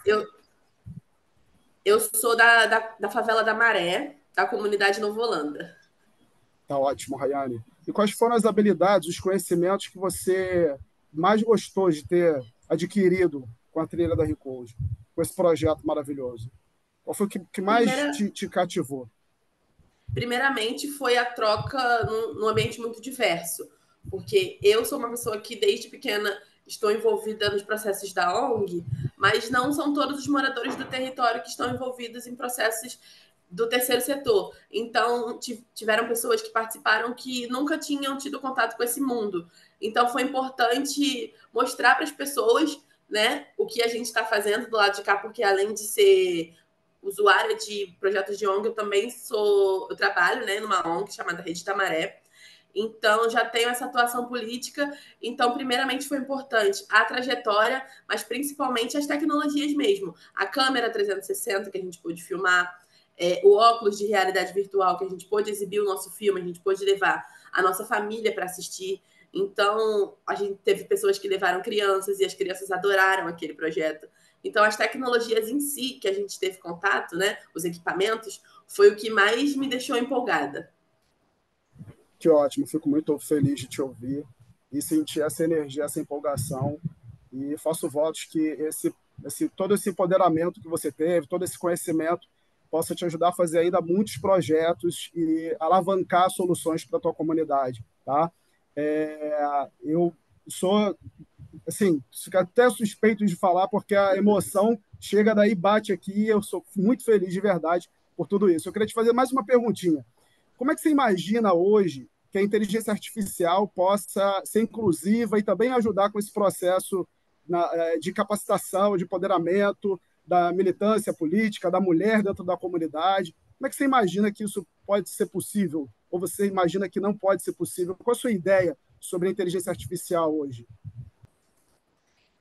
Eu, eu sou da favela da Maré, da comunidade Nova Holanda. Tá ótimo, Rayane. E quais foram as habilidades, os conhecimentos que você mais gostou de ter adquirido com a trilha da Recode, com esse projeto maravilhoso? Qual foi o que mais Primeira, te cativou? primeiramente, foi a troca num ambiente muito diverso, porque eu sou uma pessoa que, desde pequena, estou envolvida nos processos da ONG, mas não são todos os moradores do território que estão envolvidos em processos do terceiro setor. Então, tiveram pessoas que participaram que nunca tinham tido contato com esse mundo. Então, foi importante mostrar para as pessoas, né, o que a gente está fazendo do lado de cá, porque além de ser usuária de projetos de ONG, eu trabalho, né, numa ONG chamada Rede da Maré. Então, já tenho essa atuação política. Então, primeiramente, foi importante a trajetória, mas principalmente as tecnologias mesmo. A câmera 360 que a gente pôde filmar, o óculos de realidade virtual que a gente pôde exibir o nosso filme, a gente pôde levar a nossa família para assistir. Então, a gente teve pessoas que levaram crianças e as crianças adoraram aquele projeto. Então, as tecnologias em si que a gente teve contato, né, os equipamentos, foi o que mais me deixou empolgada. Que ótimo, fico muito feliz de te ouvir e sentir essa energia, essa empolgação. E faço votos que todo esse empoderamento que você teve, todo esse conhecimento, possa te ajudar a fazer ainda muitos projetos e alavancar soluções para a tua comunidade. Tá? Eu sou, assim, fico até suspeito de falar, porque a emoção chega daí, bate aqui, e eu sou muito feliz de verdade por tudo isso. Eu queria te fazer mais uma perguntinha. Como é que você imagina hoje que a inteligência artificial possa ser inclusiva e também ajudar com esse processo de capacitação, de empoderamento da militância política, da mulher dentro da comunidade? Como é que você imagina que isso pode ser possível? Ou você imagina que não pode ser possível? Qual a sua ideia sobre a inteligência artificial hoje?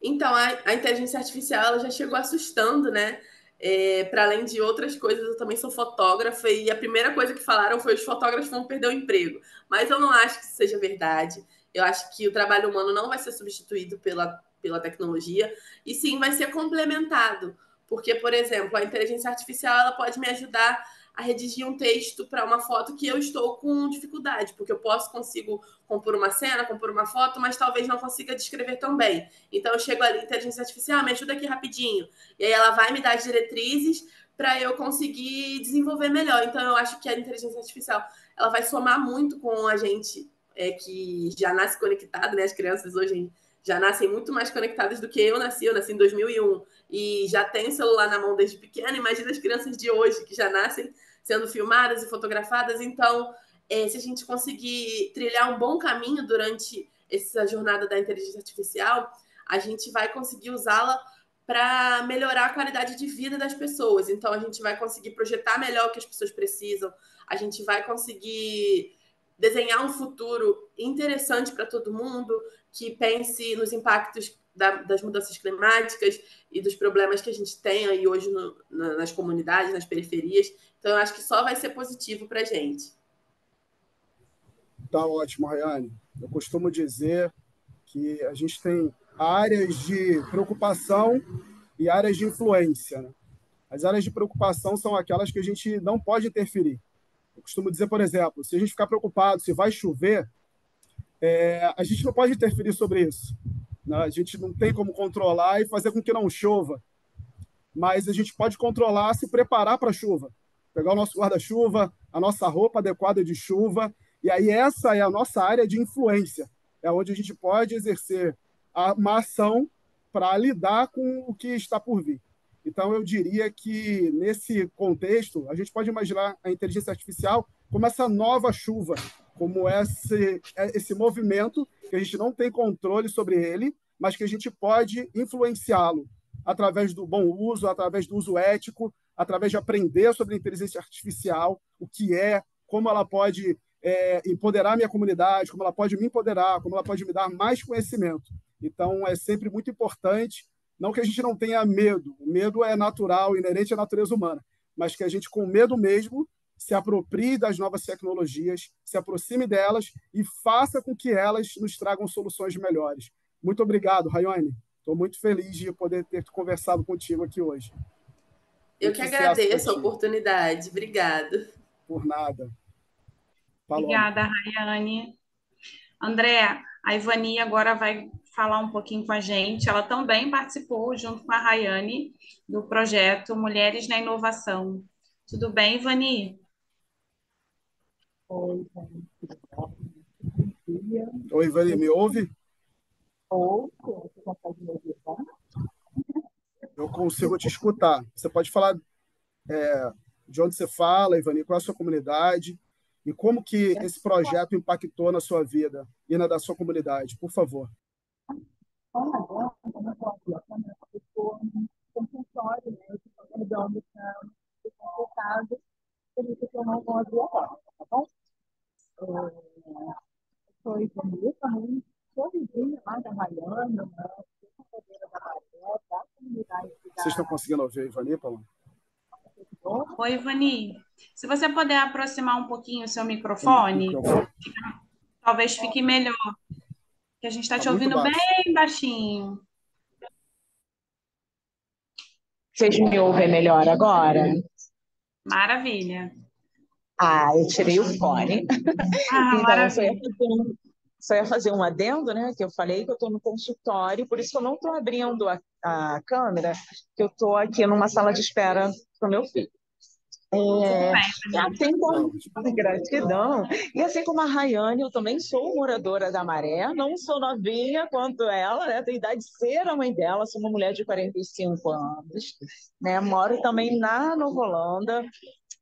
Então, a inteligência artificial ela já chegou assustando, né? Para além de outras coisas, eu também sou fotógrafa e a primeira coisa que falaram foi os fotógrafos vão perder o emprego. Mas eu não acho que isso seja verdade. Eu acho que o trabalho humano não vai ser substituído pela tecnologia e sim vai ser complementado. Porque, por exemplo, a inteligência artificial ela pode me ajudar a redigir um texto para uma foto que eu estou com dificuldade, porque eu consigo compor uma cena, compor uma foto, mas talvez não consiga descrever tão bem. Então eu chego ali, inteligência artificial, me ajuda aqui rapidinho. E aí ela vai me dar as diretrizes para eu conseguir desenvolver melhor. Então eu acho que a inteligência artificial ela vai somar muito com a gente que já nasce conectado, né? As crianças hoje já nascem muito mais conectadas do que eu nasci em 2001 e já tenho celular na mão desde pequena. Imagina as crianças de hoje que já nascem sendo filmadas e fotografadas. Então, se a gente conseguir trilhar um bom caminho durante essa jornada da inteligência artificial, a gente vai conseguir usá-la para melhorar a qualidade de vida das pessoas. Então, a gente vai conseguir projetar melhor o que as pessoas precisam, a gente vai conseguir desenhar um futuro interessante para todo mundo, que pense nos impactos das mudanças climáticas e dos problemas que a gente tem aí hoje nas comunidades, nas periferias. Então, eu acho que só vai ser positivo para a gente. Tá ótimo, Rayane. Eu costumo dizer que a gente tem áreas de preocupação e áreas de influência. Né? As áreas de preocupação são aquelas que a gente não pode interferir. Eu costumo dizer, por exemplo, se a gente ficar preocupado se vai chover, a gente não pode interferir sobre isso. Né? A gente não tem como controlar e fazer com que não chova, mas a gente pode controlar se preparar para a chuva. Pegar o nosso guarda-chuva, a nossa roupa adequada de chuva, e aí essa é a nossa área de influência. É onde a gente pode exercer uma ação para lidar com o que está por vir. Então, eu diria que, nesse contexto, a gente pode imaginar a inteligência artificial como essa nova chuva, como esse movimento que a gente não tem controle sobre ele, mas que a gente pode influenciá-lo através do bom uso, através do uso ético, através de aprender sobre a inteligência artificial, o que é, como ela pode empoderar a minha comunidade, como ela pode me empoderar, como ela pode me dar mais conhecimento. Então, é sempre muito importante, não que a gente não tenha medo, o medo é natural, inerente à natureza humana, mas que a gente, com medo mesmo, se aproprie das novas tecnologias, se aproxime delas e faça com que elas nos tragam soluções melhores. Muito obrigado, Rayane. Estou muito feliz de poder ter conversado contigo aqui hoje. Eu Muito que sucesso para agradeço a ti. oportunidade. Obrigada. Por nada. Paloma. Obrigada, Rayane. André, a Ivani agora vai falar um pouquinho com a gente. Ela também participou, junto com a Rayane, do projeto Mulheres na Inovação. Tudo bem, Ivani? Oi, Oi, Ivani, me ouve? você consegue me ouvir, tá? Eu consigo te escutar. Você pode falar de onde você fala, Ivani, qual é a sua comunidade e como que esse projeto impactou na sua vida e na da sua comunidade, por favor. Olha, agora, como eu estou aqui, eu estou no consultório, né? Eu estou ajudando para os casos que a gente não vão abrir agora, tá bom? Sou Ivani, também sou vizinha lá da Havaiana, né? Sou companheira da Maré, da comunidade Vocês estão conseguindo ouvir a Ivani, Paloma? Oi, Ivani. Se você puder aproximar um pouquinho o seu microfone, talvez fique melhor, que a gente está te muito ouvindo baixo. bem baixinho. Vocês me ouvem melhor agora? Maravilha. Eu tirei o fone. Então, Maravilha. só ia fazer um adendo, né? Que eu falei que eu estou no consultório, por isso que eu não estou abrindo a câmera, que eu estou aqui numa sala de espera para o meu filho. E assim como gratidão. E assim como a Rayane, eu também sou moradora da Maré, não sou novinha quanto ela, né? Tenho idade de ser a mãe dela, sou uma mulher de 45 anos, né? Moro também na Nova Holanda.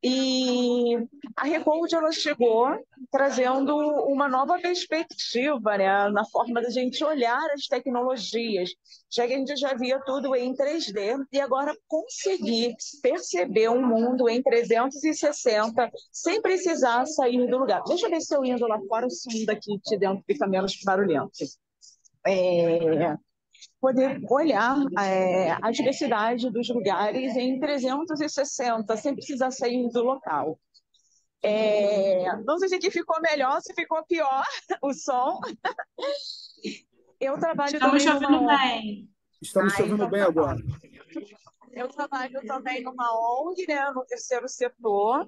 E a Recold ela chegou trazendo uma nova perspectiva, né, na forma da gente olhar as tecnologias, já que a gente já via tudo em 3D e agora conseguir perceber um mundo em 360 sem precisar sair do lugar. Deixa eu ver se eu indo lá fora, o som daqui de dentro fica menos barulhento. Poder olhar a diversidade dos lugares em 360, sem precisar sair do local. Não sei se aqui ficou melhor, se ficou pior o som. Eu trabalho Estamos também te ouvindo numa bem. Estamos te ouvindo bem agora. Eu trabalho também numa ONG, né, no terceiro setor.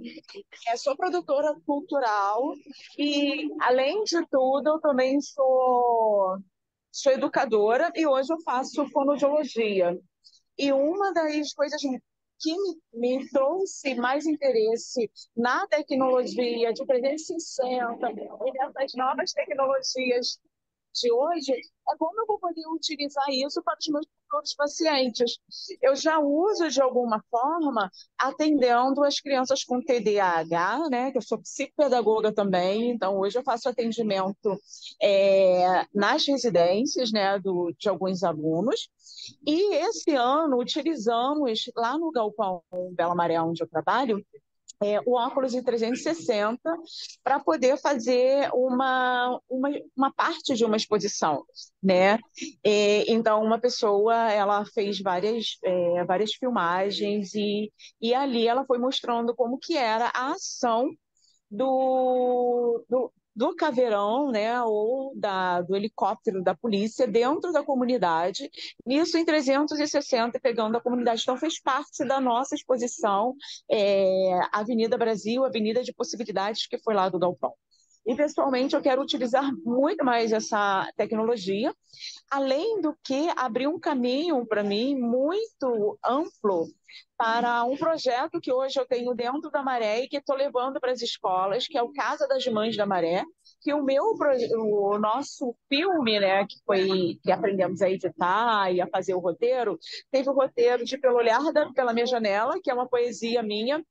Sou produtora cultural e, além de tudo, eu também sou educadora e hoje eu faço fonoaudiologia. E uma das coisas que me trouxe mais interesse na tecnologia de 360 e nessas novas tecnologias de hoje é como eu vou poder utilizar isso para os meus futuros pacientes. Eu já uso de alguma forma atendendo as crianças com TDAH, né? Que eu sou psicopedagoga também, então hoje eu faço atendimento nas residências, né? De alguns alunos. E esse ano utilizamos lá no Galpão Bela Maré, onde eu trabalho, o óculos em 360 para poder fazer uma parte de uma exposição, né? Então, uma pessoa, ela fez várias filmagens e ali ela foi mostrando como que era a ação do caveirão, né, ou do helicóptero da polícia dentro da comunidade, isso em 360, pegando a comunidade. Então, fez parte da nossa exposição, Avenida Brasil, Avenida de Possibilidades, que foi lá do Galpão. E, pessoalmente, eu quero utilizar muito mais essa tecnologia, além do que abrir um caminho para mim muito amplo para um projeto que hoje eu tenho dentro da Maré e que estou levando para as escolas, que é o Casa das Mães da Maré, que o nosso filme, né, que aprendemos a editar e a fazer o roteiro, teve o roteiro de Pelo Olhar pela Minha Janela, que é uma poesia minha.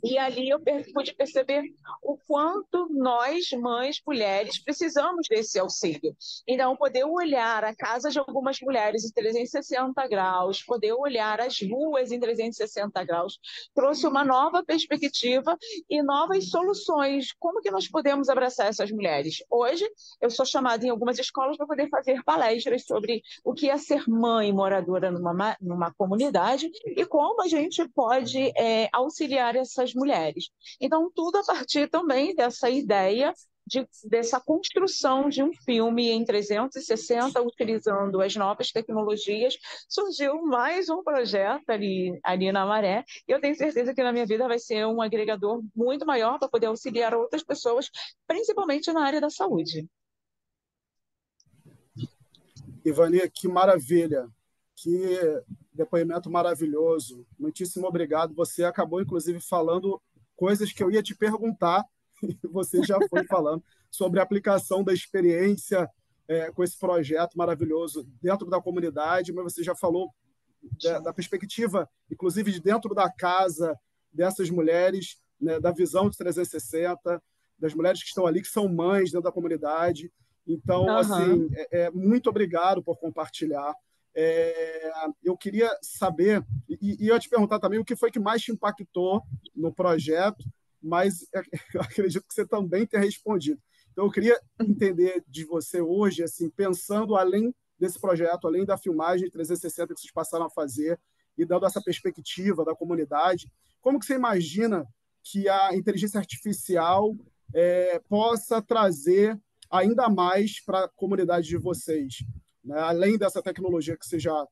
E ali eu pude perceber o quanto nós, mães, mulheres, precisamos desse auxílio. Então, poder olhar a casa de algumas mulheres em 360 graus, poder olhar as ruas em 360 graus, trouxe uma nova perspectiva e novas soluções. Como que nós podemos abraçar essas mulheres? Hoje, eu sou chamada em algumas escolas para poder fazer palestras sobre o que é ser mãe moradora numa comunidade e como a gente pode auxiliar essas mulheres. Então, tudo a partir também dessa ideia dessa construção de um filme em 360, utilizando as novas tecnologias, surgiu mais um projeto ali na Maré, e eu tenho certeza que na minha vida vai ser um agregador muito maior para poder auxiliar outras pessoas, principalmente na área da saúde. Ivani, que maravilha, que depoimento maravilhoso. Muitíssimo obrigado. Você acabou, inclusive, falando coisas que eu ia te perguntar, e você já foi falando sobre a aplicação da experiência com esse projeto maravilhoso dentro da comunidade, mas você já falou da perspectiva, inclusive, de dentro da casa dessas mulheres, né, da visão de 360, das mulheres que estão ali, que são mães dentro da comunidade. Então, assim, muito obrigado por compartilhar. Eu queria saber, e eu ia te perguntar também o que foi que mais te impactou no projeto, mas eu acredito que você também tenha respondido. Então, eu queria entender de você hoje, assim, pensando além desse projeto, além da filmagem 360 que vocês passaram a fazer e dando essa perspectiva da comunidade, como que você imagina que a inteligência artificial possa trazer ainda mais para a comunidade de vocês, né? Além dessa tecnologia que você já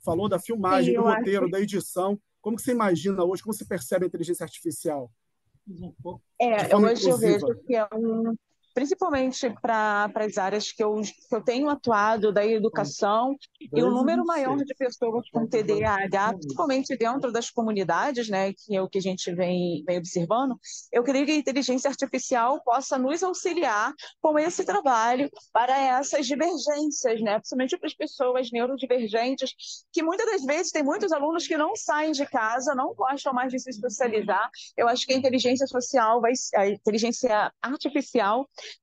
falou, da filmagem, Sim, do roteiro, da edição, como que você imagina hoje, como você percebe a inteligência artificial de forma hoje eu vejo inclusiva? que principalmente para as áreas que eu tenho atuado, da educação, e o número maior de pessoas com TDAH, principalmente dentro das comunidades, né, que é o que a gente vem observando, eu creio que a inteligência artificial possa nos auxiliar com esse trabalho para essas divergências, né, principalmente para as pessoas neurodivergentes, que muitas das vezes tem muitos alunos que não saem de casa, não gostam mais de se socializar. Eu acho que a inteligência artificial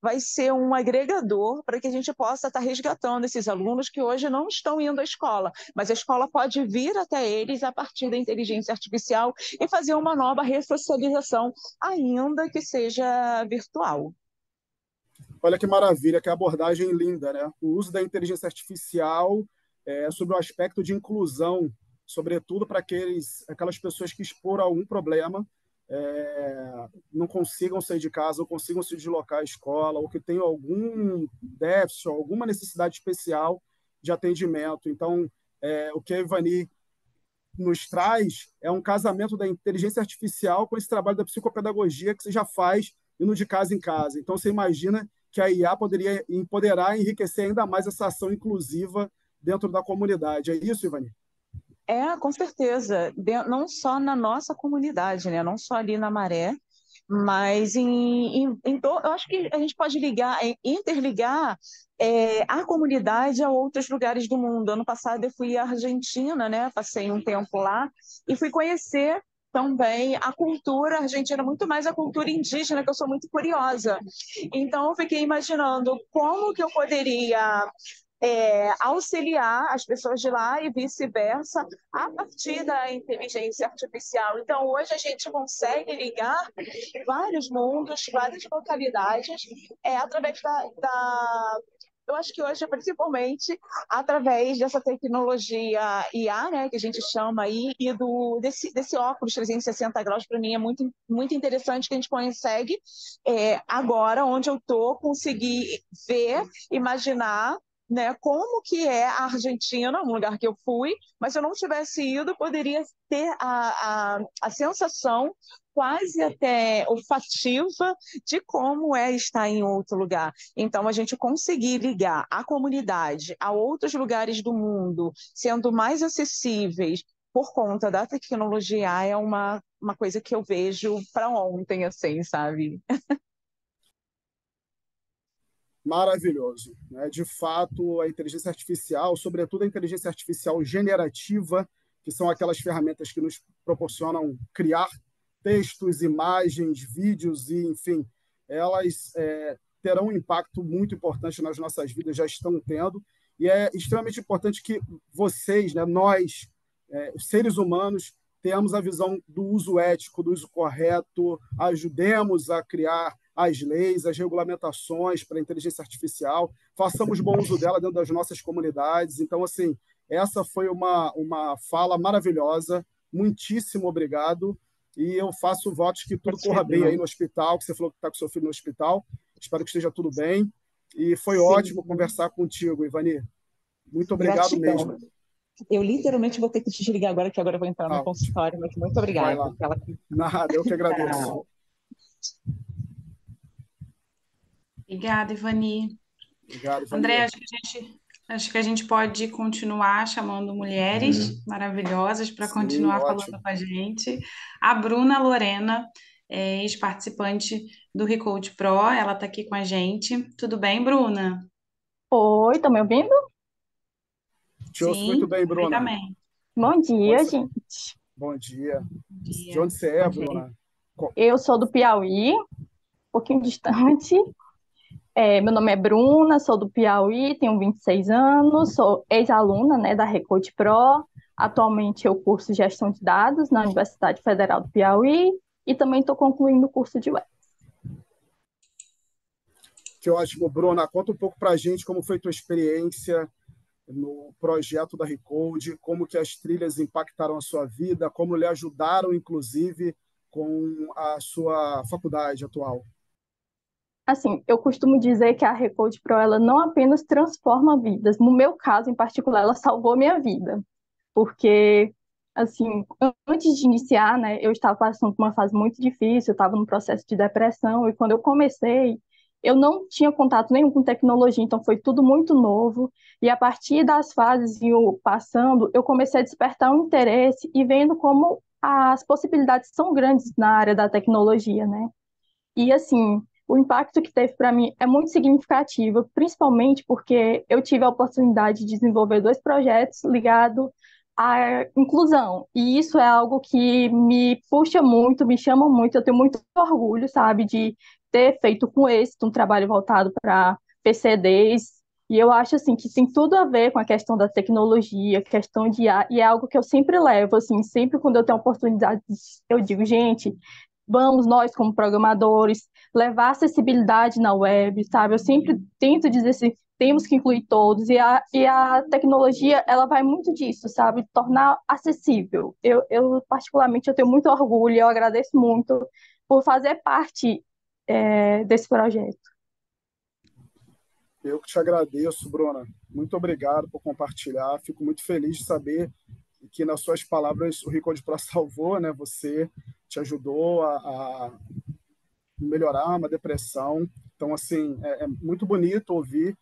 vai ser um agregador para que a gente possa estar resgatando esses alunos que hoje não estão indo à escola, mas a escola pode vir até eles a partir da inteligência artificial e fazer uma nova ressocialização, ainda que seja virtual. Olha que maravilha, que abordagem linda, né? O uso da inteligência artificial sobre o aspecto de inclusão, sobretudo para aquelas pessoas que exporam algum problema, não consigam sair de casa, ou consigam se deslocar à escola, ou que tenham algum déficit, alguma necessidade especial de atendimento. Então, o que a Ivani nos traz é um casamento da inteligência artificial com esse trabalho da psicopedagogia que você já faz indo de casa em casa. Então, você imagina que a IA poderia empoderar e enriquecer ainda mais essa ação inclusiva dentro da comunidade. É isso, Ivani? Com certeza. Não só na nossa comunidade, né? Não só ali na Maré, mas eu acho que a gente pode interligar a comunidade a outros lugares do mundo. Ano passado eu fui à Argentina, né? Passei um tempo lá e fui conhecer também a cultura argentina, muito mais a cultura indígena, que eu sou muito curiosa. Então eu fiquei imaginando como que eu poderia auxiliar as pessoas de lá e vice-versa a partir da inteligência artificial. Então, hoje a gente consegue ligar vários mundos, várias localidades, através eu acho que hoje, principalmente, através dessa tecnologia IA, né, que a gente chama aí, e desse óculos 360 graus, para mim é muito, muito interessante que a gente consegue, agora, onde eu estou, conseguir ver, imaginar, né, como que é a Argentina, um lugar que eu fui, mas se eu não tivesse ido, poderia ter a sensação quase até olfativa de como é estar em outro lugar. Então, a gente conseguir ligar a comunidade a outros lugares do mundo, sendo mais acessíveis por conta da tecnologia, é uma coisa que eu vejo para ontem, assim, sabe? Maravilhoso, né? De fato, a inteligência artificial, sobretudo a inteligência artificial generativa, que são aquelas ferramentas que nos proporcionam criar textos, imagens, vídeos e, enfim, elas terão um impacto muito importante nas nossas vidas, já estão tendo, e é extremamente importante que vocês, né, nós, os seres humanos, tenhamos a visão do uso ético, do uso correto, ajudemos a criar as leis, as regulamentações para a inteligência artificial, façamos bom uso dela dentro das nossas comunidades. Então, assim, essa foi uma fala maravilhosa. Muitíssimo obrigado. E eu faço votos que tudo corra bem aí no hospital, que você falou que está com seu filho no hospital, Espero que esteja tudo bem. E foi Sim, ótimo conversar contigo, Ivani. Muito obrigado mesmo. gratidão. Eu literalmente vou ter que te desligar agora, que agora eu vou entrar no Ah, consultório, mas muito vai obrigada lá. pela. Nada, eu que agradeço. Tchau. Obrigada, Ivani. Obrigado, André, Ivani. acho que a gente pode continuar chamando mulheres maravilhosas para Sim, continuar falando ótimo. com a gente. A Bruna Lorena, ex-participante do Recode Pro, ela está aqui com a gente. Tudo bem, Bruna? Oi, tá me ouvindo? Te ouço muito Sim, bem, Bruna. perfeitamente. Bom Onde dia, você... gente. Bom dia. Bom De dia. onde você é, Bruna? Eu sou do Piauí, um pouquinho distante. Meu nome é Bruna, sou do Piauí, tenho 26 anos, sou ex-aluna, né, da Recode Pro. Atualmente eu curso Gestão de Dados na Universidade Federal do Piauí e também estou concluindo o curso de web. Que ótimo, Bruna. Conta um pouco para a gente como foi tua experiência no projeto da Recode, como que as trilhas impactaram a sua vida, como lhe ajudaram, inclusive, com a sua faculdade atual. Assim, eu costumo dizer que a Recode Pro ela não apenas transforma vidas, no meu caso em particular, ela salvou minha vida, porque assim, antes de iniciar, né, eu estava passando por uma fase muito difícil, eu estava num processo de depressão e quando eu comecei, eu não tinha contato nenhum com tecnologia, então foi tudo muito novo. E a partir das fases indo passando, eu comecei a despertar um interesse e vendo como as possibilidades são grandes na área da tecnologia, né? E assim, o impacto que teve para mim é muito significativo, principalmente porque eu tive a oportunidade de desenvolver 2 projetos ligados à inclusão. E isso é algo que me puxa muito, me chama muito. Eu tenho muito orgulho, sabe, de ter feito com êxito um trabalho voltado para PCDs. E eu acho assim que tem tudo a ver com a questão da tecnologia, questão de IA, e é algo que eu sempre levo, assim, sempre quando eu tenho oportunidade, eu digo, gente, vamos nós, como programadores, levar acessibilidade na web, sabe? Eu sempre tento dizer assim, temos que incluir todos, e a tecnologia, ela vai muito disso, sabe? Tornar acessível. Particularmente, eu tenho muito orgulho, eu agradeço muito por fazer parte desse projeto. Eu que te agradeço, Bruna. Muito obrigado por compartilhar. Fico muito feliz de saber que, nas suas palavras, o Recode Pro salvou, né? Você te ajudou a melhorar uma depressão. Então, assim, é muito bonito ouvir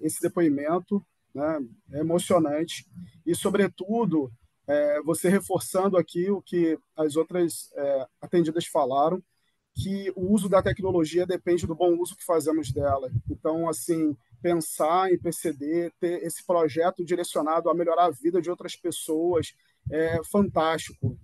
esse depoimento, né? É emocionante. E, sobretudo, você reforçando aqui o que as outras atendidas falaram, que o uso da tecnologia depende do bom uso que fazemos dela. Então, assim, pensar em PCD, ter esse projeto direcionado a melhorar a vida de outras pessoas é fantástico.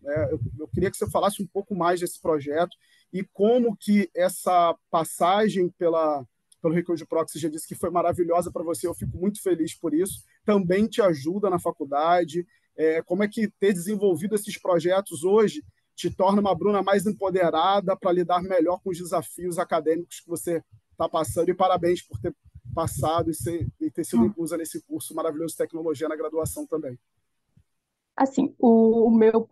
Eu queria que você falasse um pouco mais desse projeto e como que essa passagem pelo Recurso Pro, que você já disse que foi maravilhosa para você, eu fico muito feliz por isso, também te ajuda na faculdade. Como é que ter desenvolvido esses projetos hoje te torna uma Bruna mais empoderada para lidar melhor com os desafios acadêmicos que você está passando. E parabéns por ter passado e ter sido inclusa nesse curso maravilhoso de tecnologia na graduação também. Assim, o meu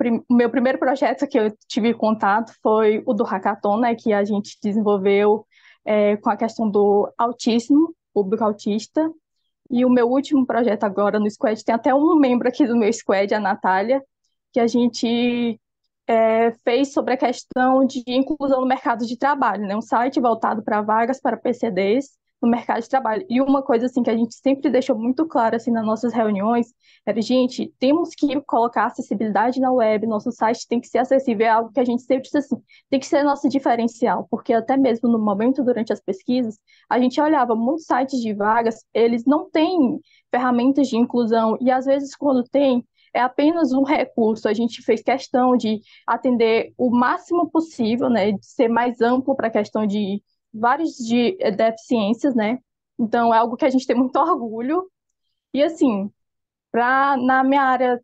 primeiro projeto que eu tive contato foi o do Hackathon, né, que a gente desenvolveu com a questão do autismo, público autista. E o meu último projeto agora no Squad, tem até um membro aqui do meu Squad, a Natália, que a gente fez sobre a questão de inclusão no mercado de trabalho, né? Um site voltado para vagas para PCDs no mercado de trabalho. E uma coisa assim que a gente sempre deixou muito claro assim nas nossas reuniões era, gente, temos que colocar acessibilidade na web, nosso site tem que ser acessível, é algo que a gente sempre diz assim, tem que ser nosso diferencial, porque até mesmo no momento durante as pesquisas, a gente olhava muitos sites de vagas, eles não têm ferramentas de inclusão e às vezes quando tem é apenas um recurso. A gente fez questão de atender o máximo possível, né, de ser mais amplo para a questão de várias deficiências, né? Então, é algo que a gente tem muito orgulho. E, assim, na minha área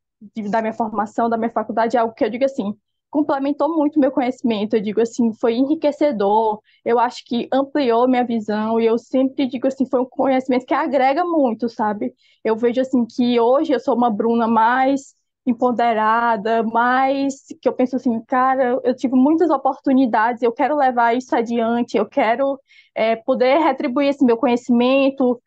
da minha formação, da minha faculdade, é algo que eu digo assim, complementou muito meu conhecimento, eu digo assim, foi enriquecedor, eu acho que ampliou minha visão, e eu sempre digo assim, foi um conhecimento que agrega muito, sabe? Eu vejo assim que hoje eu sou uma Bruna mais empoderada, mas que eu penso assim, cara, eu tive muitas oportunidades, eu quero levar isso adiante, eu quero poder retribuir esse meu conhecimento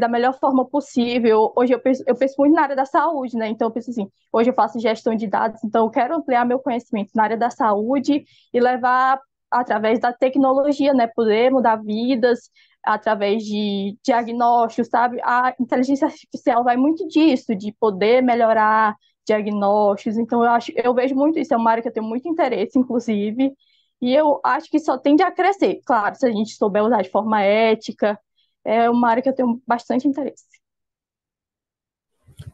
da melhor forma possível. Hoje eu penso muito na área da saúde, né? Então eu penso assim, hoje eu faço gestão de dados, então eu quero ampliar meu conhecimento na área da saúde e levar através da tecnologia, né? Poder mudar vidas através de diagnósticos, sabe? A inteligência artificial vai muito disso, de poder melhorar diagnósticos. Então, eu vejo muito isso, é uma área que eu tenho muito interesse, inclusive, e eu acho que só tende a crescer. Claro, se a gente souber usar de forma ética, é uma área que eu tenho bastante interesse.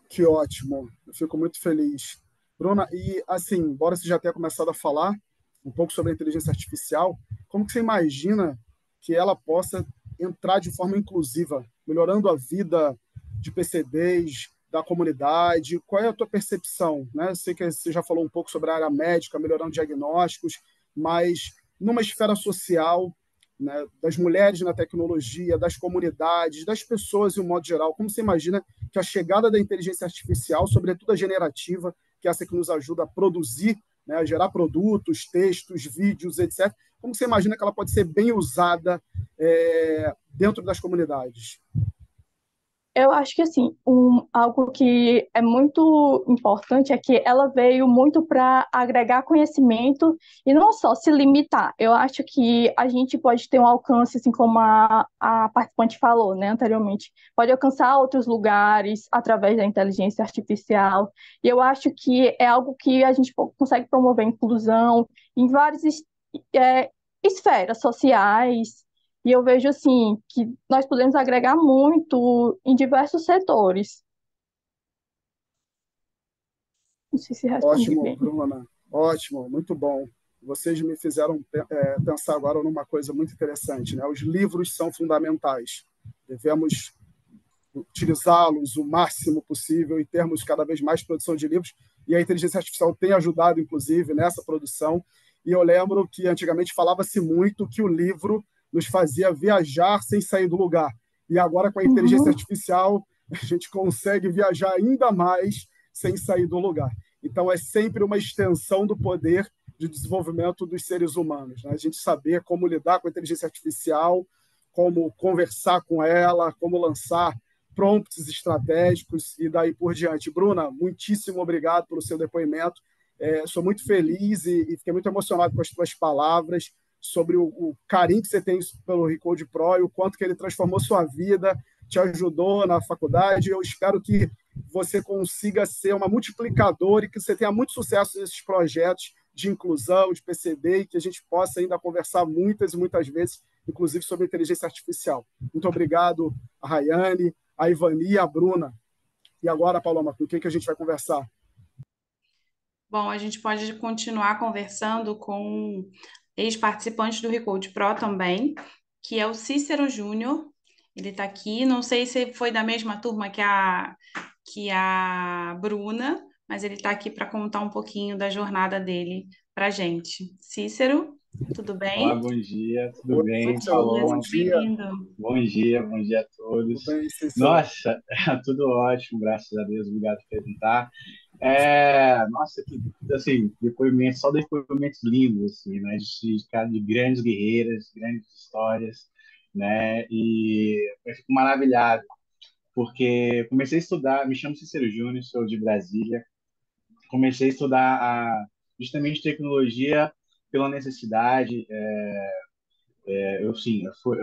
Que ótimo, eu fico muito feliz. Bruna, e assim, embora você já tenha começado a falar um pouco sobre a inteligência artificial, como que você imagina que ela possa entrar de forma inclusiva, melhorando a vida de PCDs, da comunidade? Qual é a tua percepção? Né? Eu sei que você já falou um pouco sobre a área médica, melhorando diagnósticos, mas numa esfera social, né, das mulheres na tecnologia, das comunidades, das pessoas de um modo geral, como você imagina que a chegada da inteligência artificial, sobretudo a generativa, que é essa que nos ajuda a produzir, né, a gerar produtos, textos, vídeos, etc., como você imagina que ela pode ser bem usada dentro das comunidades? Eu acho que assim, algo que é muito importante é que ela veio muito para agregar conhecimento e não só se limitar. Eu acho que a gente pode ter um alcance, assim como a participante falou, né, anteriormente, pode alcançar outros lugares através da inteligência artificial. E eu acho que é algo que a gente consegue promover inclusão em várias é, esferas sociais, e eu vejo assim que nós podemos agregar muito em diversos setores. Não sei se respondi Ótimo, bem. Bruna. Ótimo, muito bom. Vocês me fizeram pensar agora numa coisa muito interessante, né? Os livros são fundamentais. Devemos utilizá-los o máximo possível e termos cada vez mais produção de livros. E a inteligência artificial tem ajudado, inclusive, nessa produção. E eu lembro que antigamente falava-se muito que o livro nos fazia viajar sem sair do lugar. E agora, com a inteligência Uhum. artificial, a gente consegue viajar ainda mais sem sair do lugar. Então, é sempre uma extensão do poder de desenvolvimento dos seres humanos, né? A gente saber como lidar com a inteligência artificial, como conversar com ela, como lançar prompts estratégicos e daí por diante. Bruna, muitíssimo obrigado pelo seu depoimento. Sou muito feliz e fiquei muito emocionado com as suas palavras sobre o carinho que você tem pelo Recode Pro e o quanto que ele transformou sua vida, te ajudou na faculdade. Eu espero que você consiga ser uma multiplicadora e que você tenha muito sucesso nesses projetos de inclusão, de PCD, e que a gente possa ainda conversar muitas e muitas vezes, inclusive sobre inteligência artificial. Muito obrigado a Rayane, a Ivani e a Bruna. E agora, Paloma, com quem que a gente vai conversar? Bom, a gente pode continuar conversando com ex-participantes do Recode Pro também, que é o Cícero Júnior. Ele está aqui, não sei se foi da mesma turma que a Bruna, mas ele está aqui para contar um pouquinho da jornada dele para a gente. Cícero, tudo Olá, bem? bom dia, tudo Oi, Bom bem, Cícero, dia, bom Paloma? seja dia. bem-vindo. Bom dia a Tudo todos. bem, Cícero? Nossa, tudo ótimo, graças a Deus, obrigado por perguntar. Nossa, que, assim, depoimentos, só depoimentos lindos, assim, né, de grandes guerreiras, grandes histórias, né, e eu fico maravilhado, porque comecei a estudar, me chamo Cícero Júnior, sou de Brasília, comecei a estudar justamente tecnologia pela necessidade. Eu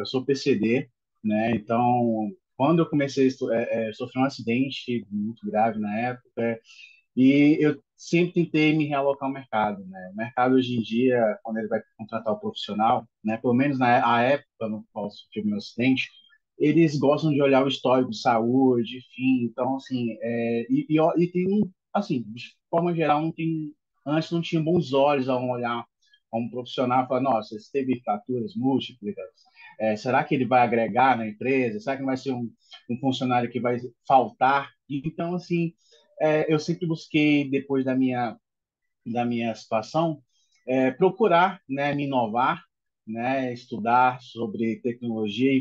sou PCD, né? Então, quando eu comecei a sofrer um acidente muito grave na época, e eu sempre tentei me realocar ao mercado, né? O mercado hoje em dia, quando ele vai contratar o profissional, né? Pelo menos na época no qual sofri o meu acidente, eles gostam de olhar o histórico de saúde, enfim. Então, assim, e tem assim, de forma geral, não tem, antes não tinha bons olhos ao olhar um profissional e falar, nossa, você teve fraturas múltiplas, será que ele vai agregar na empresa? Será que não vai ser um funcionário que vai faltar? Então, assim, eu sempre busquei, depois da minha situação, procurar, né, me inovar, né, estudar sobre tecnologia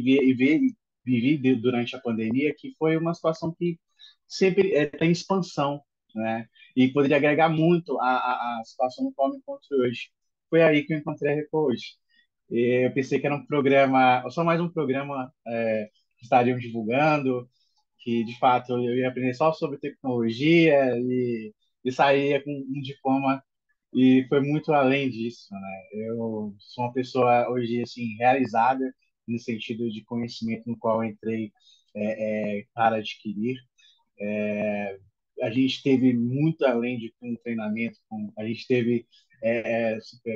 vivi durante a pandemia, que foi uma situação que sempre está em expansão, né? e poderia agregar muito à situação no qual eu me encontro hoje. Foi aí que eu encontrei a Reco hoje. E eu pensei que era um programa, só mais um programa que estariam divulgando, que de fato eu ia aprender só sobre tecnologia e saía com um diploma, e foi muito além disso, né? Eu sou uma pessoa hoje assim realizada no sentido de conhecimento no qual eu entrei para adquirir. A gente teve muito além de um treinamento, a gente teve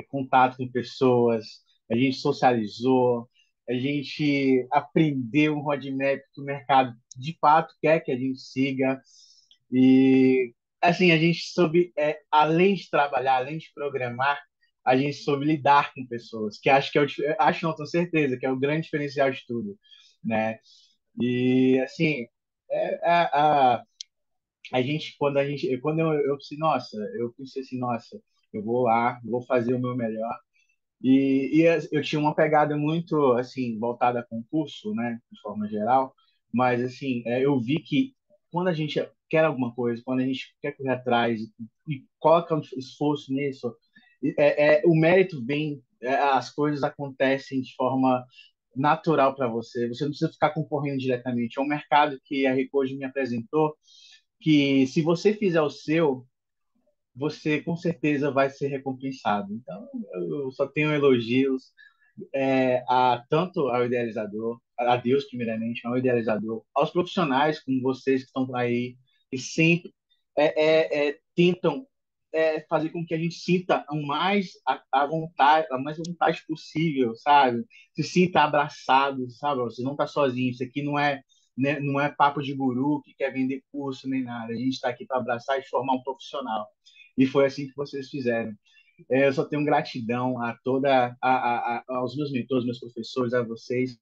contato com pessoas, a gente socializou, a gente aprendeu um roadmap que o mercado de fato quer que a gente siga. E assim, a gente soube, além de trabalhar, além de programar, a gente soube lidar com pessoas, que acho que acho não, tenho certeza, que é o grande diferencial de tudo, né? E assim, a gente quando eu pensei, nossa, eu vou lá, vou fazer o meu melhor. E eu tinha uma pegada muito assim voltada a concurso, né, de forma geral, mas assim, eu vi que quando a gente quer alguma coisa, quando a gente quer correr atrás e coloca um esforço nisso, o mérito vem, as coisas acontecem de forma natural para você. Você não precisa ficar concorrendo diretamente. É um mercado que a Recode me apresentou que se você fizer o seu, você com certeza vai ser recompensado. Então, eu só tenho elogios a tanto ao idealizador, a Deus primeiramente, ao idealizador, aos profissionais como vocês que estão aí e sempre tentam fazer com que a gente sinta a vontade, a mais vontade possível, sabe? Se sinta abraçado, sabe? Você não está sozinho. Isso aqui não é, né, não é papo de guru que quer vender curso nem nada. A gente está aqui para abraçar e formar um profissional. E foi assim que vocês fizeram. Eu só tenho gratidão a aos meus mentores, meus professores, a vocês,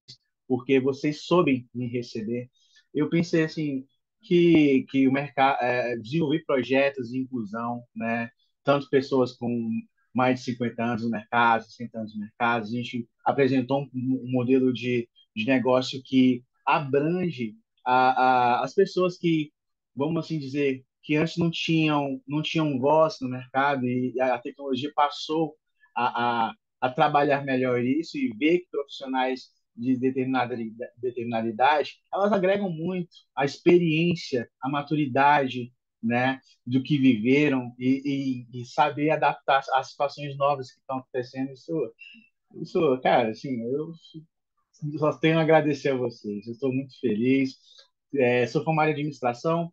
porque vocês soubem me receber. Eu pensei assim que o mercado desenvolver projetos de inclusão, né? Tanto pessoas com mais de 50 anos no mercado, 60 anos no mercado, a gente apresentou um modelo de negócio que abrange as pessoas que, vamos assim dizer, que antes não tinham voz no mercado, e a tecnologia passou a trabalhar melhor isso e ver que profissionais de determinada idade, elas agregam muito a experiência, a maturidade, né, do que viveram e saber adaptar às situações novas que estão acontecendo. Isso, cara, assim, eu só tenho a agradecer a vocês. Eu estou muito feliz. Sou formado em administração,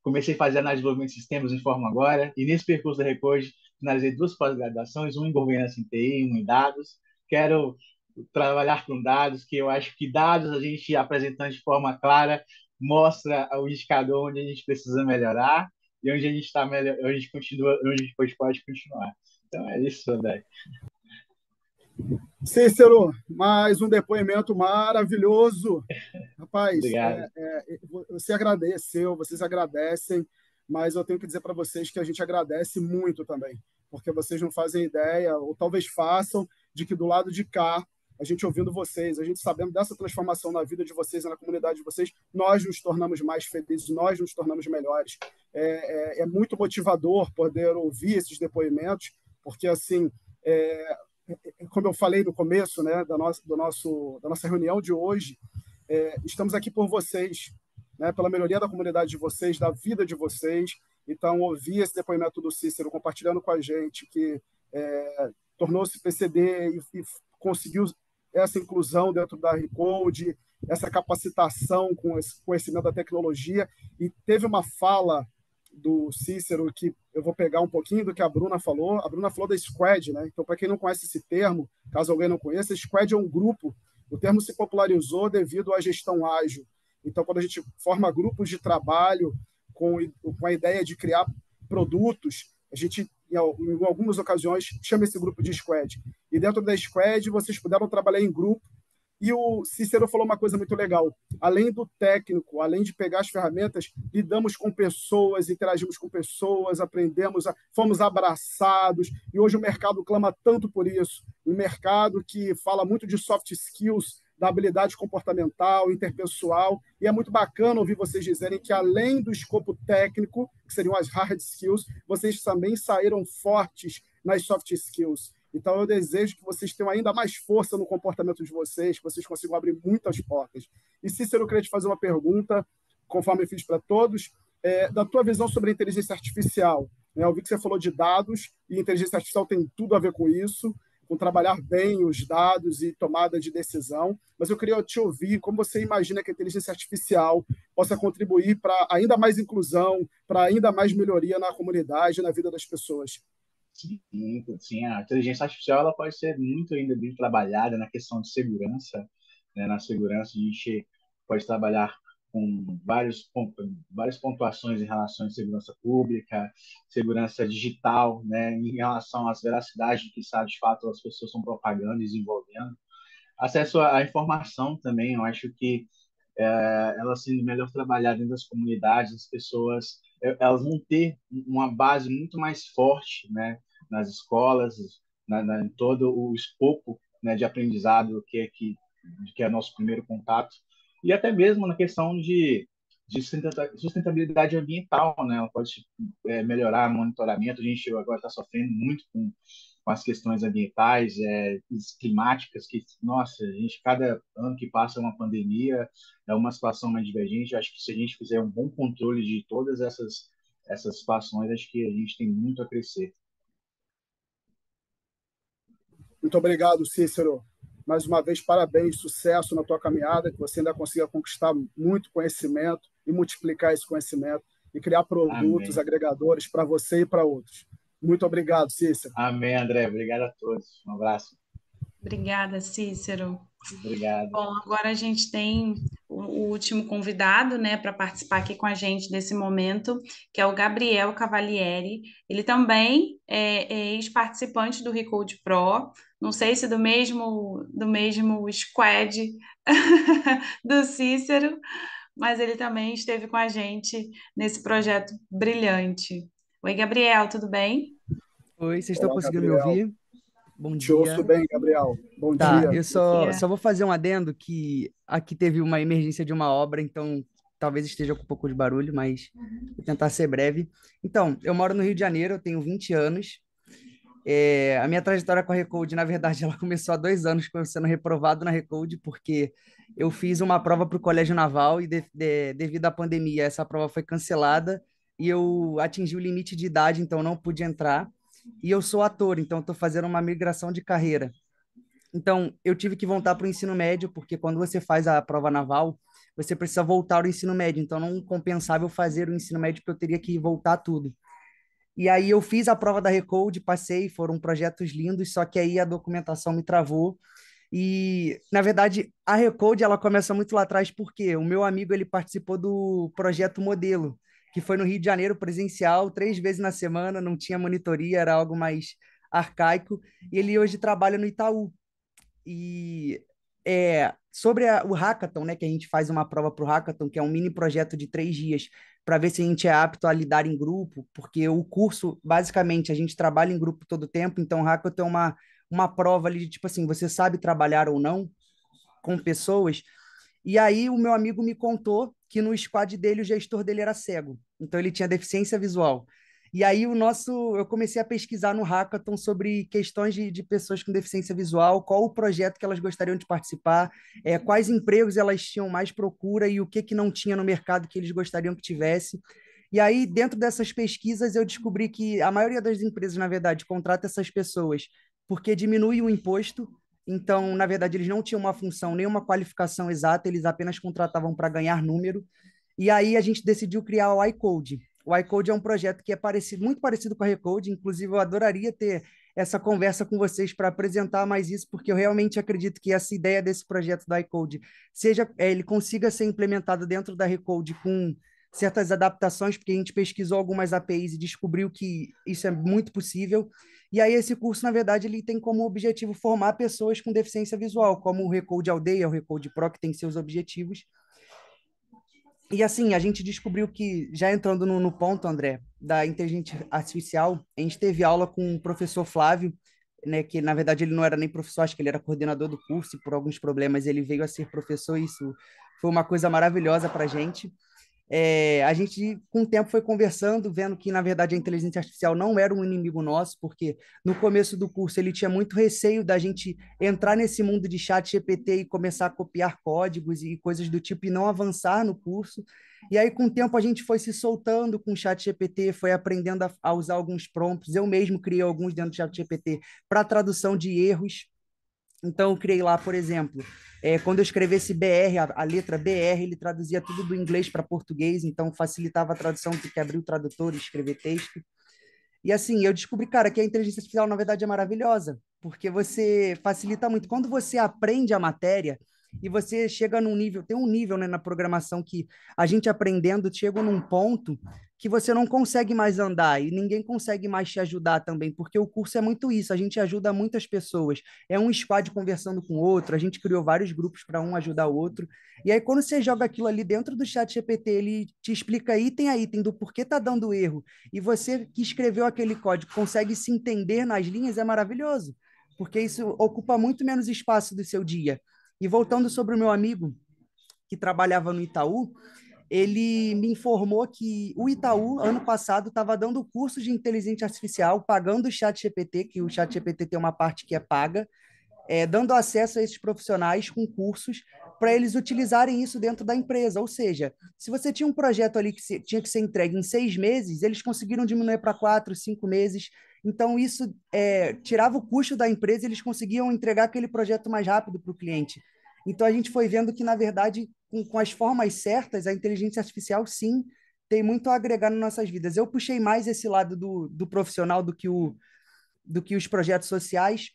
comecei a fazer análise de desenvolvimento de sistemas em forma agora, e nesse percurso da Recorde, finalizei 2 pós-graduações, uma em governança em TI, uma em dados. Quero trabalhar com dados, que eu acho que dados, a gente apresentando de forma clara, mostra o indicador onde a gente precisa melhorar e onde a gente está melhor, onde a gente continua, onde a gente pode continuar. Então é isso, André. Cícero, mais um depoimento maravilhoso. Rapaz, Obrigado. você agradeceu, vocês agradecem, mas eu tenho que dizer para vocês que a gente agradece muito também, porque vocês não fazem ideia, ou talvez façam, de que do lado de cá, a gente ouvindo vocês, a gente sabendo dessa transformação na vida de vocês, na comunidade de vocês, nós nos tornamos mais felizes, nós nos tornamos melhores. É muito motivador poder ouvir esses depoimentos, porque, assim, como eu falei no começo, né, da nossa reunião de hoje, estamos aqui por vocês, né, pela melhoria da comunidade de vocês, da vida de vocês. Então, ouvir esse depoimento do Cícero compartilhando com a gente que tornou-se PCD e conseguiu essa inclusão dentro da Recode, essa capacitação com esse conhecimento da tecnologia. E teve uma fala do Cícero que eu vou pegar um pouquinho do que a Bruna falou. A Bruna falou da Squad, né? Então, para quem não conhece esse termo, caso alguém não conheça, Squad é um grupo. O termo se popularizou devido à gestão ágil. Então, quando a gente forma grupos de trabalho com a ideia de criar produtos, a gente, em algumas ocasiões, chama esse grupo de Squad. E dentro da Squad, vocês puderam trabalhar em grupo. E o Cícero falou uma coisa muito legal. Além do técnico, além de pegar as ferramentas, lidamos com pessoas, interagimos com pessoas, aprendemos, fomos abraçados. E hoje o mercado clama tanto por isso. Um mercado que fala muito de soft skills da habilidade comportamental, interpessoal, e é muito bacana ouvir vocês dizerem que, além do escopo técnico, que seriam as hard skills, vocês também saíram fortes nas soft skills. Então, eu desejo que vocês tenham ainda mais força no comportamento de vocês, que vocês consigam abrir muitas portas. E, Cícero, eu queria te fazer uma pergunta, conforme eu fiz para todos, da tua visão sobre a inteligência artificial. Né? Eu vi que você falou de dados, e inteligência artificial tem tudo a ver com isso, com trabalhar bem os dados e tomada de decisão, mas eu queria te ouvir como você imagina que a inteligência artificial possa contribuir para ainda mais inclusão, para ainda mais melhoria na comunidade, na vida das pessoas. Sim, sim, a inteligência artificial ela pode ser muito ainda bem trabalhada na questão de segurança, né? Na segurança, a gente pode trabalhar com várias pontuações em relação à segurança pública, segurança digital, né? Em relação às veracidades que, sabe, de fato, as pessoas estão propagando e desenvolvendo. Acesso à informação também, eu acho que ela sendo melhor trabalhada dentro das comunidades, as pessoas elas vão ter uma base muito mais forte, né, nas escolas, em todo o escopo, né, de aprendizado que é nosso primeiro contato, e até mesmo na questão de sustentabilidade ambiental, né? Ela pode melhorar o monitoramento. A gente agora está sofrendo muito com as questões ambientais, climáticas, que, nossa, a gente, cada ano que passa é uma pandemia, é uma situação mais divergente. Acho que se a gente fizer um bom controle de todas essas situações, acho que a gente tem muito a crescer. Muito obrigado, Cícero. Mais uma vez, parabéns, sucesso na tua caminhada, que você ainda consiga conquistar muito conhecimento e multiplicar esse conhecimento e criar produtos, Amém. agregadores para você e para outros. Muito obrigado, Cícero. Amém, André. Obrigado a todos. Um abraço. Obrigada, Cícero. Obrigado. Bom, agora a gente tem o último convidado, né, para participar aqui com a gente desse momento, que é o Gabriel Cavalieri. Ele também é ex-participante do Recode Pro, não sei se do mesmo squad do Cícero, mas ele também esteve com a gente nesse projeto brilhante. Oi, Gabriel, tudo bem? Oi, vocês estão Olá, conseguindo me Gabriel. ouvir? Bom Te ouço dia. bem, Gabriel. Bom Tá, dia. eu só vou fazer um adendo que aqui teve uma emergência de uma obra, então talvez esteja com um pouco de barulho, mas vou tentar ser breve. Então, eu moro no Rio de Janeiro, eu tenho 20 anos. A minha trajetória com a Recode, na verdade, ela começou há 2 anos com eu sendo reprovado na Recode, porque eu fiz uma prova para o Colégio Naval e devido à pandemia, essa prova foi cancelada e eu atingi o limite de idade, então não pude entrar. E eu sou ator, então estou fazendo uma migração de carreira. Então, eu tive que voltar para o ensino médio, porque quando você faz a prova naval, você precisa voltar ao ensino médio. Então, não compensava eu fazer o ensino médio, porque eu teria que voltar tudo. E aí, eu fiz a prova da Recode, passei, foram projetos lindos, só que aí a documentação me travou. E, na verdade, a Recode, ela começa muito lá atrás, porque o meu amigo, ele participou do projeto Modelo, que foi no Rio de Janeiro, presencial, 3 vezes na semana, não tinha monitoria, era algo mais arcaico. E ele hoje trabalha no Itaú. E sobre o hackathon, né, que a gente faz uma prova para o hackathon, que é um mini projeto de 3 dias, para ver se a gente é apto a lidar em grupo, porque o curso, basicamente, a gente trabalha em grupo todo o tempo, então o hackathon é uma prova ali de tipo assim, você sabe trabalhar ou não com pessoas. E aí o meu amigo me contou que no squad dele o gestor dele era cego, então ele tinha deficiência visual. E aí eu comecei a pesquisar no Hackathon sobre questões de pessoas com deficiência visual, qual o projeto que elas gostariam de participar, quais empregos elas tinham mais procura e o que não tinha no mercado que eles gostariam que tivesse. E aí, dentro dessas pesquisas, eu descobri que a maioria das empresas, na verdade, contrata essas pessoas porque diminui o imposto. Então, na verdade, eles não tinham uma função, nem uma qualificação exata, eles apenas contratavam para ganhar número. E aí a gente decidiu criar o iCode. O iCode é um projeto que é muito parecido com a Recode, inclusive eu adoraria ter essa conversa com vocês para apresentar mais isso, porque eu realmente acredito que essa ideia desse projeto do iCode ele consiga ser implementado dentro da Recode com certas adaptações, porque a gente pesquisou algumas APIs e descobriu que isso é muito possível. E aí esse curso, na verdade, ele tem como objetivo formar pessoas com deficiência visual, como o Recode Aldeia, o Recode Pro, que tem seus objetivos. E assim, a gente descobriu que, já entrando no ponto, André, da inteligência artificial, a gente teve aula com o professor Flávio, né, que na verdade ele não era nem professor, acho que ele era coordenador do curso, e por alguns problemas ele veio a ser professor, e isso foi uma coisa maravilhosa para a gente. A gente, com o tempo, foi conversando, vendo que, na verdade, a inteligência artificial não era um inimigo nosso, porque no começo do curso ele tinha muito receio da gente entrar nesse mundo de chat GPT e começar a copiar códigos e coisas do tipo e não avançar no curso. E aí, com o tempo, a gente foi se soltando com o chat GPT, foi aprendendo a usar alguns prompts. Eu mesmo criei alguns dentro do chat GPT para tradução de erros. Então, eu criei lá, por exemplo, quando eu escrevesse BR, a letra BR, ele traduzia tudo do inglês para português, então facilitava a tradução, do que abrir o tradutor e escrever texto. E assim, eu descobri, cara, que a inteligência artificial, na verdade, é maravilhosa, porque você facilita muito. Quando você aprende a matéria e você chega num nível, tem um nível, né, na programação que a gente aprendendo chega num ponto que você não consegue mais andar e ninguém consegue mais te ajudar também, porque o curso é muito isso, a gente ajuda muitas pessoas. É um squad conversando com o outro, a gente criou vários grupos para um ajudar o outro. E aí, quando você joga aquilo ali dentro do chat GPT, ele te explica item a item do porquê tá dando erro e você que escreveu aquele código consegue se entender nas linhas, é maravilhoso, porque isso ocupa muito menos espaço do seu dia. E voltando sobre o meu amigo que trabalhava no Itaú, ele me informou que o Itaú, ano passado, estava dando curso de inteligência artificial, pagando o chat GPT, que o chat GPT tem uma parte que é paga, dando acesso a esses profissionais com cursos para eles utilizarem isso dentro da empresa. Ou seja, se você tinha um projeto ali que tinha que ser entregue em 6 meses, eles conseguiram diminuir para 4, 5 meses. Então, isso tirava o custo da empresa e eles conseguiam entregar aquele projeto mais rápido para o cliente. Então, a gente foi vendo que, na verdade, com as formas certas, a inteligência artificial, sim, tem muito a agregar nas nossas vidas. Eu puxei mais esse lado do profissional do que os projetos sociais,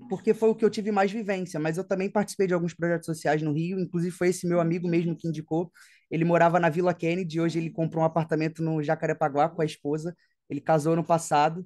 porque foi o que eu tive mais vivência, mas eu também participei de alguns projetos sociais no Rio, inclusive foi esse meu amigo mesmo que indicou. Ele morava na Vila Kennedy, hoje ele comprou um apartamento no Jacarepaguá com a esposa, ele casou no passado,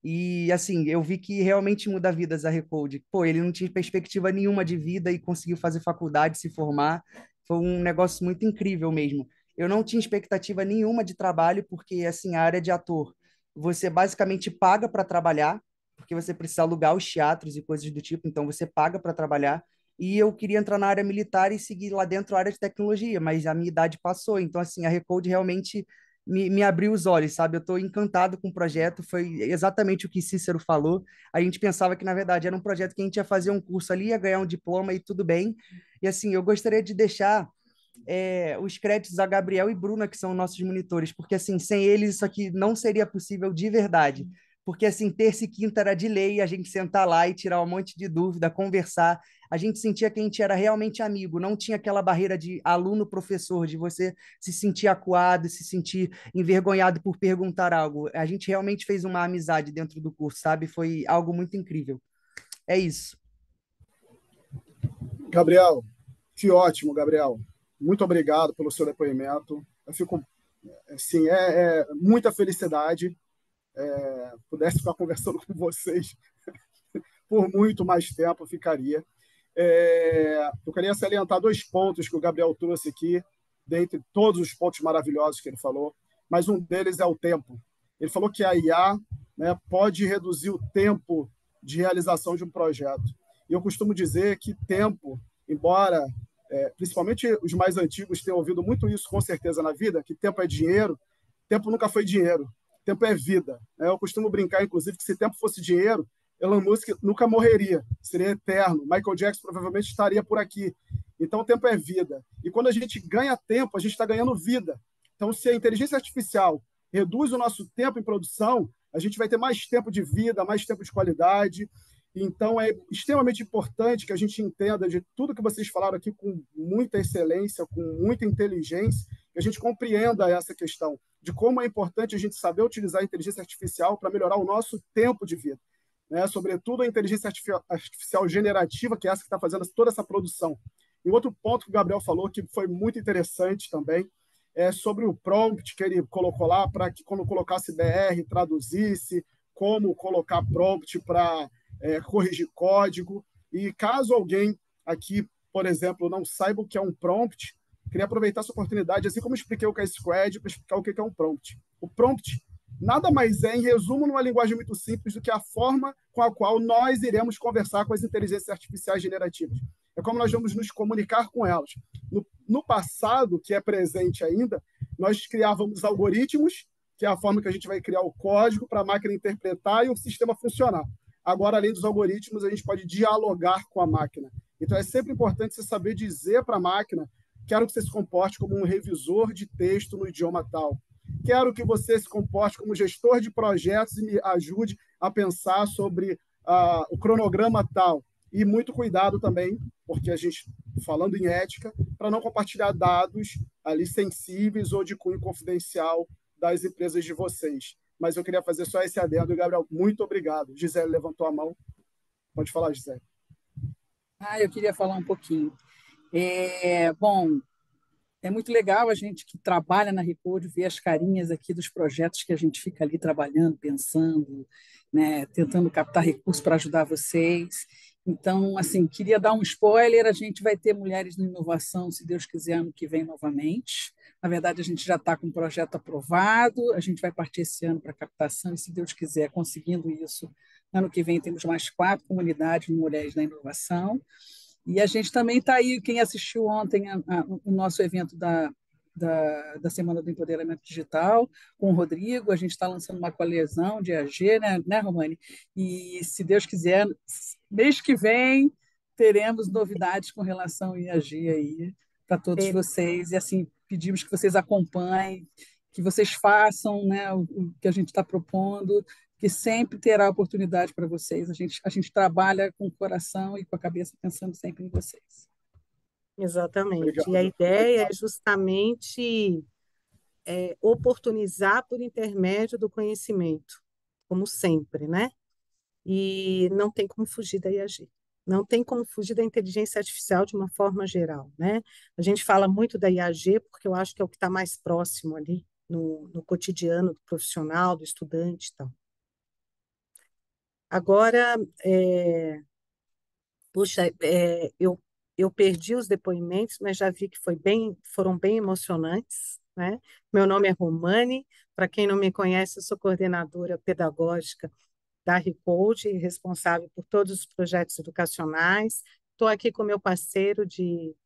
e assim, eu vi que realmente muda vidas a Recode. Pô, ele não tinha perspectiva nenhuma de vida e conseguiu fazer faculdade, se formar, foi um negócio muito incrível mesmo. Eu não tinha expectativa nenhuma de trabalho, porque assim, a área de ator, você basicamente paga para trabalhar, porque você precisa alugar os teatros e coisas do tipo, então você paga para trabalhar. E eu queria entrar na área militar e seguir lá dentro a área de tecnologia, mas a minha idade passou, então assim, a Recode realmente me abriu os olhos, sabe? Eu estou encantado com o projeto, foi exatamente o que Cícero falou. A gente pensava que, na verdade, era um projeto que a gente ia fazer um curso ali, ia ganhar um diploma e tudo bem. E assim, eu gostaria de deixar os créditos a Gabriel e Bruna, que são nossos monitores, porque assim, sem eles isso aqui não seria possível de verdade. Porque assim, terça e quinta era de lei, a gente sentar lá e tirar um monte de dúvida, conversar. A gente sentia que a gente era realmente amigo, não tinha aquela barreira de aluno-professor, de você se sentir acuado, se sentir envergonhado por perguntar algo. A gente realmente fez uma amizade dentro do curso, sabe? Foi algo muito incrível. É isso. Gabriel, que ótimo, Gabriel. Muito obrigado pelo seu depoimento. Eu fico, assim, muita felicidade. Pudesse ficar conversando com vocês por muito mais tempo, ficaria. Eu queria salientar 2 pontos que o Gabriel trouxe aqui, dentre todos os pontos maravilhosos que ele falou, mas um deles é o tempo. Ele falou que a IA, né, pode reduzir o tempo de realização de um projeto. E eu costumo dizer que tempo, embora principalmente os mais antigos tenham ouvido muito isso com certeza na vida, que tempo é dinheiro, tempo nunca foi dinheiro, tempo é vida. Eu costumo brincar, inclusive, que se tempo fosse dinheiro, Elon Musk nunca morreria, seria eterno. Michael Jackson provavelmente estaria por aqui. Então, o tempo é vida. E quando a gente ganha tempo, a gente está ganhando vida. Então, se a inteligência artificial reduz o nosso tempo em produção, a gente vai ter mais tempo de vida, mais tempo de qualidade. Então, é extremamente importante que a gente entenda de tudo que vocês falaram aqui com muita excelência, com muita inteligência, que a gente compreenda essa questão de como é importante a gente saber utilizar a inteligência artificial para melhorar o nosso tempo de vida. Sobretudo a inteligência artificial generativa, que é essa que está fazendo toda essa produção. E outro ponto que o Gabriel falou, que foi muito interessante também, é sobre o prompt que ele colocou lá, para que quando colocasse BR, traduzisse, como colocar prompt para corrigir código. E caso alguém aqui, por exemplo, não saiba o que é um prompt, queria aproveitar essa oportunidade, assim como eu expliquei o que é Squad, para explicar o que é um prompt. O prompt nada mais é, em resumo, numa linguagem muito simples, do que a forma com a qual nós iremos conversar com as inteligências artificiais generativas. É como nós vamos nos comunicar com elas. No passado, que é presente ainda, nós criávamos algoritmos, que é a forma que a gente vai criar o código para a máquina interpretar e o sistema funcionar. Agora, além dos algoritmos, a gente pode dialogar com a máquina. Então, é sempre importante você saber dizer para a máquina: quero que você se comporte como um revisor de texto no idioma tal. Quero que você se comporte como gestor de projetos e me ajude a pensar sobre o cronograma tal. E muito cuidado também, porque a gente, falando em ética, para não compartilhar dados ali sensíveis ou de cunho confidencial das empresas de vocês. Mas eu queria fazer só esse adendo. Gabriel, muito obrigado. Gisele levantou a mão. Pode falar, Gisele. Eu queria falar um pouquinho. Bom, é muito legal a gente que trabalha na Recode ver as carinhas aqui dos projetos que a gente fica ali trabalhando, pensando, né, tentando captar recursos para ajudar vocês. Então, assim, queria dar um spoiler: a gente vai ter Mulheres na Inovação, se Deus quiser, ano que vem novamente. Na verdade, a gente já está com um projeto aprovado, a gente vai partir esse ano para captação, e se Deus quiser, conseguindo isso, ano que vem temos mais 4 comunidades de Mulheres na Inovação. E a gente também está aí, quem assistiu ontem o nosso evento da Semana do Empoderamento Digital, com o Rodrigo, a gente está lançando uma coalizão de EAG, né, Romani? E, se Deus quiser, mês que vem, teremos novidades com relação ao IAG aí, para todos vocês. E, assim, pedimos que vocês acompanhem, que vocês façam, né, o que a gente está propondo, que sempre terá oportunidade para vocês. A gente trabalha com o coração e com a cabeça pensando sempre em vocês. Exatamente. Obrigado. E a ideia é justamente oportunizar por intermédio do conhecimento, como sempre, né? E não tem como fugir da IAG. Não tem como fugir da inteligência artificial de uma forma geral, né? A gente fala muito da IAG porque eu acho que é o que está mais próximo ali no cotidiano do profissional, do estudante e tal. Agora, puxa, eu perdi os depoimentos, mas já vi que foram bem emocionantes, né? Meu nome é Romani, para quem não me conhece, eu sou coordenadora pedagógica da Recode, responsável por todos os projetos educacionais. Estou aqui com meu parceiro de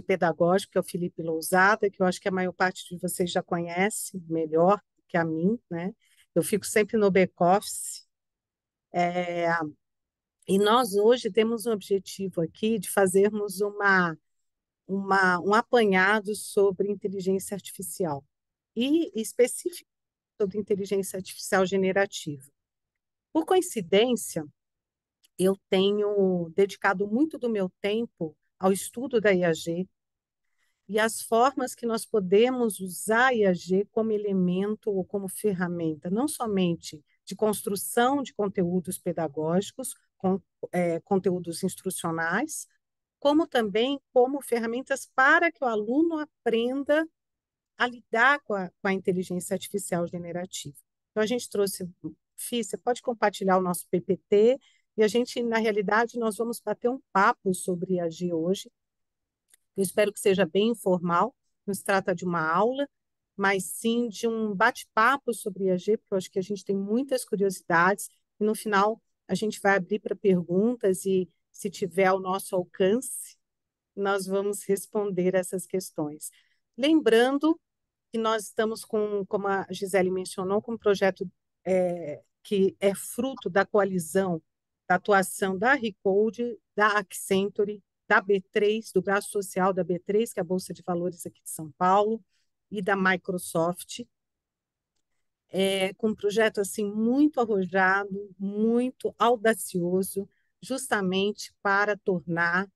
pedagógico, que é o Felipe Lousada, que eu acho que a maior parte de vocês já conhece melhor que a mim, né? Eu fico sempre no back-office. E nós hoje temos um objetivo aqui de fazermos um apanhado sobre inteligência artificial, e específico sobre inteligência artificial generativa. Por coincidência, eu tenho dedicado muito do meu tempo ao estudo da IAG e as formas que nós podemos usar a IAG como elemento ou como ferramenta, não somente de construção de conteúdos pedagógicos, conteúdos instrucionais, como também como ferramentas para que o aluno aprenda a lidar com a inteligência artificial generativa. Então, a gente trouxe, Fih, você pode compartilhar o nosso PPT, e a gente, na realidade, nós vamos bater um papo sobre IAG hoje. Eu espero que seja bem informal, não se trata de uma aula, mas sim de um bate-papo sobre IAG, porque eu acho que a gente tem muitas curiosidades, e no final a gente vai abrir para perguntas, e se tiver ao nosso alcance, nós vamos responder essas questões. Lembrando que nós estamos com, como a Gisele mencionou, com um projeto que é fruto da coalizão, da atuação da Recode, da Accenture, da B3, do braço social da B3, que é a Bolsa de Valores aqui de São Paulo, e da Microsoft, com um projeto assim muito arrojado, muito audacioso, justamente para tornar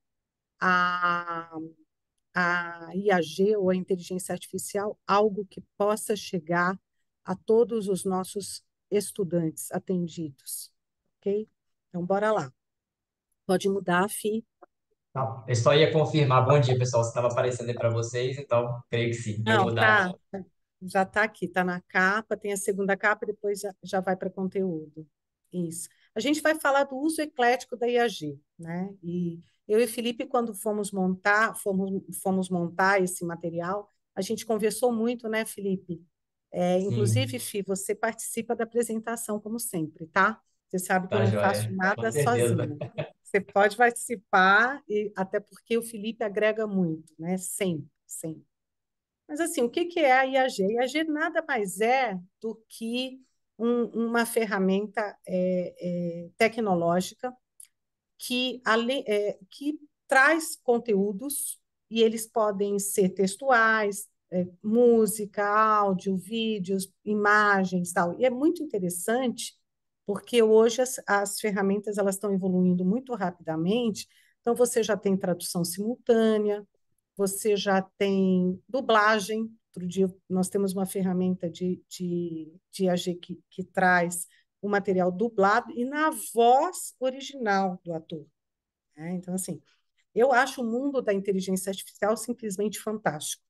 a IAG, ou a inteligência artificial, algo que possa chegar a todos os nossos estudantes atendidos, ok? Então, bora lá. Pode mudar, Fih. Tá, eu só ia confirmar. Bom dia, pessoal. Se estava aparecendo aí para vocês, então creio que sim. Vou Não, mudar. já está aqui, está na capa, tem a segunda capa, depois já vai para conteúdo. Isso. A gente vai falar do uso eclético da IAG, né? E eu e Felipe, quando fomos montar esse material, a gente conversou muito, né, Felipe? Inclusive, Sim, Fi, você participa da apresentação, como sempre, tá? Você sabe que eu tá não faço joia. Com nada certeza. sozinha. Você pode participar, e até porque o Felipe agrega muito, né? Sempre, sempre. Mas, assim, o que que é a IAG? A IAG nada mais é do que uma ferramenta tecnológica que traz conteúdos, e eles podem ser textuais, música, áudio, vídeos, imagens, tal. E é muito interessante, porque hoje as ferramentas elas estão evoluindo muito rapidamente, então você já tem tradução simultânea, você já tem dublagem. Outro dia nós temos uma ferramenta de AG que traz o material dublado e na voz original do ator, né? Então, assim, eu acho o mundo da inteligência artificial simplesmente fantástico.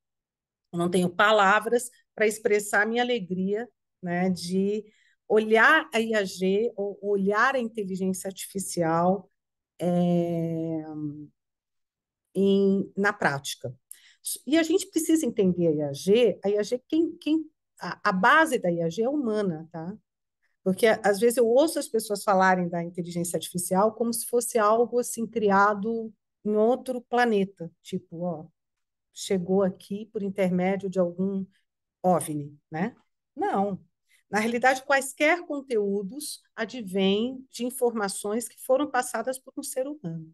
Eu não tenho palavras para expressar a minha alegria, né, de olhar a IAG, ou olhar a inteligência artificial na prática. E a gente precisa entender a IAG a base da IAG é humana, tá? Porque às vezes eu ouço as pessoas falarem da inteligência artificial como se fosse algo assim criado em outro planeta, tipo, ó, chegou aqui por intermédio de algum OVNI, né? Não. Na realidade, quaisquer conteúdos advêm de informações que foram passadas por um ser humano,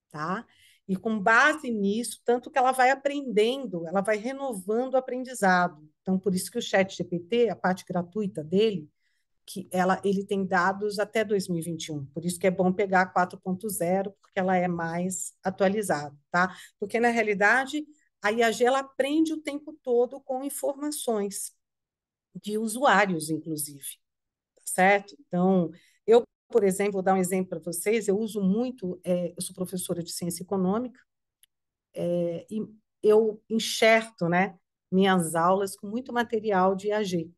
tá? E com base nisso, tanto que ela vai aprendendo, ela vai renovando o aprendizado. Então, por isso que o ChatGPT, a parte gratuita dele, ele tem dados até 2021. Por isso que é bom pegar a 4.0, porque ela é mais atualizada, tá? Porque, na realidade, a IAG ela aprende o tempo todo com informações de usuários, inclusive, tá certo? Então, eu, por exemplo, vou dar um exemplo para vocês, eu uso muito, eu sou professora de ciência econômica, e eu enxerto, né, minhas aulas com muito material de IAG.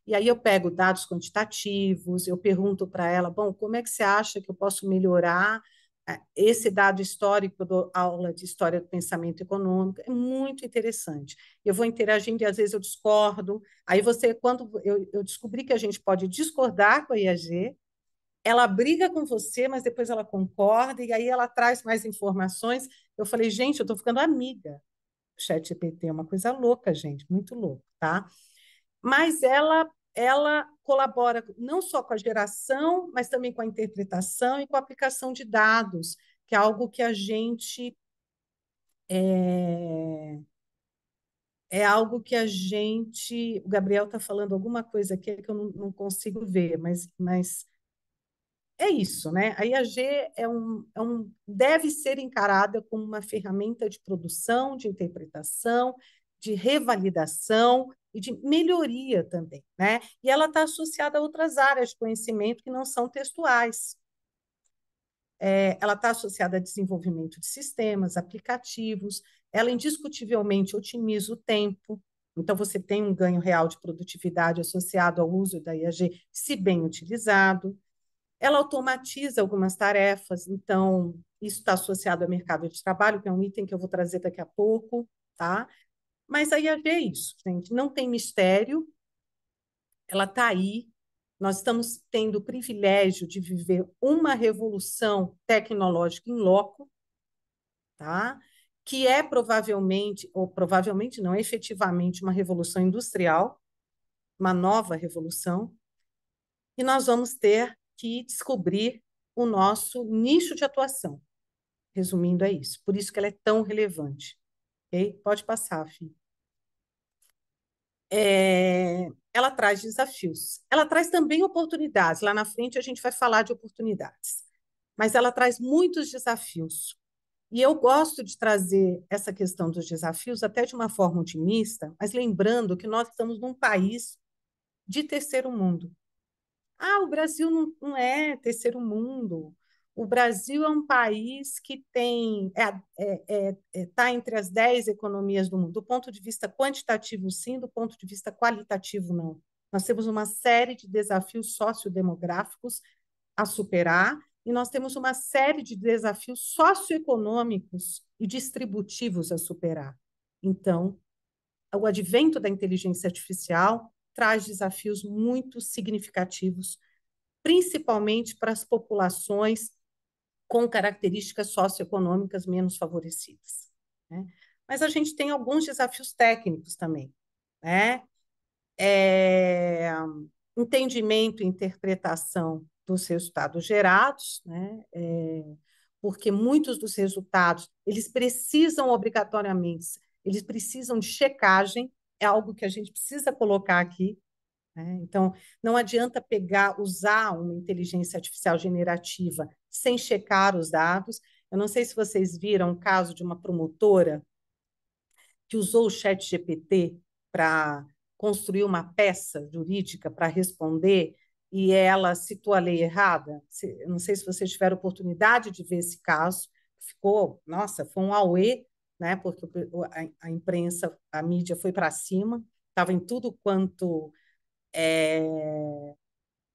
E aí eu pego dados quantitativos, eu pergunto para ela, bom, como é que você acha que eu posso melhorar esse dado histórico? Eu dou aula de história do pensamento econômico, é muito interessante. Eu vou interagindo e às vezes eu discordo. Aí quando eu descobri que a gente pode discordar com a IAG, ela briga com você, mas depois ela concorda, e aí ela traz mais informações. Eu falei, gente, eu estou ficando amiga do ChatGPT, é uma coisa louca, gente, muito louco, tá? Mas ela colabora não só com a geração, mas também com a interpretação e com a aplicação de dados, que é algo que a gente o Gabriel está falando alguma coisa aqui que eu não consigo ver, mas é isso, né? A IAG deve ser encarada como uma ferramenta de produção, de interpretação, de revalidação e de melhoria também, né? E ela está associada a outras áreas de conhecimento que não são textuais. Ela está associada a desenvolvimento de sistemas, aplicativos, ela indiscutivelmente otimiza o tempo, então você tem um ganho real de produtividade associado ao uso da IAG, se bem utilizado. Ela automatiza algumas tarefas, então isso está associado ao mercado de trabalho, que é um item que eu vou trazer daqui a pouco, tá? Mas a IAG é isso, gente, não tem mistério, ela está aí. Nós estamos tendo o privilégio de viver uma revolução tecnológica em loco, tá? Que é provavelmente, ou provavelmente não, efetivamente uma revolução industrial, uma nova revolução, e nós vamos ter que descobrir o nosso nicho de atuação. Resumindo, é isso. Por isso que ela é tão relevante. Okay? Pode passar, Fih. Ela traz desafios. Ela traz também oportunidades. Lá na frente a gente vai falar de oportunidades. Mas ela traz muitos desafios. E eu gosto de trazer essa questão dos desafios até de uma forma otimista, mas lembrando que nós estamos num país de terceiro mundo. Ah, o Brasil não é terceiro mundo. O Brasil é um país que está entre as 10 economias do mundo. Do ponto de vista quantitativo, sim, do ponto de vista qualitativo, não. Nós temos uma série de desafios sociodemográficos a superar e nós temos uma série de desafios socioeconômicos e distributivos a superar. Então, o advento da inteligência artificial traz desafios muito significativos, principalmente para as populações com características socioeconômicas menos favorecidas, né? Mas a gente tem alguns desafios técnicos também, né? É, entendimento e interpretação dos resultados gerados, né? Porque muitos dos resultados, eles precisam obrigatoriamente, eles precisam de checagem, é algo que a gente precisa colocar aqui, né? Então, não adianta pegar, usar uma inteligência artificial generativa sem checar os dados. Eu não sei se vocês viram o caso de uma promotora que usou o chat GPT para construir uma peça jurídica para responder e ela citou a lei errada. Não sei se vocês tiveram oportunidade de ver esse caso. Ficou, nossa, foi um auê, né? Porque a imprensa, a mídia foi para cima, estava em tudo quanto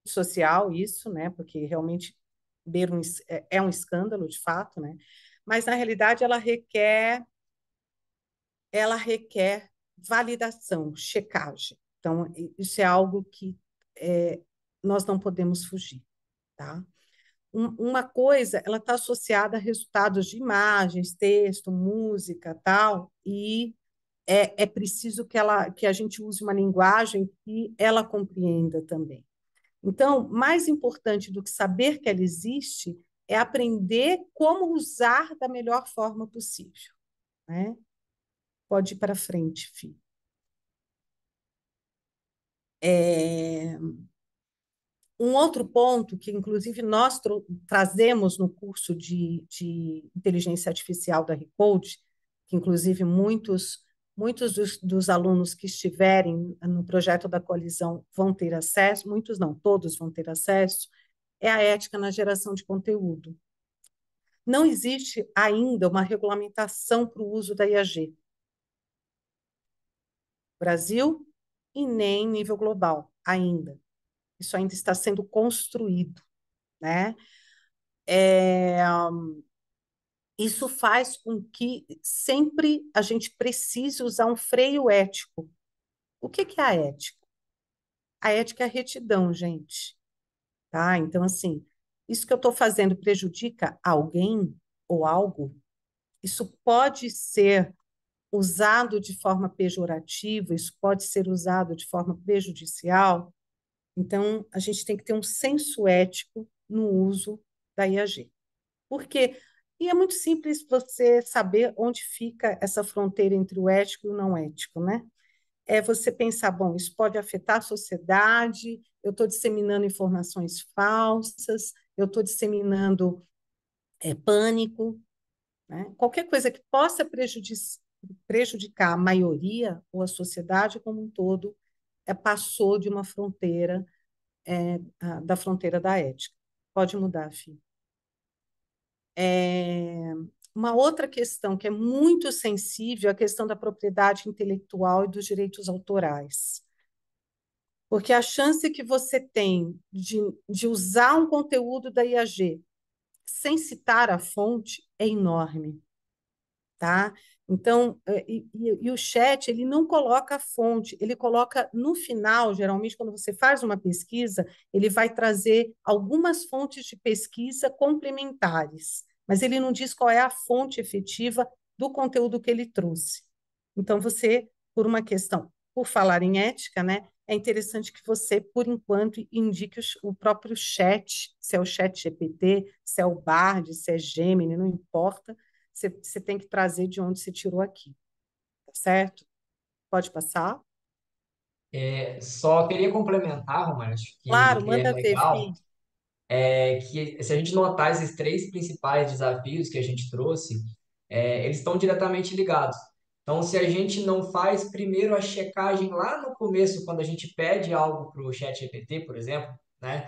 social isso, né? Porque realmente é um escândalo de fato, né? Mas na realidade ela requer validação, checagem. Então, isso é algo que nós não podemos fugir, tá? Uma coisa, ela está associada a resultados de imagens, texto, música, tal, e é preciso que a gente use uma linguagem que ela compreenda também. Então, mais importante do que saber que ela existe é aprender como usar da melhor forma possível, né? Pode ir para frente, filho. Um outro ponto que, inclusive, nós trazemos no curso de inteligência artificial da Recode, que, inclusive, muitos dos alunos que estiverem no projeto da coalizão vão ter acesso, muitos não, todos vão ter acesso, é a ética na geração de conteúdo. Não existe ainda uma regulamentação para o uso da IAG. Brasil e nem em nível global, ainda. Isso ainda está sendo construído, né? Isso faz com que sempre a gente precise usar um freio ético. O que é a ética? A ética é a retidão, gente. Tá? Então, assim, isso que eu estou fazendo prejudica alguém ou algo? Isso pode ser usado de forma pejorativa, isso pode ser usado de forma prejudicial. Então, a gente tem que ter um senso ético no uso da IAG. Por quê? E é muito simples você saber onde fica essa fronteira entre o ético e o não ético, né? É você pensar, bom, isso pode afetar a sociedade, eu estou disseminando informações falsas, eu estou disseminando pânico, né? Qualquer coisa que possa prejudicar a maioria ou a sociedade como um todo passou de uma fronteira, da fronteira da ética. Pode mudar, filho. Uma outra questão que é muito sensível é a questão da propriedade intelectual e dos direitos autorais. Porque a chance que você tem de usar um conteúdo da IAG sem citar a fonte é enorme, tá? Então, e o chat, ele não coloca a fonte, ele coloca no final, geralmente, quando você faz uma pesquisa, ele vai trazer algumas fontes de pesquisa complementares, mas ele não diz qual é a fonte efetiva do conteúdo que ele trouxe. Então, você, por uma questão, por falar em ética, né, é interessante que você, por enquanto, indique o próprio chat, se é o chat GPT, se é o Bard, se é Gemini, não importa, você tem que trazer de onde você tirou aqui, tá certo? Pode passar? Só queria complementar, Romano, acho Claro, que é manda ver, legal, Fih. que se a gente notar esses três principais desafios que a gente trouxe, eles estão diretamente ligados. Então, se a gente não faz primeiro a checagem lá no começo, quando a gente pede algo para o ChatGPT, por exemplo, né?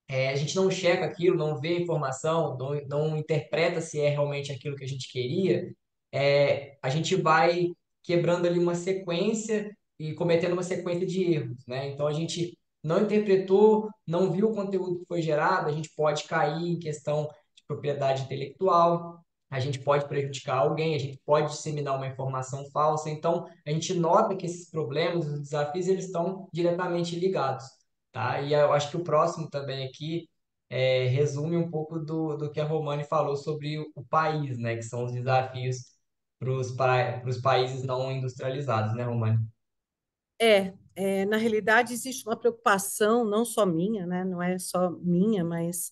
A gente não checa aquilo, não vê a informação, não interpreta se é realmente aquilo que a gente queria, a gente vai quebrando ali uma sequência e cometendo uma sequência de erros, né? Então a gente não interpretou, não viu o conteúdo que foi gerado, a gente pode cair em questão de propriedade intelectual. a gente pode prejudicar alguém, a gente pode disseminar uma informação falsa. Então, a gente nota que esses problemas, os desafios, eles estão diretamente ligados, tá? E eu acho que o próximo também aqui resume um pouco do que a Romane falou sobre o país, né? Que são os desafios para os países não industrializados, né, Romane? Na realidade, existe uma preocupação, não só minha, né? Não é só minha, mas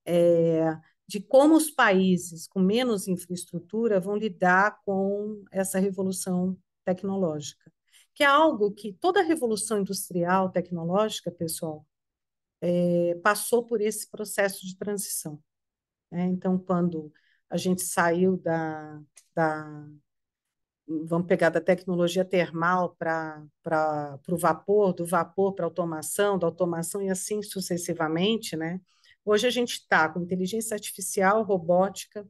é, de como os países com menos infraestrutura vão lidar com essa revolução tecnológica, que é algo que toda revolução industrial tecnológica, pessoal, passou por esse processo de transição, né? Então, quando a gente saiu da vamos pegar da tecnologia termal para o vapor, do vapor para a automação, da automação e assim sucessivamente, né? Hoje a gente está com inteligência artificial, robótica,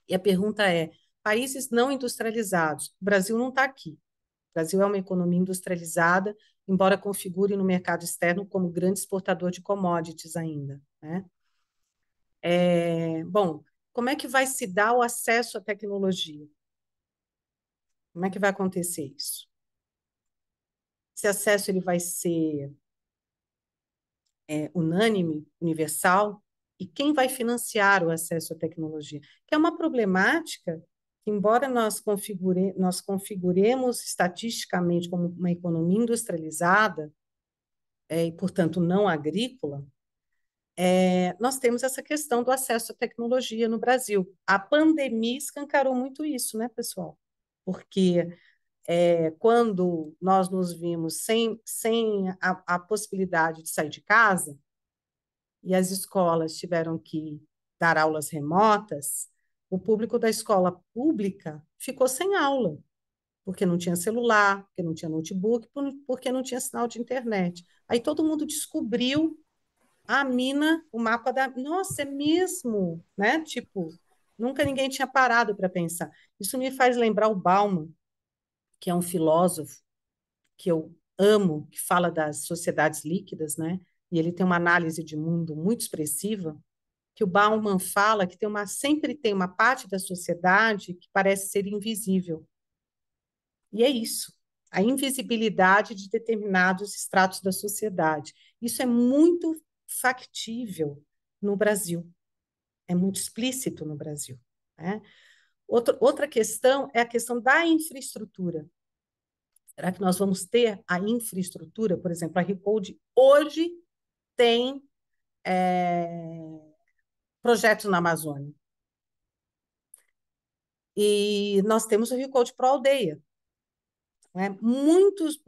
e a pergunta é: países não industrializados, o Brasil não está aqui. O Brasil é uma economia industrializada, embora configure no mercado externo como grande exportador de commodities ainda, né? Bom, como é que vai se dar o acesso à tecnologia? Como é que vai acontecer isso? Esse acesso ele vai ser unânime, universal, e quem vai financiar o acesso à tecnologia? Que é uma problemática que, embora nós configuremos estatisticamente como uma economia industrializada, e, portanto, não agrícola, nós temos essa questão do acesso à tecnologia no Brasil. A pandemia escancarou muito isso, né, pessoal? Porque quando nós nos vimos sem a possibilidade de sair de casa, e as escolas tiveram que dar aulas remotas, o público da escola pública ficou sem aula, porque não tinha celular, porque não tinha notebook, porque não tinha sinal de internet. Aí todo mundo descobriu a mina, o mapa da. Nossa, é mesmo, né? Tipo, nunca ninguém tinha parado para pensar. Isso me faz lembrar o Bauman, que é um filósofo que eu amo, que fala das sociedades líquidas, né? E ele tem uma análise de mundo muito expressiva, que o Bauman fala que sempre tem uma parte da sociedade que parece ser invisível. E é isso, a invisibilidade de determinados estratos da sociedade. Isso é muito factível no Brasil, é muito explícito no Brasil, né? Outra questão é a questão da infraestrutura. Será que nós vamos ter a infraestrutura? Por exemplo, a Recode hoje tem projetos na Amazônia. E nós temos o Recode Pro Aldeia, né? Muitos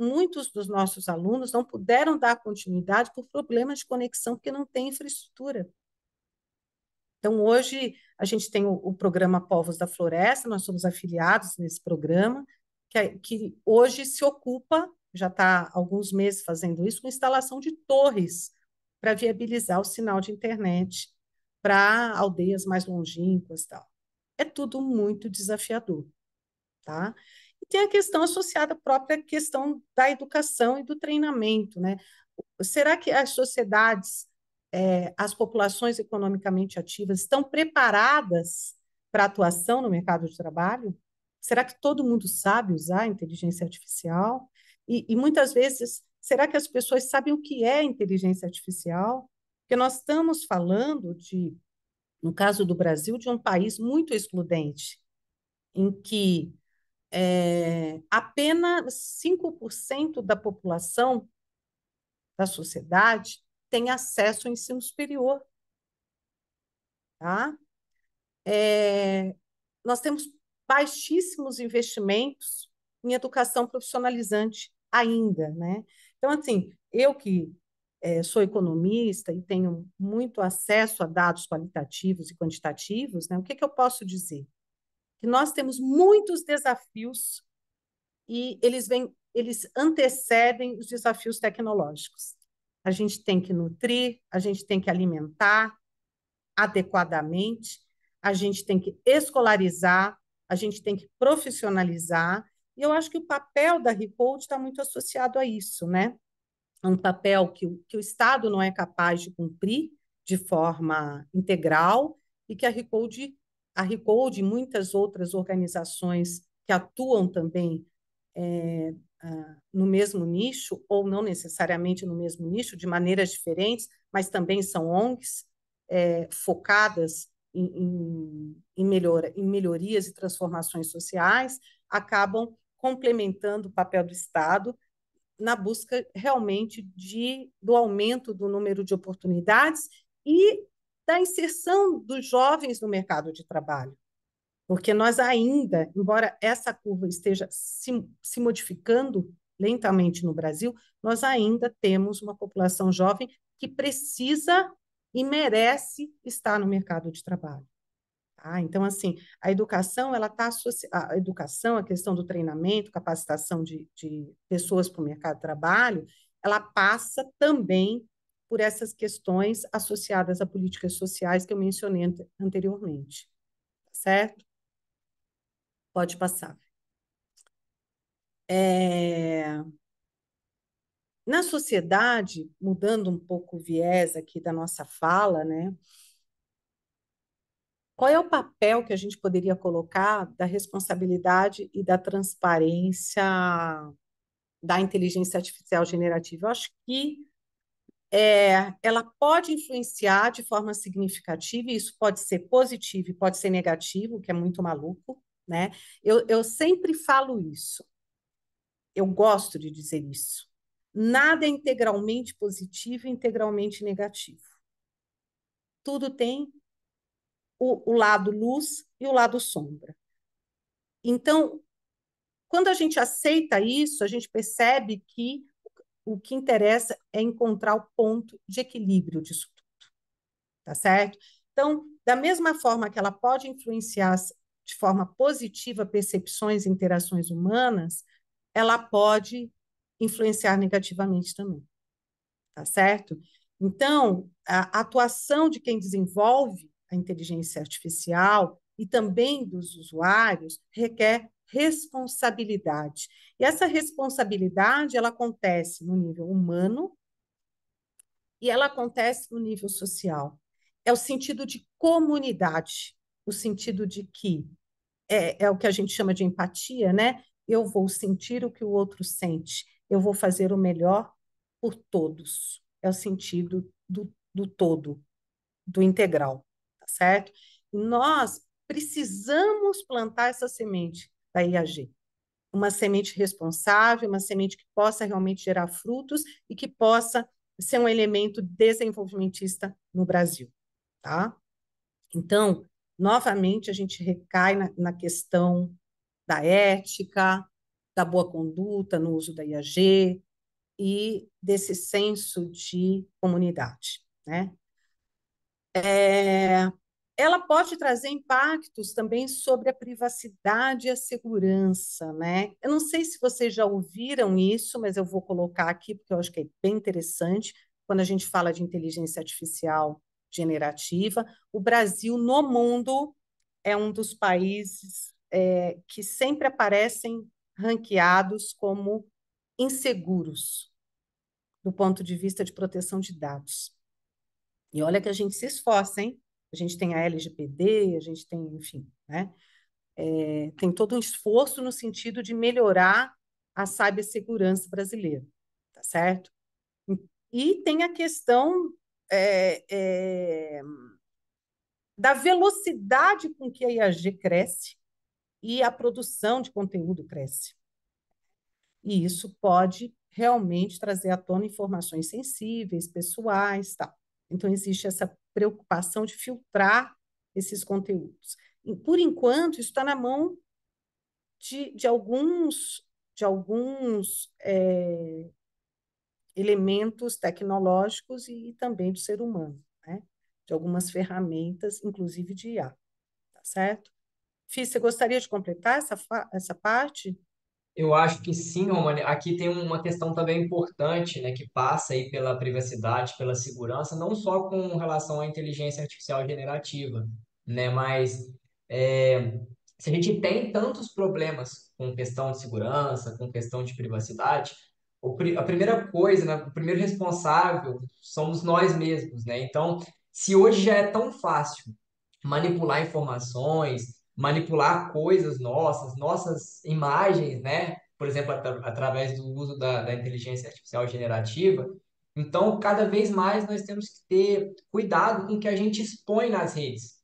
dos nossos alunos não puderam dar continuidade por problemas de conexão, porque não tem infraestrutura. Então, hoje, a gente tem o programa Povos da Floresta, nós somos afiliados nesse programa, que hoje se ocupa, já está há alguns meses fazendo isso, com instalação de torres para viabilizar o sinal de internet para aldeias mais longínquas e tal. É tudo muito desafiador, tá? E tem a questão associada à própria questão da educação e do treinamento, né? Será que as sociedades, as populações economicamente ativas estão preparadas para a atuação no mercado de trabalho? Será que todo mundo sabe usar a inteligência artificial? E muitas vezes, será que as pessoas sabem o que é inteligência artificial? Porque nós estamos falando no caso do Brasil, de um país muito excludente, em que apenas 5% da população da sociedade tem acesso ao ensino superior. Tá? Nós temos baixíssimos investimentos em educação profissionalizante ainda, né? Então, assim, eu que sou economista e tenho muito acesso a dados qualitativos e quantitativos, né? O que eu posso dizer? Que nós temos muitos desafios e eles antecedem os desafios tecnológicos. A gente tem que nutrir, a gente tem que alimentar adequadamente, a gente tem que escolarizar, a gente tem que profissionalizar, e eu acho que o papel da Recode está muito associado a isso, né? É um papel que o Estado não é capaz de cumprir de forma integral e que a Recode a Recode e muitas outras organizações que atuam também no mesmo nicho, ou não necessariamente no mesmo nicho, de maneiras diferentes, mas também são ONGs focadas em melhorias e transformações sociais, acabam complementando o papel do Estado na busca realmente do aumento do número de oportunidades e da inserção dos jovens no mercado de trabalho. Porque nós ainda, embora essa curva esteja se modificando lentamente no Brasil, nós ainda temos uma população jovem que precisa e merece estar no mercado de trabalho. Tá? Então, assim, a educação, ela está associada, a educação, a questão do treinamento, capacitação de pessoas para o mercado de trabalho, ela passa também por essas questões associadas a políticas sociais que eu mencionei anteriormente. Certo? Pode passar. Na sociedade, mudando um pouco o viés aqui da nossa fala, né? Qual é o papel que a gente poderia colocar da responsabilidade e da transparência da inteligência artificial generativa? Eu acho que ela pode influenciar de forma significativa, e isso pode ser positivo e pode ser negativo, que é muito maluco, né? Eu sempre falo isso. Eu gosto de dizer isso. Nada é integralmente positivo e integralmente negativo. Tudo tem o lado luz e o lado sombra. Então, quando a gente aceita isso, a gente percebe que o que interessa é encontrar o ponto de equilíbrio disso tudo, tá certo? Então, da mesma forma que ela pode influenciar de forma positiva percepções e interações humanas, ela pode influenciar negativamente também, tá certo? Então, a atuação de quem desenvolve a inteligência artificial e também dos usuários requer responsabilidade. E essa responsabilidade, ela acontece no nível humano e ela acontece no nível social. É o sentido de comunidade, o sentido de que é o que a gente chama de empatia, né? Eu vou sentir o que o outro sente, eu vou fazer o melhor por todos. É o sentido do todo, do integral, tá certo? E nós precisamos plantar essa semente da IAG. Uma semente responsável, uma semente que possa realmente gerar frutos e que possa ser um elemento desenvolvimentista no Brasil, tá? Então, novamente, a gente recai na questão da ética, da boa conduta no uso da IAG e desse senso de comunidade, né? Ela pode trazer impactos também sobre a privacidade e a segurança, né? Eu não sei se vocês já ouviram isso, mas eu vou colocar aqui porque eu acho que é bem interessante quando a gente fala de inteligência artificial generativa. O Brasil, no mundo, é um dos países que sempre aparecem ranqueados como inseguros do ponto de vista de proteção de dados. E olha que a gente se esforça, hein? A gente tem a LGPD, a gente tem, enfim, né? Tem todo um esforço no sentido de melhorar a cibersegurança brasileira, tá certo? E tem a questão da velocidade com que a IAG cresce e a produção de conteúdo cresce. E isso pode realmente trazer à tona informações sensíveis, pessoais, tal. Então, existe essa preocupação de filtrar esses conteúdos. E, por enquanto, isso está na mão de alguns elementos tecnológicos e também do ser humano, né? De algumas ferramentas, inclusive de IA, tá certo? Fih, você gostaria de completar essa parte? Eu acho que sim, Romane. Aqui tem uma questão também importante, né, que passa aí pela privacidade, pela segurança, não só com relação à inteligência artificial generativa, né, mas é, se a gente tem tantos problemas com questão de segurança, com questão de privacidade, a primeira coisa, né, o primeiro responsável somos nós mesmos, né? Então, se hoje já é tão fácil manipular informações, manipular coisas nossas, nossas imagens, né? Por exemplo, através do uso da inteligência artificial generativa. Então, cada vez mais nós temos que ter cuidado com o que a gente expõe nas redes,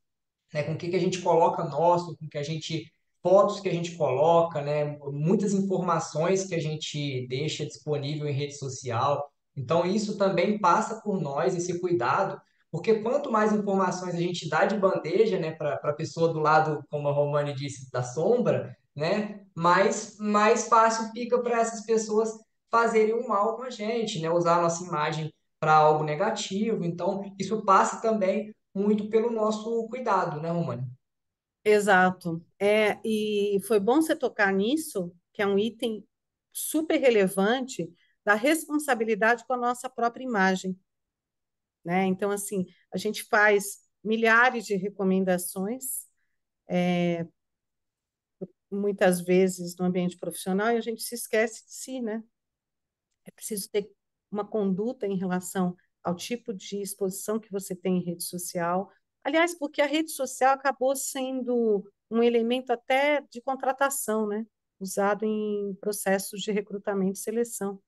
né? Com o que a gente coloca nosso, com o que a gente fotos que a gente coloca, né? Muitas informações que a gente deixa disponível em rede social. Então isso também passa por nós esse cuidado, porque quanto mais informações a gente dá de bandeja, né, para a pessoa do lado, como a Romane disse, da sombra, né, mais fácil fica para essas pessoas fazerem um mal com a gente, né, usar a nossa imagem para algo negativo. Então isso passa também muito pelo nosso cuidado, né, Romane? Exato. E foi bom você tocar nisso, que é um item super relevante da responsabilidade com a nossa própria imagem, né? Então, assim, a gente faz milhares de recomendações, muitas vezes no ambiente profissional, e a gente se esquece de si, né? É preciso ter uma conduta em relação ao tipo de exposição que você tem em rede social. Aliás, porque a rede social acabou sendo um elemento até de contratação, né? Usado em processos de recrutamento e seleção.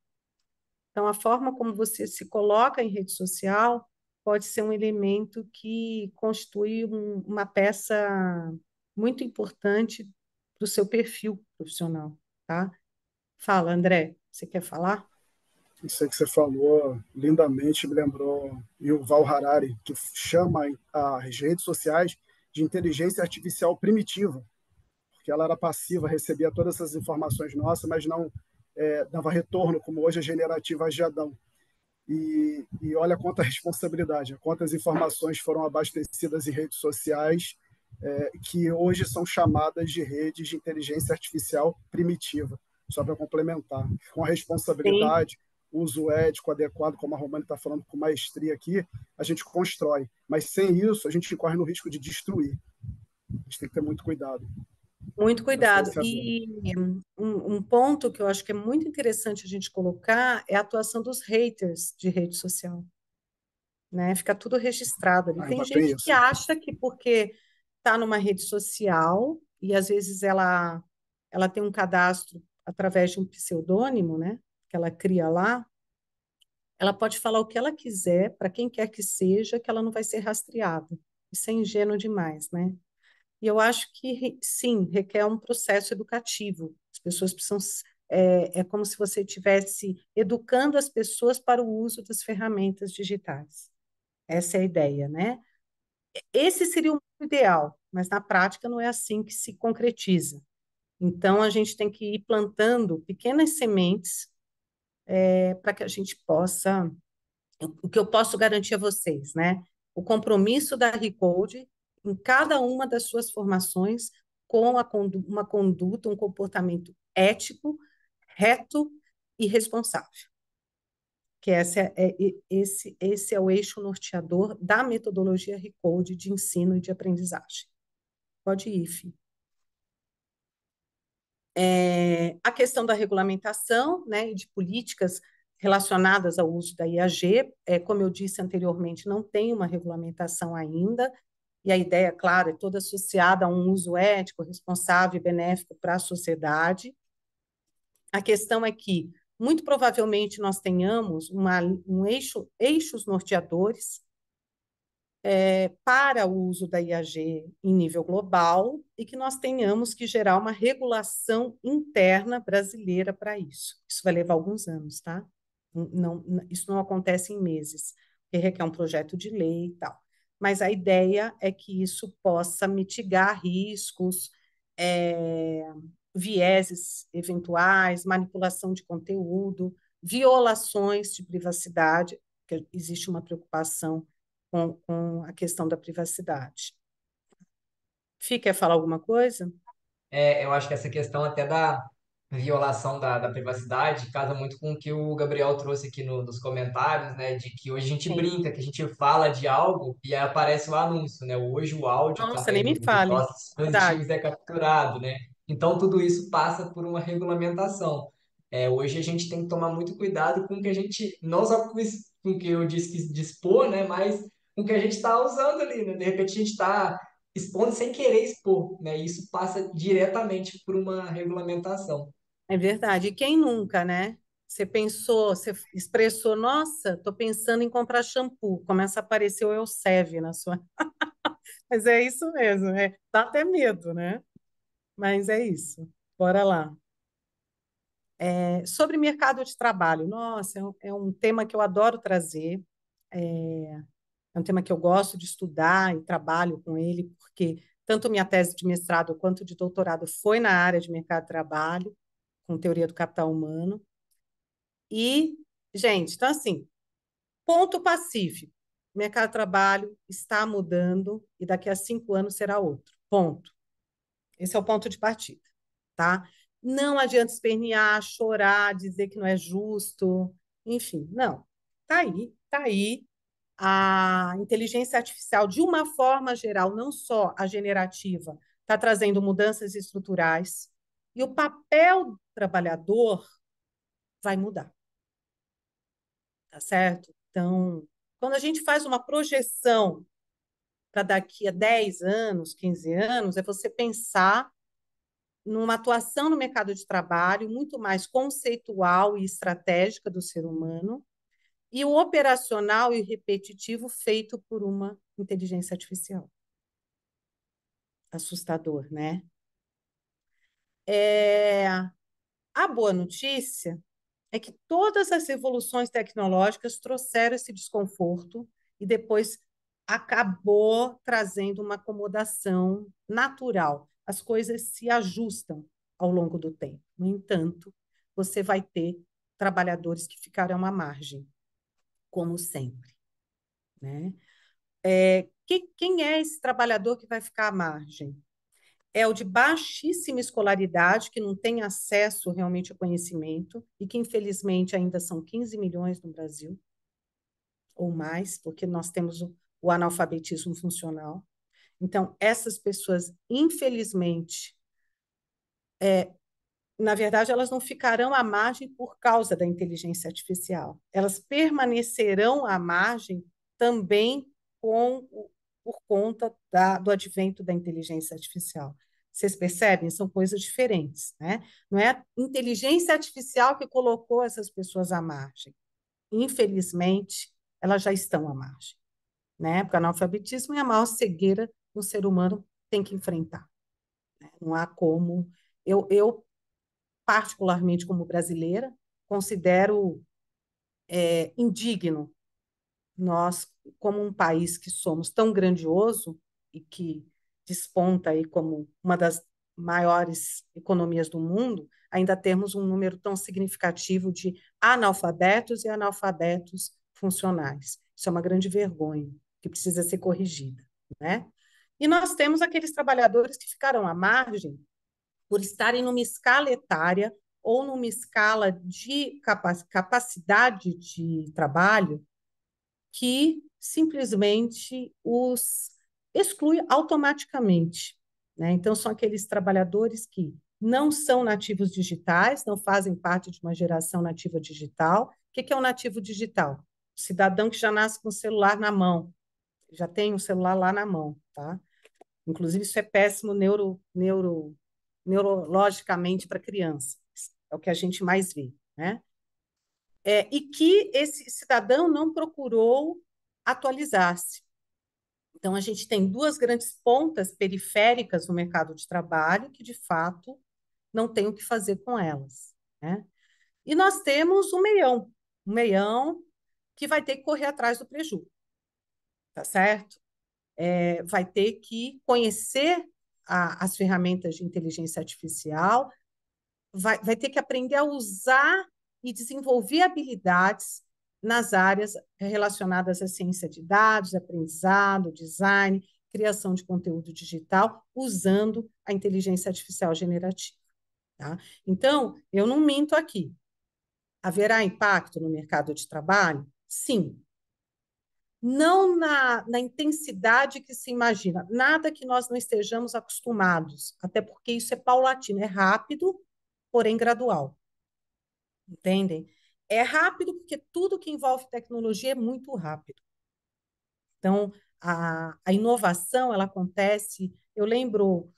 Então, a forma como você se coloca em rede social pode ser um elemento que constitui uma peça muito importante para o seu perfil profissional, tá? Fala, André, você quer falar? Isso aí que você falou lindamente me lembrou Yuval Harari, que chama as redes sociais de inteligência artificial primitiva, porque ela era passiva, recebia todas essas informações nossas, mas não dava retorno, como hoje a generativa de Adão. E olha quanta responsabilidade, quantas informações foram abastecidas em redes sociais que hoje são chamadas de redes de inteligência artificial primitiva, só para complementar. Com a Sim. responsabilidade, uso ético adequado, como a Romana está falando com maestria aqui, a gente constrói. Mas sem isso, a gente corre no risco de destruir. A gente tem que ter muito cuidado. Muito cuidado. Esse é bom. E um ponto que eu acho que é muito interessante a gente colocar é a atuação dos haters de rede social, né? Fica tudo registrado ali. Tem Ainda tem gente que isso. acha que porque está numa rede social e às vezes ela tem um cadastro através de um pseudônimo, né? Que ela cria lá, ela pode falar o que ela quiser para quem quer que seja, que ela não vai ser rastreada. Isso é ingênuo demais, né? E eu acho que, sim, requer um processo educativo. As pessoas precisam. É como se você estivesse educando as pessoas para o uso das ferramentas digitais. Essa é a ideia, né? Esse seria o ideal, mas na prática não é assim que se concretiza. Então, a gente tem que ir plantando pequenas sementes para que a gente possa. O que eu posso garantir a vocês, né? O compromisso da Recode em cada uma das suas formações com uma conduta, um comportamento ético, reto e responsável. Que esse é o eixo norteador da metodologia Recode de ensino e de aprendizagem. Pode ir, Fih. A questão da regulamentação, né, e de políticas relacionadas ao uso da IAG, como eu disse anteriormente, não tem uma regulamentação ainda, e a ideia, claro, é toda associada a um uso ético, responsável e benéfico para a sociedade. A questão é que, muito provavelmente, nós tenhamos eixos norteadores para o uso da IAG em nível global e que nós tenhamos que gerar uma regulação interna brasileira para isso. Isso vai levar alguns anos, tá? Isso não acontece em meses, porque requer um projeto de lei e tal. Mas a ideia é que isso possa mitigar riscos, vieses eventuais, manipulação de conteúdo, violações de privacidade, porque existe uma preocupação com a questão da privacidade. Fih, quer falar alguma coisa? Eu acho que essa questão até da violação da privacidade casa muito com o que o Gabriel trouxe aqui nos comentários, né? De que hoje a gente Sim. brinca, que a gente fala de algo e aí aparece o anúncio, né? Hoje o áudio Nossa, nem também me dos fale. nossos Verdade. dispositivos é capturado, né? Então tudo isso passa por uma regulamentação. Hoje a gente tem que tomar muito cuidado com o que a gente, não só com o que eu disse que dispor, né? Mas com o que a gente está usando ali, né? De repente a gente está expondo sem querer expor, né? E isso passa diretamente por uma regulamentação. É verdade. E quem nunca, né? Você pensou, você expressou, nossa, estou pensando em comprar shampoo. Começa a aparecer o Elseve na sua. Mas é isso mesmo, dá até medo, né? Mas é isso. Bora lá. Sobre mercado de trabalho, nossa, é um tema que eu adoro trazer. É um tema que eu gosto de estudar e trabalho com ele, porque tanto minha tese de mestrado quanto de doutorado foi na área de mercado de trabalho, com teoria do capital humano. E, gente, então assim, ponto pacífico. O mercado de trabalho está mudando e daqui a 5 anos será outro. Ponto. Esse é o ponto de partida, tá? Não adianta espernear, chorar, dizer que não é justo, enfim, não. Tá aí a inteligência artificial, de uma forma geral, não só a generativa, está trazendo mudanças estruturais e o papel do trabalhador vai mudar, tá certo? Então, quando a gente faz uma projeção para daqui a 10 anos, 15 anos, é você pensar numa atuação no mercado de trabalho muito mais conceitual e estratégica do ser humano, e o operacional e repetitivo feito por uma inteligência artificial. Assustador, né? A boa notícia é que todas as evoluções tecnológicas trouxeram esse desconforto e depois acabou trazendo uma acomodação natural. As coisas se ajustam ao longo do tempo. No entanto, você vai ter trabalhadores que ficarão à margem, como sempre, né? Quem é esse trabalhador que vai ficar à margem? É o de baixíssima escolaridade, que não tem acesso realmente ao conhecimento, e que, infelizmente, ainda são 15 milhões no Brasil, ou mais, porque nós temos o analfabetismo funcional. Então, essas pessoas, infelizmente, na verdade, elas não ficarão à margem por causa da inteligência artificial. Elas permanecerão à margem também por conta do advento da inteligência artificial. Vocês percebem? São coisas diferentes, né? Não é a inteligência artificial que colocou essas pessoas à margem. Infelizmente, elas já estão à margem, né? Porque o analfabetismo é a maior cegueira que um ser humano tem que enfrentar, né? Não há como. Eu particularmente como brasileira, considero indigno nós, como um país que somos tão grandioso e que desponta aí como uma das maiores economias do mundo, ainda temos um número tão significativo de analfabetos e analfabetos funcionais. Isso é uma grande vergonha que precisa ser corrigida, né? E nós temos aqueles trabalhadores que ficaram à margem por estarem numa escala etária ou numa escala de capacidade de trabalho que simplesmente os exclui automaticamente, né? Então, são aqueles trabalhadores que não são nativos digitais, não fazem parte de uma geração nativa digital. O que é um nativo digital? O cidadão que já nasce com o celular na mão, já tem o celular lá na mão, tá? Inclusive, isso é péssimo neurologicamente para crianças. É o que a gente mais vê, né? E que esse cidadão não procurou atualizar-se. Então, a gente tem duas grandes pontas periféricas no mercado de trabalho que, de fato, não tem o que fazer com elas, né? E nós temos um meião que vai ter que correr atrás do prejuízo, tá certo? Vai ter que conhecer as ferramentas de inteligência artificial, vai ter que aprender a usar e desenvolver habilidades nas áreas relacionadas à ciência de dados, aprendizado, design, criação de conteúdo digital, usando a inteligência artificial generativa. Tá? Então, eu não minto aqui. Haverá impacto no mercado de trabalho? Sim. Não na intensidade que se imagina, nada que nós não estejamos acostumados, até porque isso é paulatino, é rápido, porém gradual. Entendem? É rápido porque tudo que envolve tecnologia é muito rápido. Então, a inovação, ela acontece. Eu lembro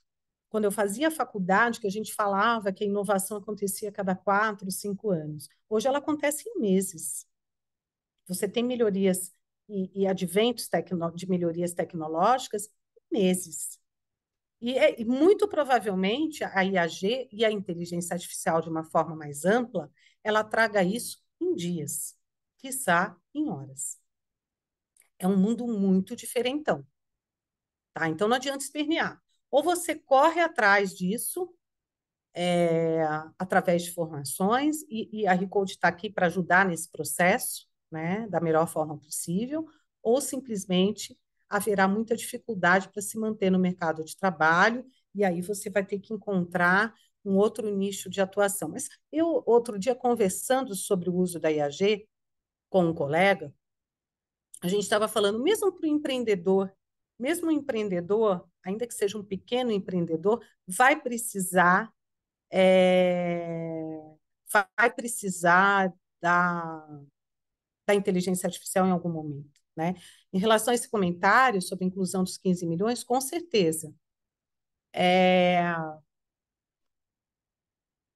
quando eu fazia faculdade, que a gente falava que a inovação acontecia a cada 4, 5 anos. Hoje ela acontece em meses. Você tem melhorias e adventos de melhorias tecnológicas em meses. E muito provavelmente a IAG e a inteligência artificial, de uma forma mais ampla, ela traga isso em dias, quiçá em horas. É um mundo muito diferentão, tá? Então não adianta espernear. Ou você corre atrás disso, através de formações, e a Recode está aqui para ajudar nesse processo, né, da melhor forma possível, ou simplesmente haverá muita dificuldade para se manter no mercado de trabalho, e aí você vai ter que encontrar um outro nicho de atuação. Mas eu, outro dia, conversando sobre o uso da IAG com um colega, a gente estava falando, mesmo o empreendedor, ainda que seja um pequeno empreendedor, vai precisar é, vai precisar da, da inteligência artificial em algum momento, né? Em relação a esse comentário sobre a inclusão dos 15 milhões, com certeza.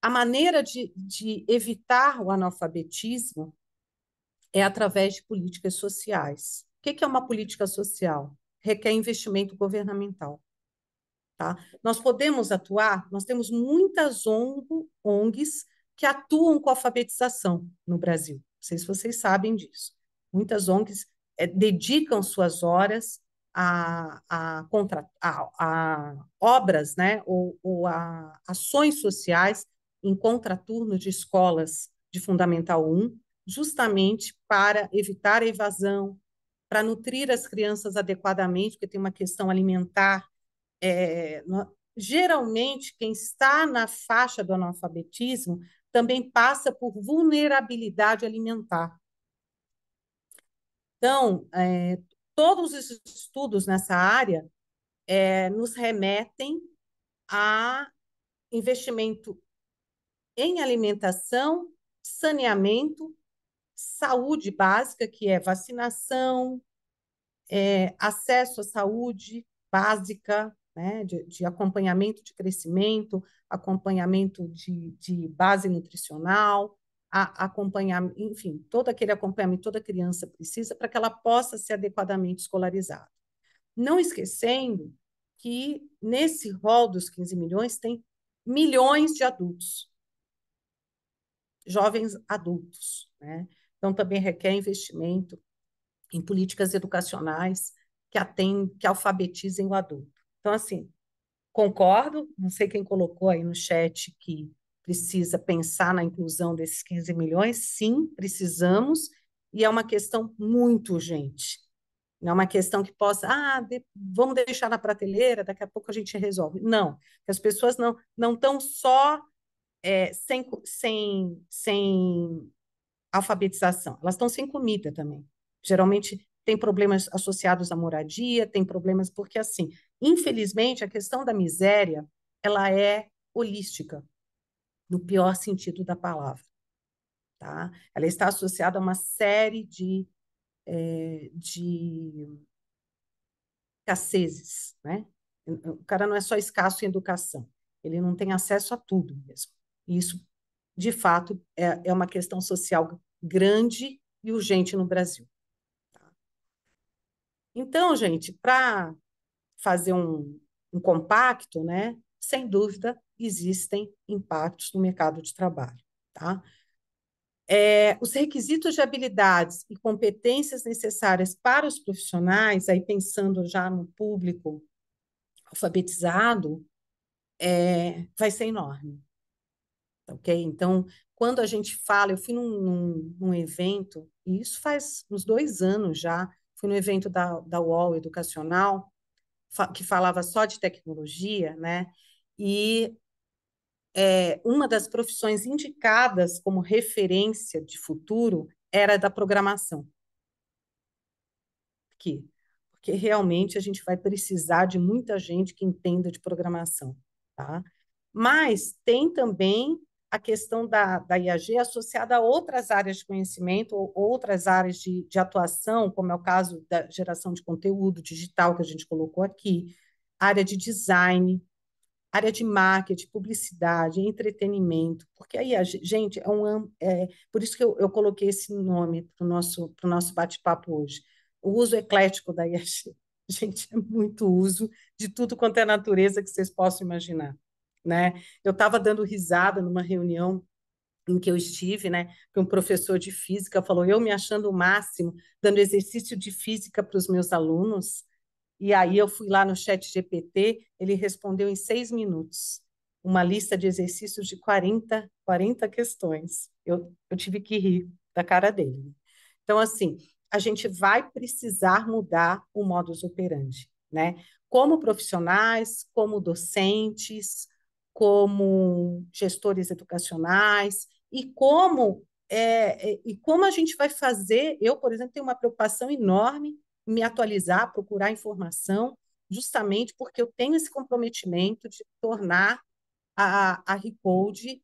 A maneira de evitar o analfabetismo é através de políticas sociais. O que é uma política social? Requer investimento governamental. Tá? Nós podemos atuar, nós temos muitas ONGs que atuam com a alfabetização no Brasil. Não sei se vocês sabem disso. Muitas ONGs dedicam suas horas a obras, né, ou a ações sociais em contraturno de escolas de Fundamental 1, justamente para evitar a evasão, para nutrir as crianças adequadamente, porque tem uma questão alimentar. Geralmente, quem está na faixa do analfabetismo também passa por vulnerabilidade alimentar. Então, todos os estudos nessa área nos remetem a investimento em alimentação, saneamento, saúde básica, que é vacinação, acesso à saúde básica, né, de acompanhamento de crescimento, acompanhamento de base nutricional, acompanhar, enfim, todo aquele acompanhamento que toda criança precisa para que ela possa ser adequadamente escolarizada. Não esquecendo que nesse rol dos 15 milhões tem milhões de adultos, jovens adultos, né? Então também requer investimento em políticas educacionais que alfabetizem o adulto. Então, assim, concordo, não sei quem colocou aí no chat que precisa pensar na inclusão desses 15 milhões, sim, precisamos, e é uma questão muito urgente. Não é uma questão que possa, vamos deixar na prateleira, daqui a pouco a gente resolve. Não, as pessoas não estão só sem alfabetização, elas estão sem comida também. Geralmente tem problemas associados à moradia, tem problemas porque, assim, infelizmente, a questão da miséria, ela é holística, no pior sentido da palavra, tá? Ela está associada a uma série de escassezes, né? O cara não é só escasso em educação, ele não tem acesso a tudo mesmo. E isso, de fato, é uma questão social grande e urgente no Brasil. Então, gente, para fazer um compacto, né, sem dúvida, existem impactos no mercado de trabalho. Tá? Os requisitos de habilidades e competências necessárias para os profissionais, aí pensando já no público alfabetizado, vai ser enorme. Ok? Então, quando a gente fala, eu fui num evento, e isso faz uns 2 anos já, fui no evento da UOL Educacional, que falava só de tecnologia, né? E uma das profissões indicadas como referência de futuro era da programação. Por quê? Porque realmente a gente vai precisar de muita gente que entenda de programação, tá? Mas tem também a questão da IAG associada a outras áreas de conhecimento ou outras áreas de atuação, como é o caso da geração de conteúdo digital que a gente colocou aqui, área de design, área de marketing, publicidade, entretenimento, porque aí, gente, por isso que eu coloquei esse nome para o nosso bate-papo hoje. O uso eclético da IAG. Gente, é muito uso de tudo quanto é natureza que vocês possam imaginar, né? Eu estava dando risada numa reunião em que eu estive, né, que um professor de física falou, eu me achando o máximo, dando exercício de física para os meus alunos, e aí eu fui lá no chat GPT, ele respondeu em 6 minutos, uma lista de exercícios de 40 questões. Eu tive que rir da cara dele. Então, assim, a gente vai precisar mudar o modus operandi, né? Como profissionais, como docentes, como gestores educacionais, e como a gente vai fazer. Eu, por exemplo, tenho uma preocupação enorme me atualizar, procurar informação, justamente porque eu tenho esse comprometimento de tornar a Recode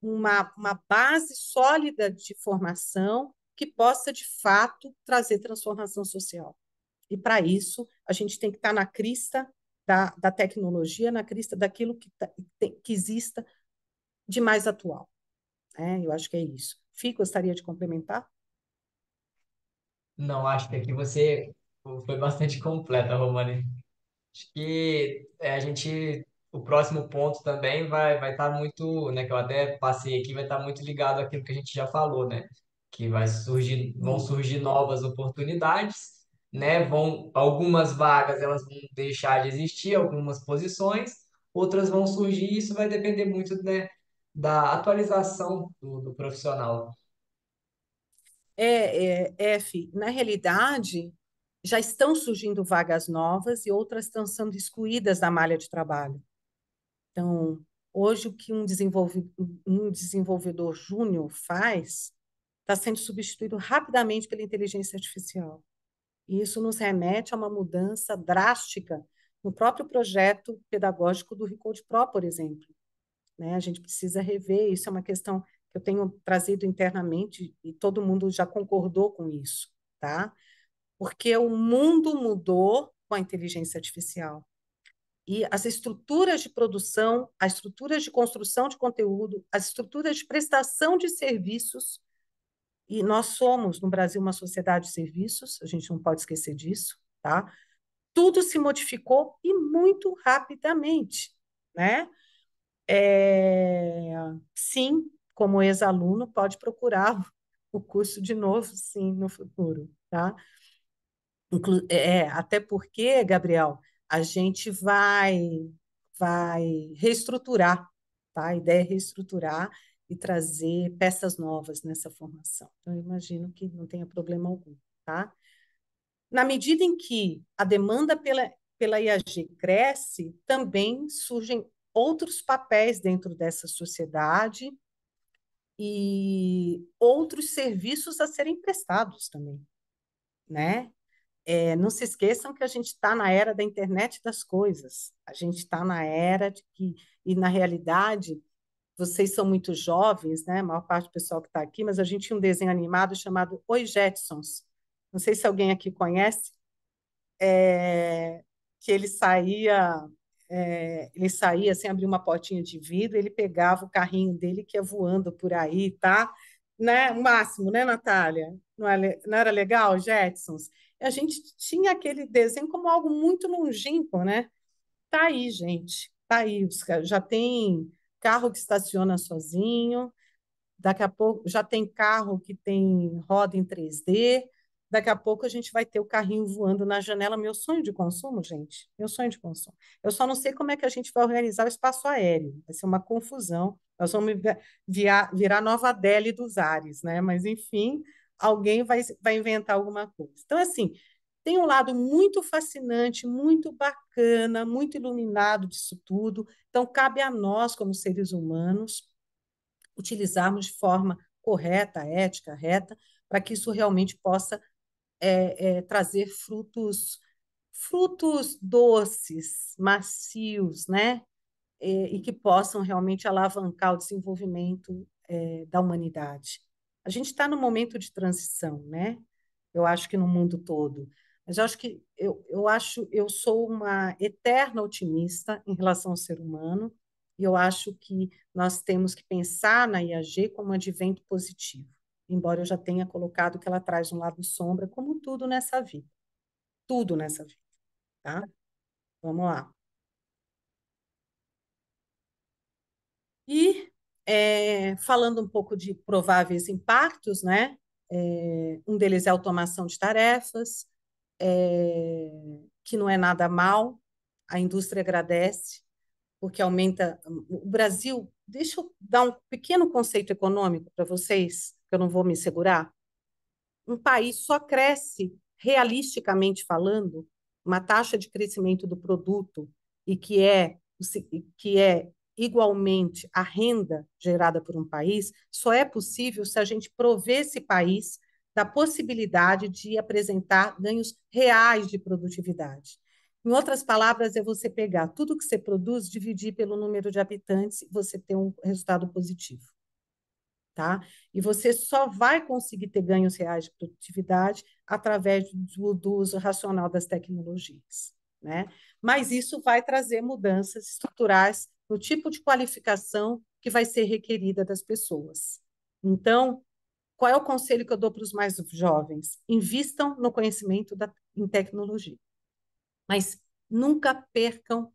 uma base sólida de formação que possa, de fato, trazer transformação social. E, para isso, a gente tem que estar na crista da tecnologia, na crista daquilo que exista de mais atual. Eu acho que é isso. Fih, gostaria de complementar? Não, acho que aqui você foi bastante completa, Romane. Acho que o próximo ponto também vai estar muito, né, que eu até passei aqui, vai estar muito ligado àquilo que a gente já falou, né? Que vão surgir novas oportunidades, né? Algumas vagas elas vão deixar de existir, algumas posições, outras vão surgir, e isso vai depender muito, né, da atualização do profissional. F, na realidade, já estão surgindo vagas novas e outras estão sendo excluídas da malha de trabalho. Então, hoje, o que um desenvolvedor júnior faz está sendo substituído rapidamente pela inteligência artificial. E isso nos remete a uma mudança drástica no próprio projeto pedagógico do Recode Pro, por exemplo. Né? A gente precisa rever, isso é uma questão que eu tenho trazido internamente e todo mundo já concordou com isso, tá? Porque o mundo mudou com a inteligência artificial. E as estruturas de produção, as estruturas de construção de conteúdo, as estruturas de prestação de serviços, e nós somos, no Brasil, uma sociedade de serviços, a gente não pode esquecer disso, tá? Tudo se modificou e muito rapidamente, né? Sim, como ex-aluno, pode procurar o curso de novo, sim, no futuro, tá? Até porque, Gabriel, a gente vai reestruturar, tá? A ideia é reestruturar e trazer peças novas nessa formação. Então, eu imagino que não tenha problema algum, tá? Na medida em que a demanda pela IAG cresce, também surgem outros papéis dentro dessa sociedade e outros serviços a serem prestados também, né? Não se esqueçam que a gente está na era da internet das coisas, a gente está na era de que, e na realidade, vocês são muito jovens, né? A maior parte do pessoal que está aqui, mas a gente tinha um desenho animado chamado Oi Jetsons. Não sei se alguém aqui conhece, que ele saía sem abrir uma portinha de vidro, ele pegava o carrinho dele que ia voando por aí, tá? Né? O máximo, né, Natália? Não era legal, Jetsons? A gente tinha aquele desenho como algo muito longínquo, né? Tá aí, gente. Tá aí. Já tem carro que estaciona sozinho, daqui a pouco já tem carro que tem roda em 3D. Daqui a pouco a gente vai ter o carrinho voando na janela. Meu sonho de consumo, gente. Meu sonho de consumo. Eu só não sei como é que a gente vai organizar o espaço aéreo. Vai ser uma confusão. Nós vamos virar Nova Delhi dos ares, né? Mas, enfim, alguém vai inventar alguma coisa. Então, assim, tem um lado muito fascinante, muito bacana, muito iluminado disso tudo. Então, cabe a nós, como seres humanos, utilizarmos de forma correta, ética, reta, para que isso realmente possa trazer frutos doces, macios, né? e que possam realmente alavancar o desenvolvimento da humanidade. A gente está num momento de transição, né? Eu acho que no mundo todo. Mas eu acho que eu sou uma eterna otimista em relação ao ser humano, e eu acho que nós temos que pensar na IAG como um advento positivo, embora eu já tenha colocado que ela traz um lado sombra, como tudo nessa vida, tá? Vamos lá. E falando um pouco de prováveis impactos, né? Um deles é a automação de tarefas, que não é nada mal, a indústria agradece, porque aumenta. O Brasil, deixa eu dar um pequeno conceito econômico para vocês, que eu não vou me segurar. Um país só cresce, realisticamente falando, uma taxa de crescimento do produto e que é igualmente a renda gerada por um país, só é possível se a gente prover esse país da possibilidade de apresentar ganhos reais de produtividade. Em outras palavras, é você pegar tudo que você produz, dividir pelo número de habitantes e você ter um resultado positivo. Tá? E você só vai conseguir ter ganhos reais de produtividade através do uso racional das tecnologias, né? Mas isso vai trazer mudanças estruturais no tipo de qualificação que vai ser requerida das pessoas. Então, qual é o conselho que eu dou para os mais jovens? Invistam no conhecimento em tecnologia, mas nunca percam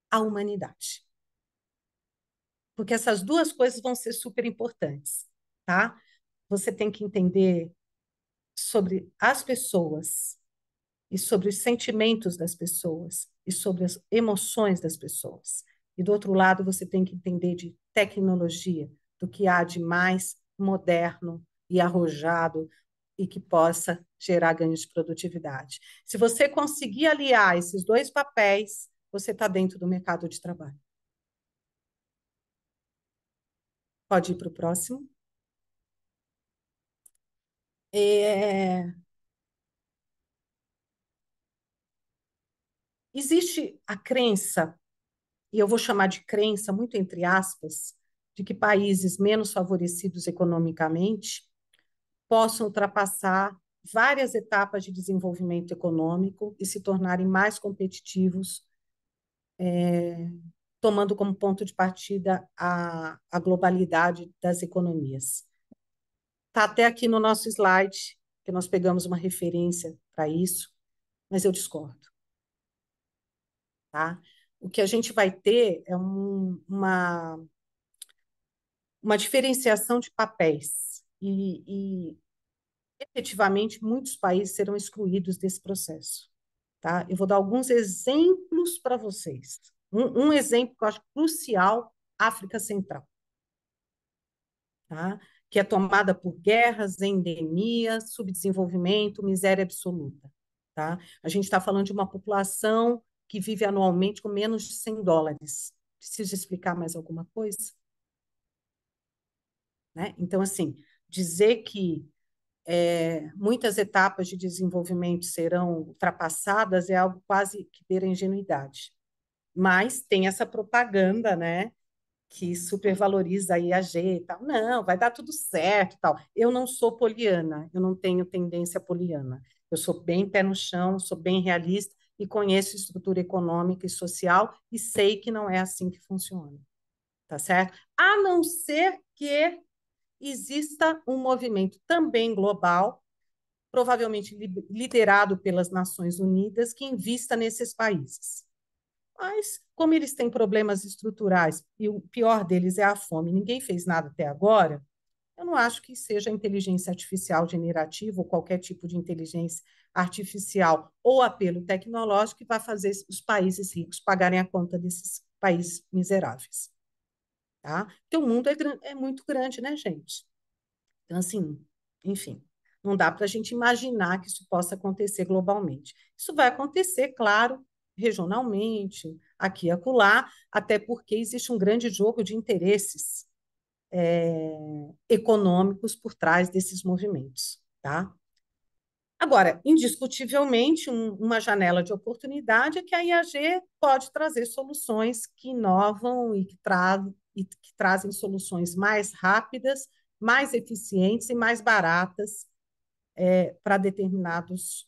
a humanidade, porque essas duas coisas vão ser super importantes, tá? Você tem que entender sobre as pessoas e sobre os sentimentos das pessoas e sobre as emoções das pessoas. E do outro lado, você tem que entender de tecnologia, do que há de mais moderno e arrojado e que possa gerar ganhos de produtividade. Se você conseguir aliar esses dois papéis, você está dentro do mercado de trabalho. Pode ir para o próximo. Existe a crença, e eu vou chamar de crença, muito entre aspas, de que países menos favorecidos economicamente possam ultrapassar várias etapas de desenvolvimento econômico e se tornarem mais competitivos, tomando como ponto de partida a globalidade das economias. Está até aqui no nosso slide, que nós pegamos uma referência para isso, mas eu discordo. Tá? O que a gente vai ter é uma diferenciação de papéis e efetivamente muitos países serão excluídos desse processo, tá? Eu vou dar alguns exemplos para vocês. Um exemplo que eu acho crucial, África Central, tá? Que é tomada por guerras, endemias, subdesenvolvimento, miséria absoluta, tá? A gente está falando de uma população que vive anualmente com menos de $100. Preciso explicar mais alguma coisa? Né? Então, assim, dizer que muitas etapas de desenvolvimento serão ultrapassadas é algo quase que beira a ingenuidade. Mas tem essa propaganda, né, que supervaloriza a IAG e tal. Não, vai dar tudo certo e tal. Eu não sou poliana, eu não tenho tendência poliana. Eu sou bem pé no chão, sou bem realista e conheço estrutura econômica e social e sei que não é assim que funciona. Tá certo? A não ser que exista um movimento também global, provavelmente liderado pelas Nações Unidas, que invista nesses países. Mas, como eles têm problemas estruturais e o pior deles é a fome, ninguém fez nada até agora, eu não acho que seja a inteligência artificial generativa ou qualquer tipo de inteligência artificial ou apelo tecnológico que vai fazer os países ricos pagarem a conta desses países miseráveis. Tá? Porque o mundo é muito grande, né, gente? Então, assim, enfim, não dá para a gente imaginar que isso possa acontecer globalmente. Isso vai acontecer, claro, regionalmente, aqui e acolá, até porque existe um grande jogo de interesses econômicos por trás desses movimentos, tá? Agora, indiscutivelmente, uma janela de oportunidade é que a IAG pode trazer soluções que inovam e que trazem soluções mais rápidas, mais eficientes e mais baratas para determinadas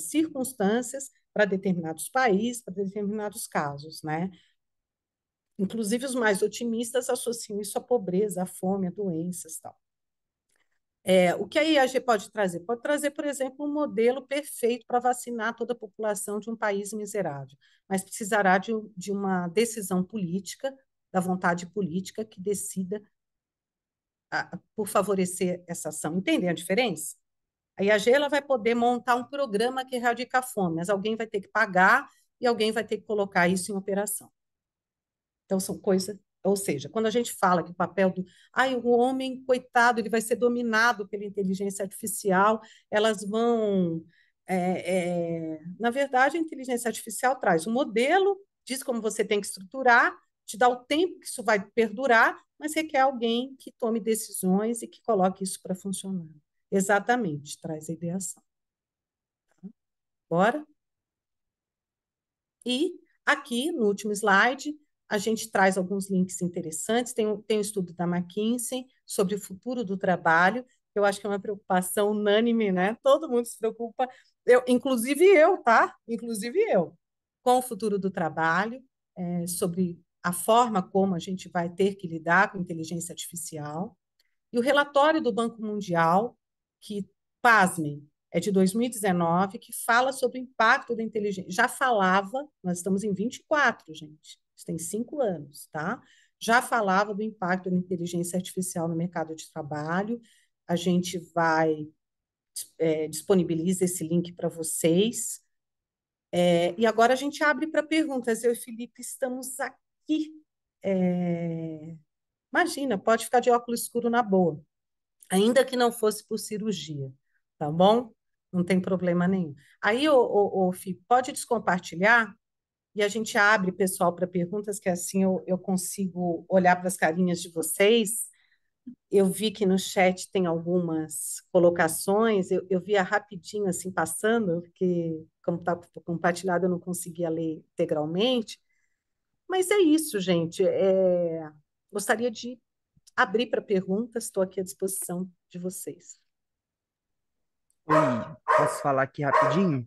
circunstâncias, para determinados países, para determinados casos, né? Inclusive, os mais otimistas associam isso à pobreza, à fome, a doenças, tal. O que a IAG pode trazer? Pode trazer, por exemplo, um modelo perfeito para vacinar toda a população de um país miserável, mas precisará de uma decisão política, da vontade política que decida por favorecer essa ação. Entendem a diferença? A IAG ela vai poder montar um programa que erradica a fome, mas alguém vai ter que pagar e alguém vai ter que colocar isso em operação. Então, são coisas. Ou seja, quando a gente fala que o papel do. O homem, coitado, ele vai ser dominado pela inteligência artificial, elas vão. Na verdade, a inteligência artificial traz um modelo, diz como você tem que estruturar, te dá o tempo que isso vai perdurar, mas requer alguém que tome decisões e que coloque isso para funcionar. Exatamente, traz a ideação. Bora? E aqui, no último slide, a gente traz alguns links interessantes. Tem um estudo da McKinsey sobre o futuro do trabalho, que eu acho que é uma preocupação unânime, né? Todo mundo se preocupa, inclusive eu, tá? Inclusive eu, com o futuro do trabalho, sobre a forma como a gente vai ter que lidar com inteligência artificial. E o relatório do Banco Mundial, que, pasmem, é de 2019, que fala sobre o impacto da inteligência. Já falava, nós estamos em 24, gente, isso tem 5 anos, tá? Já falava do impacto da inteligência artificial no mercado de trabalho. A gente vai disponibiliza esse link para vocês. E agora a gente abre para perguntas. Eu e Felipe estamos aqui. Imagina, pode ficar de óculos escuro na boa, ainda que não fosse por cirurgia, tá bom? Não tem problema nenhum. Aí, Fih, pode descompartilhar e a gente abre, pessoal, para perguntas, que assim eu consigo olhar para as carinhas de vocês. Eu vi que no chat tem algumas colocações, eu via rapidinho, assim, passando, porque, como está compartilhado, eu não conseguia ler integralmente. Mas é isso, gente. Gostaria de abrir para perguntas, estou aqui à disposição de vocês. Oi, posso falar aqui rapidinho?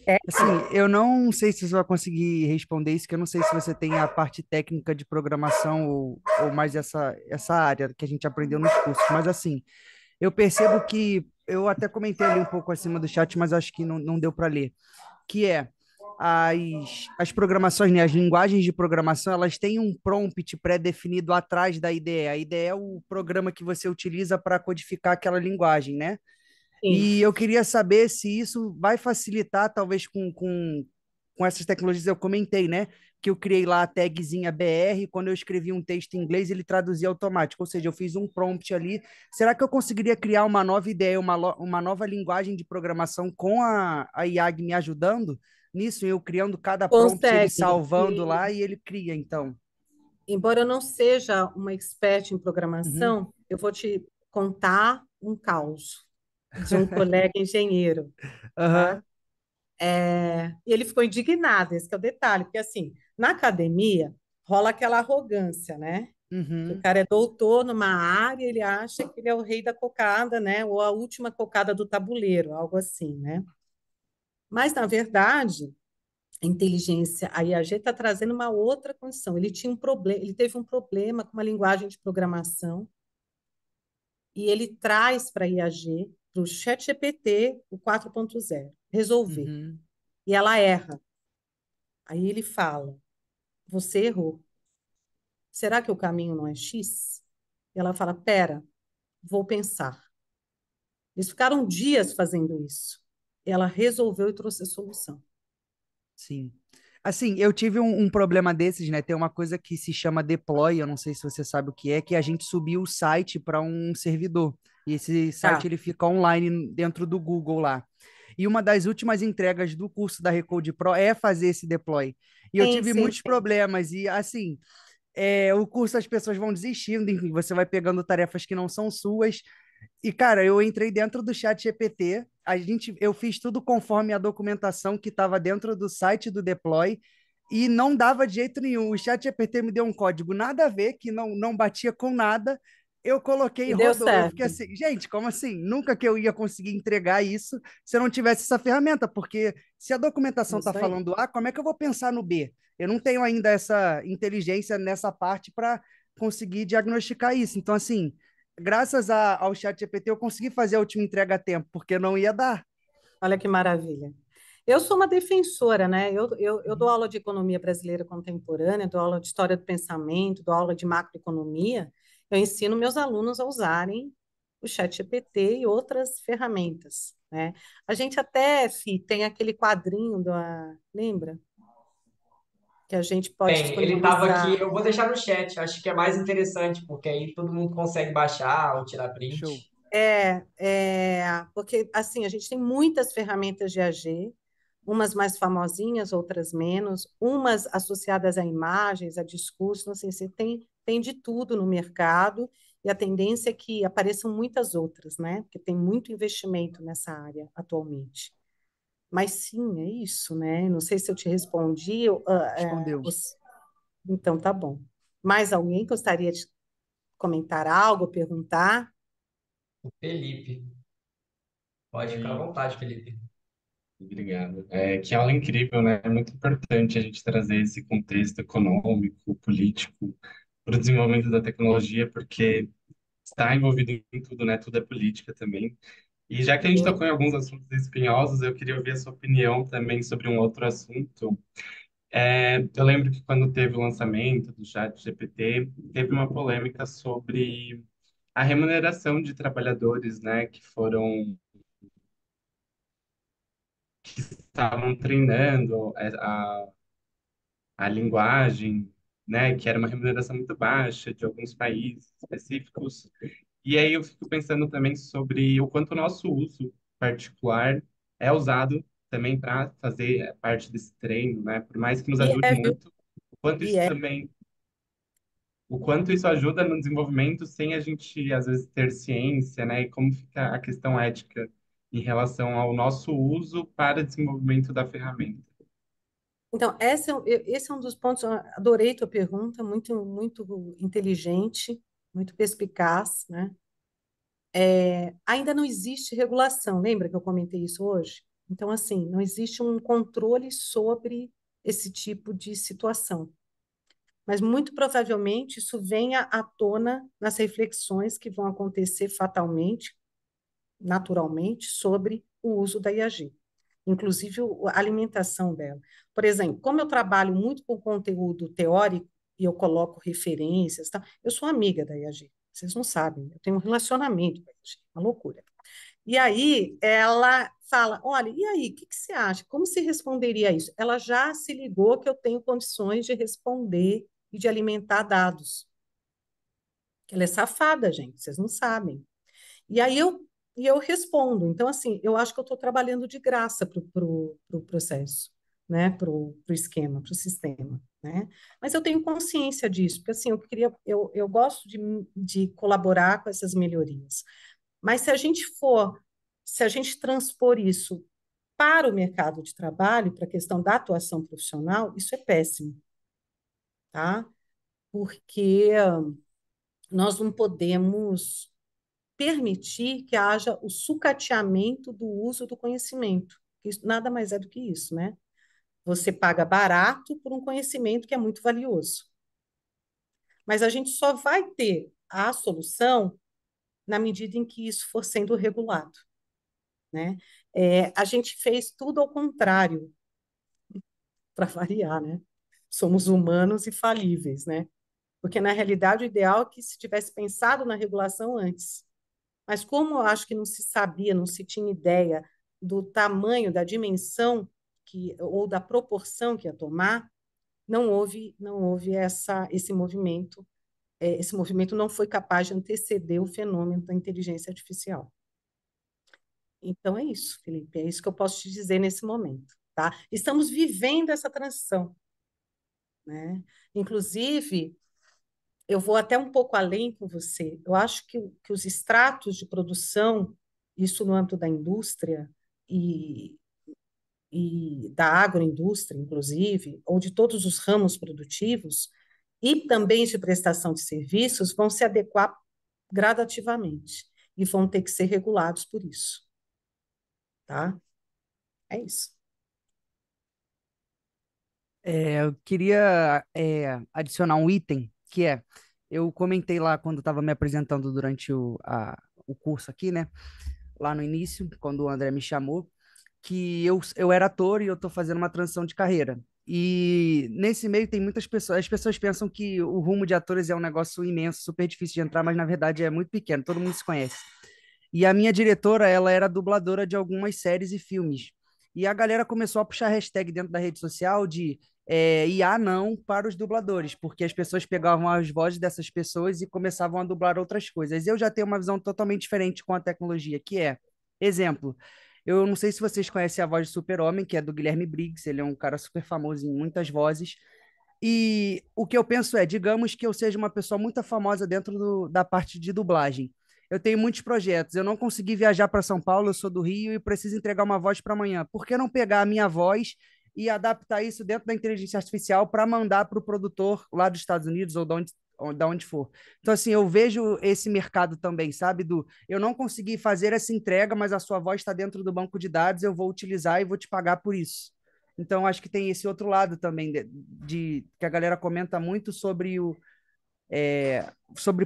É, Assim, eu não sei se você vai conseguir responder isso, que eu não sei se você tem a parte técnica de programação ou mais essa área que a gente aprendeu nos cursos, mas assim, eu percebo que, eu até comentei ali um pouco acima do chat, mas acho que não deu para ler, que é as programações, né, as linguagens de programação, elas têm um prompt pré-definido atrás da IDE. A IDE é o programa que você utiliza para codificar aquela linguagem, né? sim. E eu queria saber se isso vai facilitar, talvez, com essas tecnologias. Eu comentei, né? Que eu criei lá a tagzinha BR, quando eu escrevi um texto em inglês, ele traduzia automático. Ou seja, eu fiz um prompt ali. Será que eu conseguiria criar uma nova ideia, uma nova linguagem de programação com a IAG me ajudando nisso? Eu criando cada prompt, ele Consegue. salvando lá e ele cria, então. Embora eu não seja uma expert em Uhum. programação, eu vou te contar um caos de um colega engenheiro, Aham. tá? E ele ficou indignado, esse que é o detalhe, porque assim, na academia rola aquela arrogância, né? Que o Uhum. cara é doutor numa área, ele acha que ele é o rei da cocada, né? Ou a última cocada do tabuleiro, algo assim, né? Mas, na verdade, a inteligência, a IAG está trazendo uma outra condição. Ele tinha um problema, ele teve um problema com uma linguagem de programação e ele traz para a IAG, para o ChatGPT, o 4.0, resolver. Uhum. E ela erra. Aí ele fala: você errou. Será que o caminho não é X? E ela fala: pera, vou pensar. Eles ficaram dias fazendo isso. Ela resolveu e trouxe a solução. Sim. Assim, eu tive um problema desses, né? Tem uma coisa que se chama deploy, eu não sei se você sabe o que é a gente subiu o site para um servidor. E esse site Tá. ele fica online dentro do Google lá. E uma das últimas entregas do curso da Recode Pro é fazer esse deploy. E eu Sim, tive sim, muitos sim. problemas. E assim, o curso as pessoas vão desistindo, enfim, você vai pegando tarefas que não são suas. E, cara, eu entrei dentro do chat GPT, eu fiz tudo conforme a documentação que estava dentro do site do Deploy e não dava de jeito nenhum. O chat GPT me deu um código nada a ver, que não batia com nada. Eu coloquei e E deu rodou. Eu fiquei certo. assim, gente, como assim? Nunca que eu ia conseguir entregar isso se eu não tivesse essa ferramenta, porque se a documentação está Isso aí. falando A, como é que eu vou pensar no B? Eu não tenho ainda essa inteligência nessa parte para conseguir diagnosticar isso. Então, assim, graças ao chat GPT, eu consegui fazer a última entrega a tempo, porque não ia dar. Olha que maravilha. Eu sou uma defensora, né? Eu dou aula de economia brasileira contemporânea, dou aula de história do pensamento, dou aula de macroeconomia. Eu ensino meus alunos a usarem o ChatGPT e outras ferramentas, né? A gente até, Fih, tem aquele quadrinho lembra? Que a gente pode Bem, ele estava aqui, disponibilizar. eu vou deixar no chat, acho que é mais interessante, porque aí todo mundo consegue baixar ou tirar Show. print. Porque assim, a gente tem muitas ferramentas de AG, umas mais famosinhas, outras menos, umas associadas a imagens, a discurso, assim, você tem de tudo no mercado, e a tendência é que apareçam muitas outras, né? Porque tem muito investimento nessa área atualmente. Mas sim, é isso, né? Não sei se eu te respondi. Respondeu. Então, tá bom. Mais alguém gostaria de comentar algo, perguntar? O Felipe, pode ficar à Oi, vontade, Felipe. obrigado. Que aula incrível, né? É muito importante a gente trazer esse contexto econômico, político, para o desenvolvimento da tecnologia, porque está envolvido em tudo, né? Tudo é política também. E já que a gente tocou em alguns assuntos espinhosos, eu queria ouvir a sua opinião também sobre um outro assunto. Eu lembro que quando teve o lançamento do Chat GPT, teve uma polêmica sobre a remuneração de trabalhadores, né? Que estavam treinando a linguagem, né, que era uma remuneração muito baixa de alguns países específicos. E aí eu fico pensando também sobre o quanto o nosso uso particular é usado também para fazer parte desse treino, né? Por mais que nos E ajude é, viu? muito, o quanto E isso é. também, o quanto isso ajuda no desenvolvimento sem a gente às vezes ter ciência, né? E como fica a questão ética em relação ao nosso uso para desenvolvimento da ferramenta. Então, esse é um dos pontos. Eu adorei tua pergunta, muito, muito inteligente, muito perspicaz, né? Ainda não existe regulação, lembra que eu comentei isso hoje? Então, assim, não existe um controle sobre esse tipo de situação. Mas, muito provavelmente, isso venha à tona nas reflexões que vão acontecer fatalmente, naturalmente, sobre o uso da IAG, inclusive a alimentação dela. Por exemplo, como eu trabalho muito com conteúdo teórico e eu coloco referências, tá? Eu sou amiga da IAG, vocês não sabem, eu tenho um relacionamento com a IAG, uma loucura. E aí ela fala, olha, e aí, o que você acha? Como se responderia a isso? Ela já se ligou que eu tenho condições de responder e de alimentar dados. Ela é safada, gente, vocês não sabem. E aí eu respondo. Então, assim, eu acho que eu estou trabalhando de graça para o processo, né? Para o esquema, para o sistema, né? Mas eu tenho consciência disso, porque assim, eu gosto de colaborar com essas melhorias. Mas se a gente transpor isso para o mercado de trabalho, para a questão da atuação profissional, isso é péssimo, tá? Porque nós não podemos permitir que haja o sucateamento do uso do conhecimento. Isso nada mais é do que isso, né? Você paga barato por um conhecimento que é muito valioso. Mas a gente só vai ter a solução na medida em que isso for sendo regulado, né? A gente fez tudo ao contrário, para variar, né? Somos humanos e falíveis, né? Porque, na realidade, o ideal é que se tivesse pensado na regulação antes. Mas como eu acho que não se sabia, não se tinha ideia do tamanho, da dimensão ou da proporção que ia tomar, não houve esse movimento. Esse movimento não foi capaz de anteceder o fenômeno da inteligência artificial. Então é isso, Felipe, é isso que eu posso te dizer nesse momento, tá? Estamos vivendo essa transição, né? Inclusive, eu vou até um pouco além com você. Eu acho que os estratos de produção, isso no âmbito da indústria e, e da agroindústria, inclusive, ou de todos os ramos produtivos, e também de prestação de serviços, vão se adequar gradativamente e vão ter que ser regulados por isso, tá? É isso. Eu queria adicionar um item, que é, eu comentei lá quando estava me apresentando durante o curso aqui, né? Lá no início, quando o André me chamou, que eu era ator e eu estou fazendo uma transição de carreira. E nesse meio tem muitas pessoas, as pessoas pensam que o rumo de atores é um negócio imenso, super difícil de entrar, mas na verdade é muito pequeno, todo mundo se conhece. E a minha diretora, ela era dubladora de algumas séries e filmes. E a galera começou a puxar hashtag dentro da rede social de IA não para os dubladores, porque as pessoas pegavam as vozes dessas pessoas e começavam a dublar outras coisas. Eu já tenho uma visão totalmente diferente com a tecnologia, que é, exemplo, eu não sei se vocês conhecem a voz de Super-Homem, que é do Guilherme Briggs, ele é um cara super famoso em muitas vozes, e o que eu penso é, digamos que eu seja uma pessoa muito famosa dentro da parte de dublagem. Eu tenho muitos projetos, eu não consegui viajar para São Paulo, eu sou do Rio e preciso entregar uma voz para amanhã. Por que não pegar a minha voz e adaptar isso dentro da inteligência artificial para mandar para o produtor lá dos Estados Unidos ou da onde for? Então, assim, eu vejo esse mercado também, sabe? Eu não consegui fazer essa entrega, mas a sua voz está dentro do banco de dados, eu vou utilizar e vou te pagar por isso. Então, acho que tem esse outro lado também, que a galera comenta muito sobre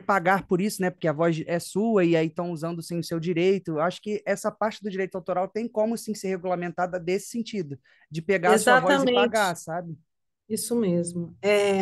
pagar por isso, né? Porque a voz é sua e aí estão usando sem o seu direito. Eu acho que essa parte do direito autoral tem como sim ser regulamentada desse sentido, de pegar a sua voz e pagar, Exatamente, sabe? isso mesmo.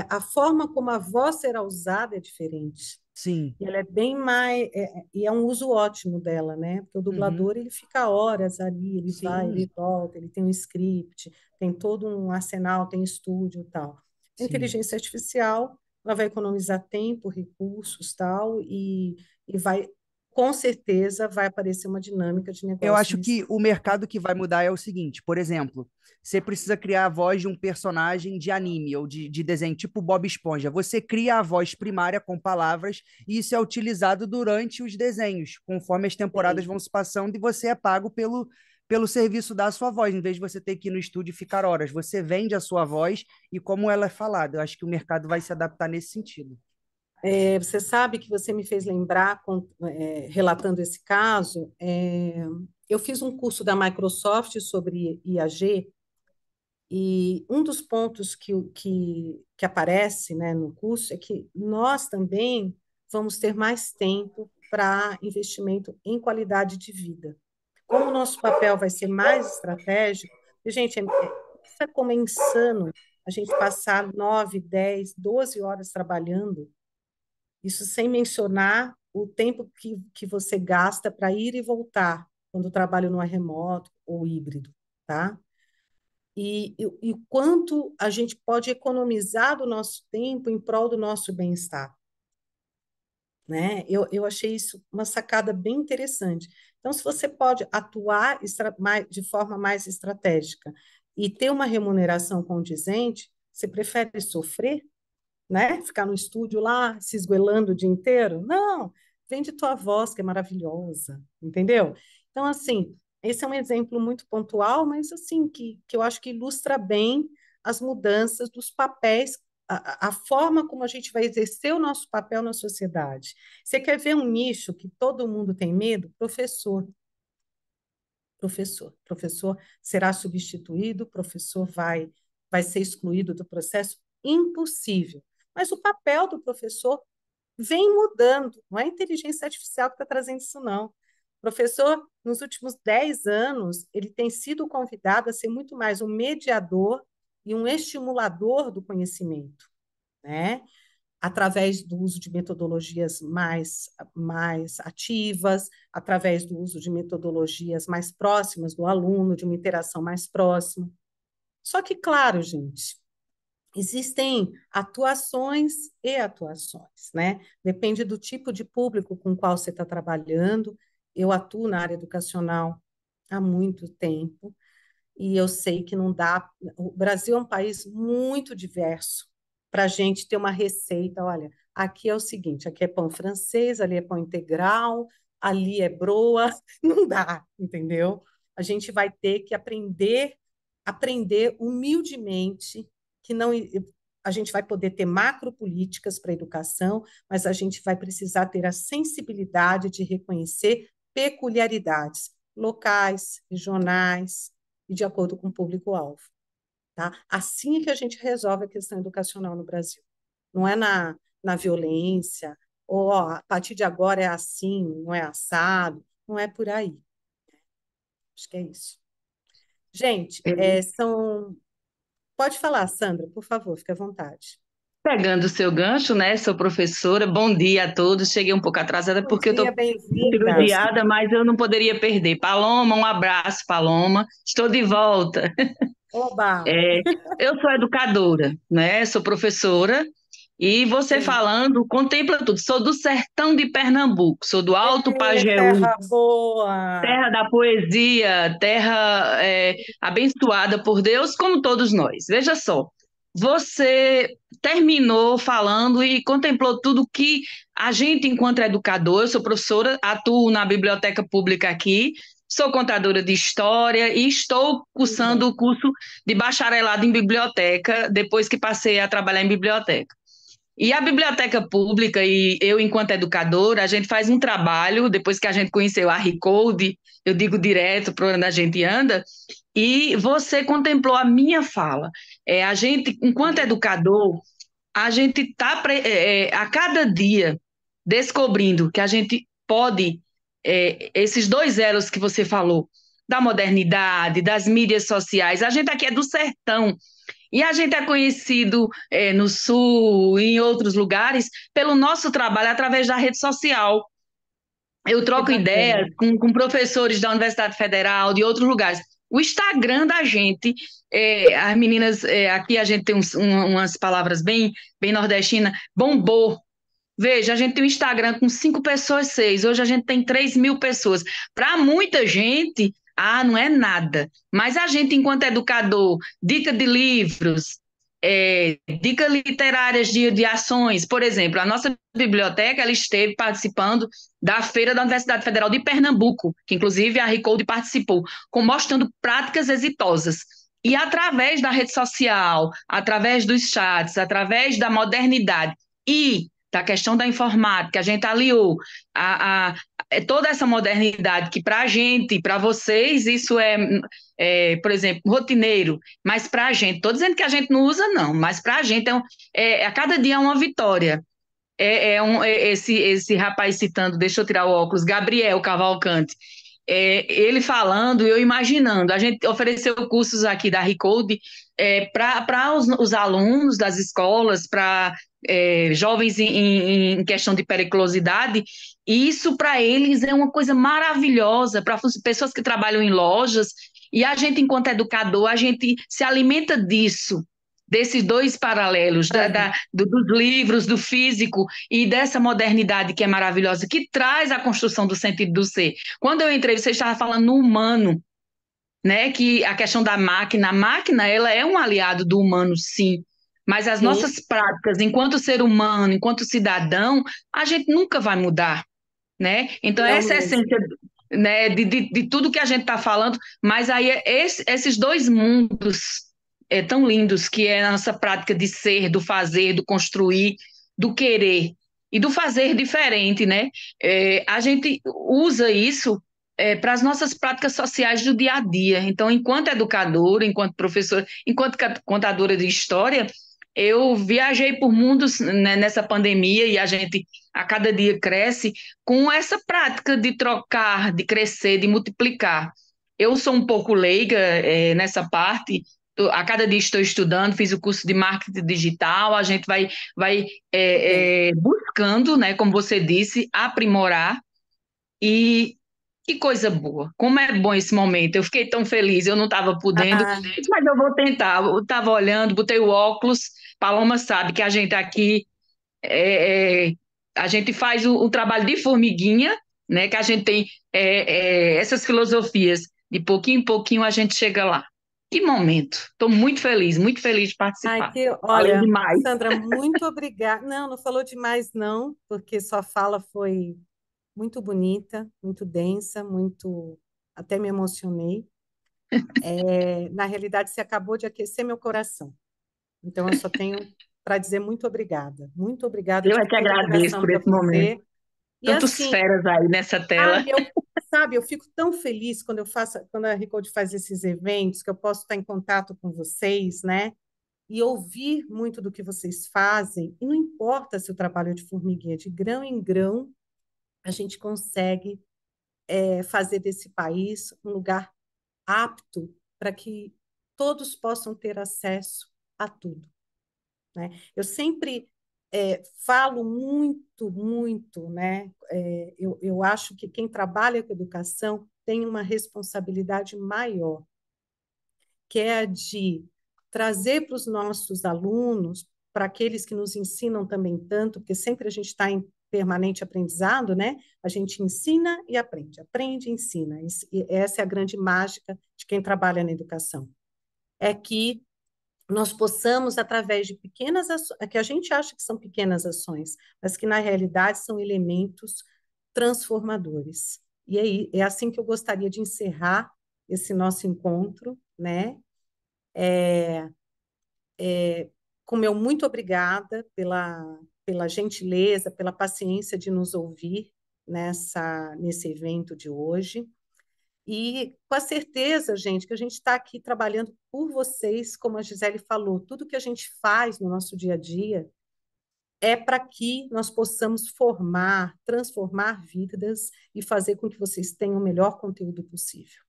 A forma como a voz será usada é diferente. Sim. E ela é bem mais, e é um uso ótimo dela, né? Porque o Uhum. dublador ele fica horas ali, ele vai, Sim, ele volta, ele tem um script, tem todo um arsenal, tem estúdio e tal. A sim. inteligência artificial, ela vai economizar tempo, recursos, tal, e vai, com certeza, vai aparecer uma dinâmica de Eu negócio acho nesse. que o mercado que vai mudar é o seguinte, por exemplo, você precisa criar a voz de um personagem de anime ou de desenho, tipo Bob Esponja. Você cria a voz primária com palavras e isso é utilizado durante os desenhos, conforme as temporadas Sei. vão se passando e você é pago pelo serviço da sua voz, em vez de você ter que ir no estúdio e ficar horas. Você vende a sua voz e como ela é falada. Eu acho que o mercado vai se adaptar nesse sentido. Você sabe que você me fez lembrar, relatando esse caso, eu fiz um curso da Microsoft sobre IAG. E um dos pontos que aparece, né, no curso é que nós também vamos ter mais tempo para investimento em qualidade de vida. Como o nosso papel vai ser mais estratégico, e, gente, isso é como é insano a gente passar 9, 10, 12 horas trabalhando, isso sem mencionar o tempo que você gasta para ir e voltar quando o trabalho não é remoto ou híbrido, tá? E quanto a gente pode economizar do nosso tempo em prol do nosso bem-estar, né? Eu achei isso uma sacada bem interessante. Então, se você pode atuar de forma mais estratégica e ter uma remuneração condizente, você prefere sofrer, né? Ficar no estúdio lá, se esgoelando o dia inteiro? Não, vende tua voz, que é maravilhosa, entendeu? Então, assim, esse é um exemplo muito pontual, mas, assim, que eu acho que ilustra bem as mudanças dos papéis, a forma como a gente vai exercer o nosso papel na sociedade. Você quer ver um nicho que todo mundo tem medo? Professor. Professor será substituído, professor vai ser excluído do processo? Impossível. Mas o papel do professor vem mudando, não é a inteligência artificial que está trazendo isso, não. O professor, nos últimos 10 anos, ele tem sido convidado a ser muito mais um mediador e um estimulador do conhecimento, né? Através do uso de metodologias mais ativas, através do uso de metodologias mais próximas do aluno, de uma interação mais próxima. Só que, claro, gente, existem atuações e atuações, né? Depende do tipo de público com o qual você está trabalhando. Eu atuo na área educacional há muito tempo e eu sei que não dá. O Brasil é um país muito diverso para a gente ter uma receita. Olha, Aqui é o seguinte, aqui é pão francês, ali é pão integral, ali é broa, não dá, entendeu? A gente vai ter que aprender humildemente que não a gente vai poder ter macropolíticas para a educação, mas a gente vai precisar ter a sensibilidade de reconhecer peculiaridades locais, regionais e de acordo com o público-alvo, tá? Assim é que a gente resolve a questão educacional no Brasil. Não é na violência, ou ó, a partir de agora é assim, não é assado, não é por aí. Acho que é isso. Gente, Pode falar, Sandra, por favor, fique à vontade. Pegando o seu gancho, né? Sou professora. Bom dia a todos. Cheguei um pouco atrasada Bom porque eu dia, estou bem-vinda. cirurgiada, mas eu não poderia perder. Paloma, um abraço, Paloma. Estou de volta. Oba! Eu sou educadora, né? Sou professora. E você Sim. falando, contempla tudo. Sou do sertão de Pernambuco, sou do Alto Pajeú, Terra boa! terra da poesia, terra abençoada por Deus, como todos nós. Veja só, você terminou falando e contemplou tudo que a gente, enquanto educador, eu sou professora, atuo na biblioteca pública aqui, sou contadora de história e estou cursando o curso de bacharelado em biblioteca, depois que passei a trabalhar em biblioteca. E a biblioteca pública e eu, enquanto educadora, a gente faz um trabalho, depois que a gente conheceu a Recode, eu digo direto para onde a gente anda, e você contemplou a minha fala. A gente, enquanto educador, a gente está a cada dia descobrindo que a gente pode, esses dois elos que você falou, da modernidade, das mídias sociais, a gente aqui é do sertão, e a gente é conhecido no Sul e em outros lugares pelo nosso trabalho através da rede social. Eu troco ideias com professores da Universidade Federal, de outros lugares. O Instagram da gente, as meninas, aqui a gente tem umas palavras bem nordestinas, bombou. Veja, a gente tem um Instagram com 5 pessoas, 6. Hoje a gente tem 3.000 pessoas. Para muita gente, não é nada. Mas a gente, enquanto educador, dica de livros, dicas literárias de ações. Por exemplo, a nossa biblioteca ela esteve participando da Feira da Universidade Federal de Pernambuco, que inclusive a Recode participou, mostrando práticas exitosas. E através da rede social, através dos chats, através da modernidade e da questão da informática, a gente aliou toda essa modernidade que para a gente, para vocês, isso por exemplo, rotineiro, mas para a gente, estou dizendo que a gente não usa, não, mas para a gente a cada dia é uma vitória. Esse rapaz citando, deixa eu tirar o óculos, Gabriel Cavalcante, ele falando, eu imaginando, a gente ofereceu cursos aqui da Recode para os alunos das escolas, para jovens em questão de periculosidade, e isso para eles é uma coisa maravilhosa, para pessoas que trabalham em lojas, e a gente, enquanto educador, a gente se alimenta disso, desses dois paralelos, dos livros, do físico e dessa modernidade que é maravilhosa, que traz a construção do sentido do ser. Quando eu entrei, você estava falando no humano, né? Que a questão da máquina, a máquina ela é um aliado do humano, sim, mas as nossas práticas, enquanto ser humano, enquanto cidadão, a gente nunca vai mudar, né? Então, essa é a essência, né, de tudo que a gente está falando, mas aí esses dois mundos tão lindos, que é a nossa prática de ser, do fazer, do construir, do querer e do fazer diferente, né? A gente usa isso para as nossas práticas sociais do dia a dia. Então, enquanto educadora, enquanto professora, enquanto contadora de história, eu viajei por mundos, né, nessa pandemia e a gente a cada dia cresce com essa prática de trocar, de crescer, de multiplicar. Eu sou um pouco leiga nessa parte. A cada dia estou estudando, fiz o curso de marketing digital, a gente vai buscando, né, como você disse, aprimorar e que coisa boa, como é bom esse momento, eu fiquei tão feliz, eu não estava podendo, mas eu vou tentar, eu estava olhando, botei o óculos, Paloma sabe que a gente aqui, a gente faz o trabalho de formiguinha, né, que a gente tem essas filosofias, de pouquinho em pouquinho a gente chega lá. Que momento. Estou muito feliz de Ai, participar. que, Falei olha, demais. Sandra, muito obrigada. Não, não falou demais, não, porque sua fala foi muito bonita, muito densa, muito. Até me emocionei. Na realidade, você acabou de aquecer meu coração. Então, eu só tenho para dizer muito obrigada. Muito obrigada, Eu de é que muita agradeço admiração por para esse momento. você. E Tantos assim, feras aí nessa ai, tela. sabe, eu fico tão feliz quando a Recode faz esses eventos, que eu posso estar em contato com vocês, né? E ouvir muito do que vocês fazem. E não importa se o trabalho é de formiguinha, de grão em grão, a gente consegue fazer desse país um lugar apto para que todos possam ter acesso a tudo, né? Eu sempre falo muito, né? Eu acho que quem trabalha com educação tem uma responsabilidade maior, que é a de trazer para os nossos alunos, para aqueles que nos ensinam também tanto, porque sempre a gente está em permanente aprendizado, né? A gente ensina e aprende e ensina. E essa é a grande mágica de quem trabalha na educação. É que nós possamos, através de pequenas ações, que a gente acha que são pequenas ações, mas que na realidade são elementos transformadores. E aí, é assim que eu gostaria de encerrar esse nosso encontro, né? Com meu muito obrigada pela gentileza, pela paciência de nos ouvir nesse evento de hoje. E com a certeza, gente, que a gente está aqui trabalhando por vocês, como a Gisele falou, tudo que a gente faz no nosso dia a dia é para que nós possamos formar, transformar vidas e fazer com que vocês tenham o melhor conteúdo possível,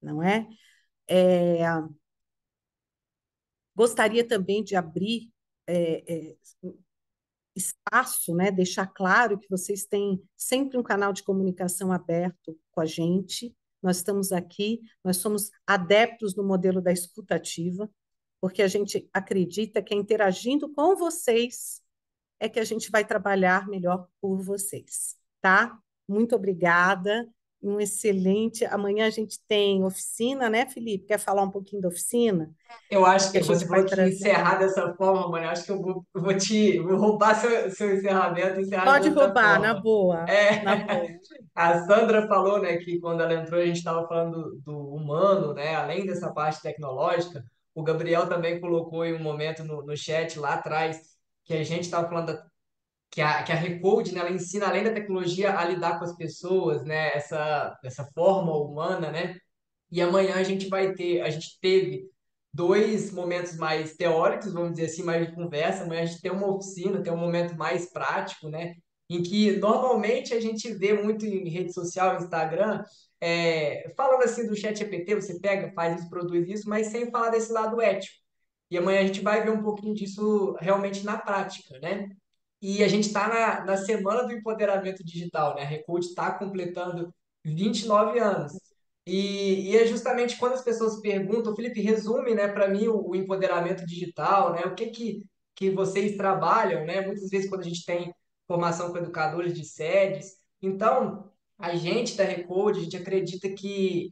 não é? É, gostaria também de abrir espaço, né? Deixar claro que vocês têm sempre um canal de comunicação aberto com a gente. Nós estamos aqui, nós somos adeptos do modelo da escuta ativa, porque a gente acredita que é interagindo com vocês é que a gente vai trabalhar melhor por vocês, tá? Muito obrigada. Um excelente. Amanhã a gente tem oficina, né, Felipe? Quer falar um pouquinho da oficina? Eu acho Que que a você gente vai falou que trazer. encerrar dessa forma, mano. Eu acho que vou roubar seu encerramento e encerrar de Pode outra roubar, na forma. boa, na É, boa. a Sandra falou, né, que quando ela entrou a gente estava falando do humano, né, além dessa parte tecnológica. O Gabriel também colocou em um momento no chat lá atrás que a gente estava falando que a Recode, né, ela ensina além da tecnologia a lidar com as pessoas, né, essa forma humana, né. E amanhã a gente teve dois momentos mais teóricos, vamos dizer assim, mais de conversa. Amanhã a gente tem uma oficina, tem um momento mais prático, né? Em que normalmente a gente vê muito em rede social, Instagram, falando assim do chat GPT, você pega, faz isso, produz isso, mas sem falar desse lado ético. E amanhã a gente vai ver um pouquinho disso realmente na prática, né? E a gente está na semana do empoderamento digital, né? A Recode está completando 29 anos. E é justamente quando as pessoas perguntam, Felipe, resume, né, para mim o empoderamento digital, né? O que vocês trabalham, né? Muitas vezes quando a gente tem formação com educadores de sedes. Então, a gente da Recode, a gente acredita que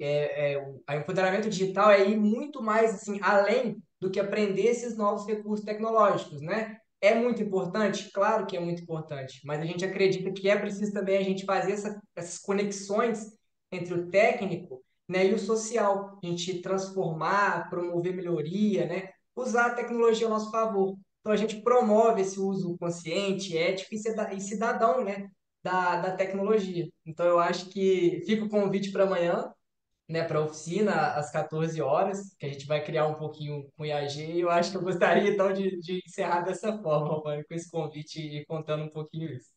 o empoderamento digital é ir muito mais assim, além do que aprender esses novos recursos tecnológicos, né? É muito importante? Claro que é muito importante, mas a gente acredita que é preciso também a gente fazer essas conexões entre o técnico, né, e o social, a gente transformar, promover melhoria, né, usar a tecnologia ao nosso favor. Então a gente promove esse uso consciente, ético e cidadão, né, da tecnologia. Então eu acho que fica o convite para amanhã, né, para a oficina às 14 horas, que a gente vai criar um pouquinho com o IAG, e eu acho que eu gostaria então de encerrar dessa forma, mano, com esse convite e contando um pouquinho isso.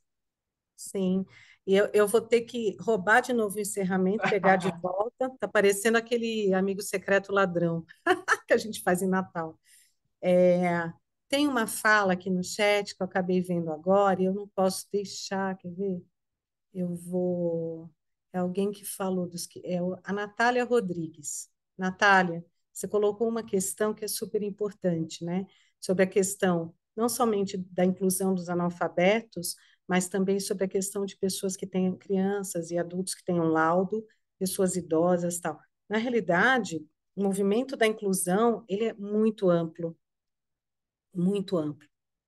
Sim. E eu vou ter que roubar de novo o encerramento, pegar de volta. Tá parecendo aquele amigo secreto ladrão que a gente faz em Natal. É, tem uma fala aqui no chat que eu acabei vendo agora e eu não posso deixar, quer ver? Eu vou. É alguém que falou a Natália Rodrigues. Natália, você colocou uma questão que é super importante, né? Sobre a questão não somente da inclusão dos analfabetos, mas também sobre a questão de pessoas que tenham crianças e adultos que tenham laudo, pessoas idosas, tal. Na realidade, o movimento da inclusão, ele é muito amplo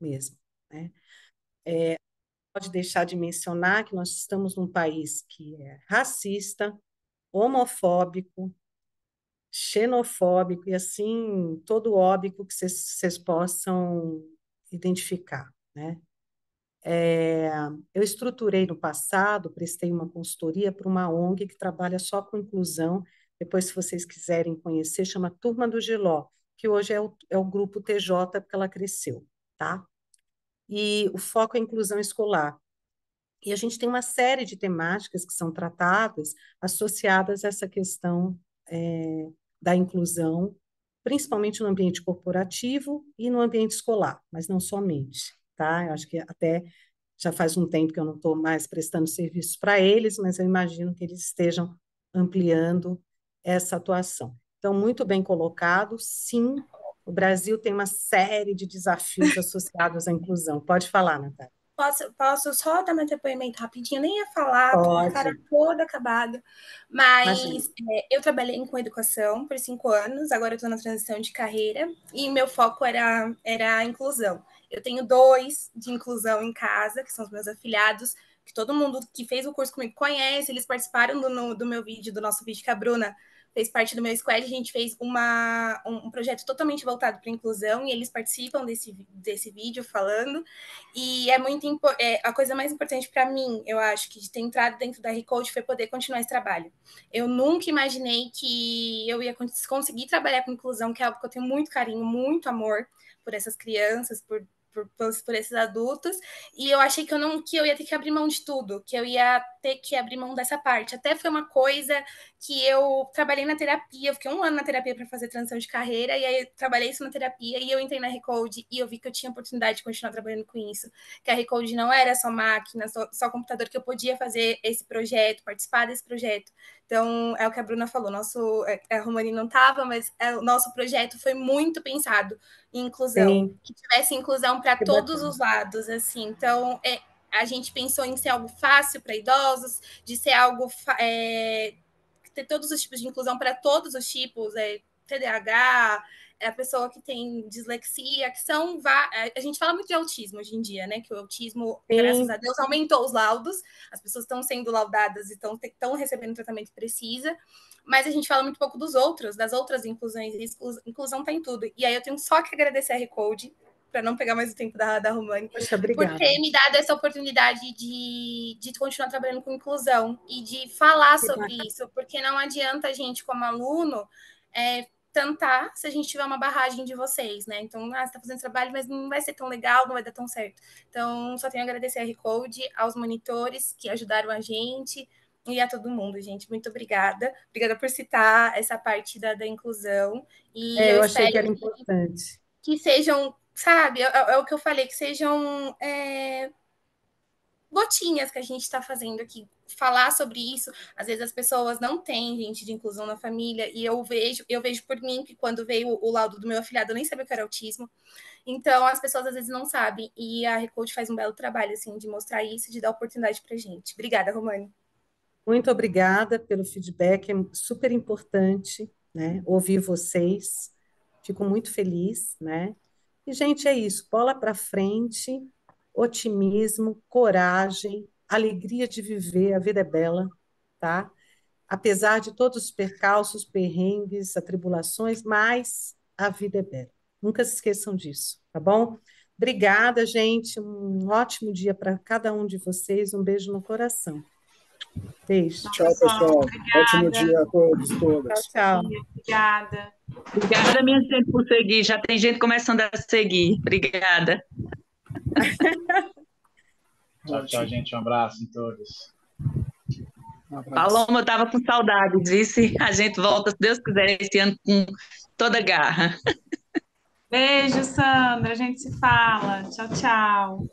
mesmo, né? Pode deixar de mencionar que nós estamos num país que é racista, homofóbico, xenofóbico e assim, todo óbico que vocês possam identificar, né? Eu estruturei no passado, prestei uma consultoria para uma ONG que trabalha só com inclusão. Depois, se vocês quiserem conhecer, chama Turma do Giló, que hoje é o grupo TJ, porque ela cresceu, tá? E o foco é a inclusão escolar. E a gente tem uma série de temáticas que são tratadas associadas a essa questão da inclusão, principalmente no ambiente corporativo e no ambiente escolar, mas não somente, tá? Eu acho que até já faz um tempo que eu não estou mais prestando serviço para eles, mas eu imagino que eles estejam ampliando essa atuação. Então, muito bem colocado, sim, o Brasil tem uma série de desafios associados à inclusão. Pode falar, Natália. Posso só dar meu depoimento rapidinho? Eu nem ia falar, tô com a cara toda acabada, mas eu trabalhei com educação por 5 anos, agora eu estou na transição de carreira, e meu foco era a inclusão. Eu tenho 2 de inclusão em casa, que são os meus afilhados, que todo mundo que fez o curso comigo conhece, eles participaram do meu vídeo, do nosso vídeo que a Bruna fez parte do meu squad, a gente fez um projeto totalmente voltado para a inclusão, e eles participam desse vídeo falando, e a coisa mais importante para mim, eu acho, que de ter entrado dentro da Recode foi poder continuar esse trabalho. Eu nunca imaginei que eu ia conseguir trabalhar com inclusão, que é algo que eu tenho muito carinho, muito amor por essas crianças, por esses adultos, e eu achei que eu ia ter que abrir mão de tudo, que eu ia ter que abrir mão dessa parte. Até foi uma coisa que eu trabalhei na terapia, eu fiquei 1 ano na terapia para fazer transição de carreira, e aí eu trabalhei isso na terapia, e eu entrei na Recode, e eu vi que eu tinha oportunidade de continuar trabalhando com isso, que a Recode não era só máquina, só computador, que eu podia fazer esse projeto, participar desse projeto. Então, é o que a Bruna falou, a Romani não estava, mas o nosso projeto foi muito pensado em inclusão, sim, que tivesse inclusão para todos os lados, assim. Então, a gente pensou em ser algo fácil para idosos, de ser algo ter todos os tipos de inclusão para todos os tipos, TDAH, a pessoa que tem dislexia, que são... A gente fala muito de autismo hoje em dia, né? Que o autismo, sim, graças a Deus, aumentou os laudos, as pessoas estão sendo laudadas e estão recebendo o tratamento que precisa, mas a gente fala muito pouco das outras inclusões, e inclusão está em tudo. E aí eu tenho só que agradecer a Recode, para não pegar mais o tempo da Romani, por ter me dado essa oportunidade de continuar trabalhando com inclusão e de falar sobre isso, porque não adianta a gente, como aluno, tentar se a gente tiver uma barragem de vocês, né? Então, você está fazendo trabalho, mas não vai ser tão legal, não vai dar tão certo. Então, só tenho a agradecer a Recode, aos monitores que ajudaram a gente e a todo mundo, gente. Muito obrigada. Obrigada por citar essa parte da inclusão. E eu achei que era importante. Que sejam, sabe, é o que eu falei, que sejam gotinhas que a gente está fazendo aqui, falar sobre isso. Às vezes as pessoas não têm gente de inclusão na família, e eu vejo por mim que quando veio o laudo do meu afilhado, eu nem sabia o que era autismo. Então, as pessoas às vezes não sabem, e a Recode faz um belo trabalho, assim, de mostrar isso, de dar oportunidade pra gente. Obrigada, Romani. Muito obrigada pelo feedback, é super importante, né, ouvir vocês. Fico muito feliz, né? E, gente, é isso, bola para frente, otimismo, coragem, alegria de viver, a vida é bela, tá? Apesar de todos os percalços, perrengues, atribulações, mas a vida é bela. Nunca se esqueçam disso, tá bom? Obrigada, gente. Um ótimo dia para cada um de vocês. Um beijo no coração. Beijo. Tchau, pessoal. Obrigada. Ótimo dia a todos e todas. Tchau, tchau. Obrigada. Obrigada, minha gente, por seguir. Já tem gente começando a seguir. Obrigada. Tchau, tchau, gente. Um abraço em todos. Um abraço. Paloma, eu estava com saudade. Disse, a gente volta, se Deus quiser, esse ano com toda garra. Beijo, Sandra. A gente se fala. Tchau, tchau.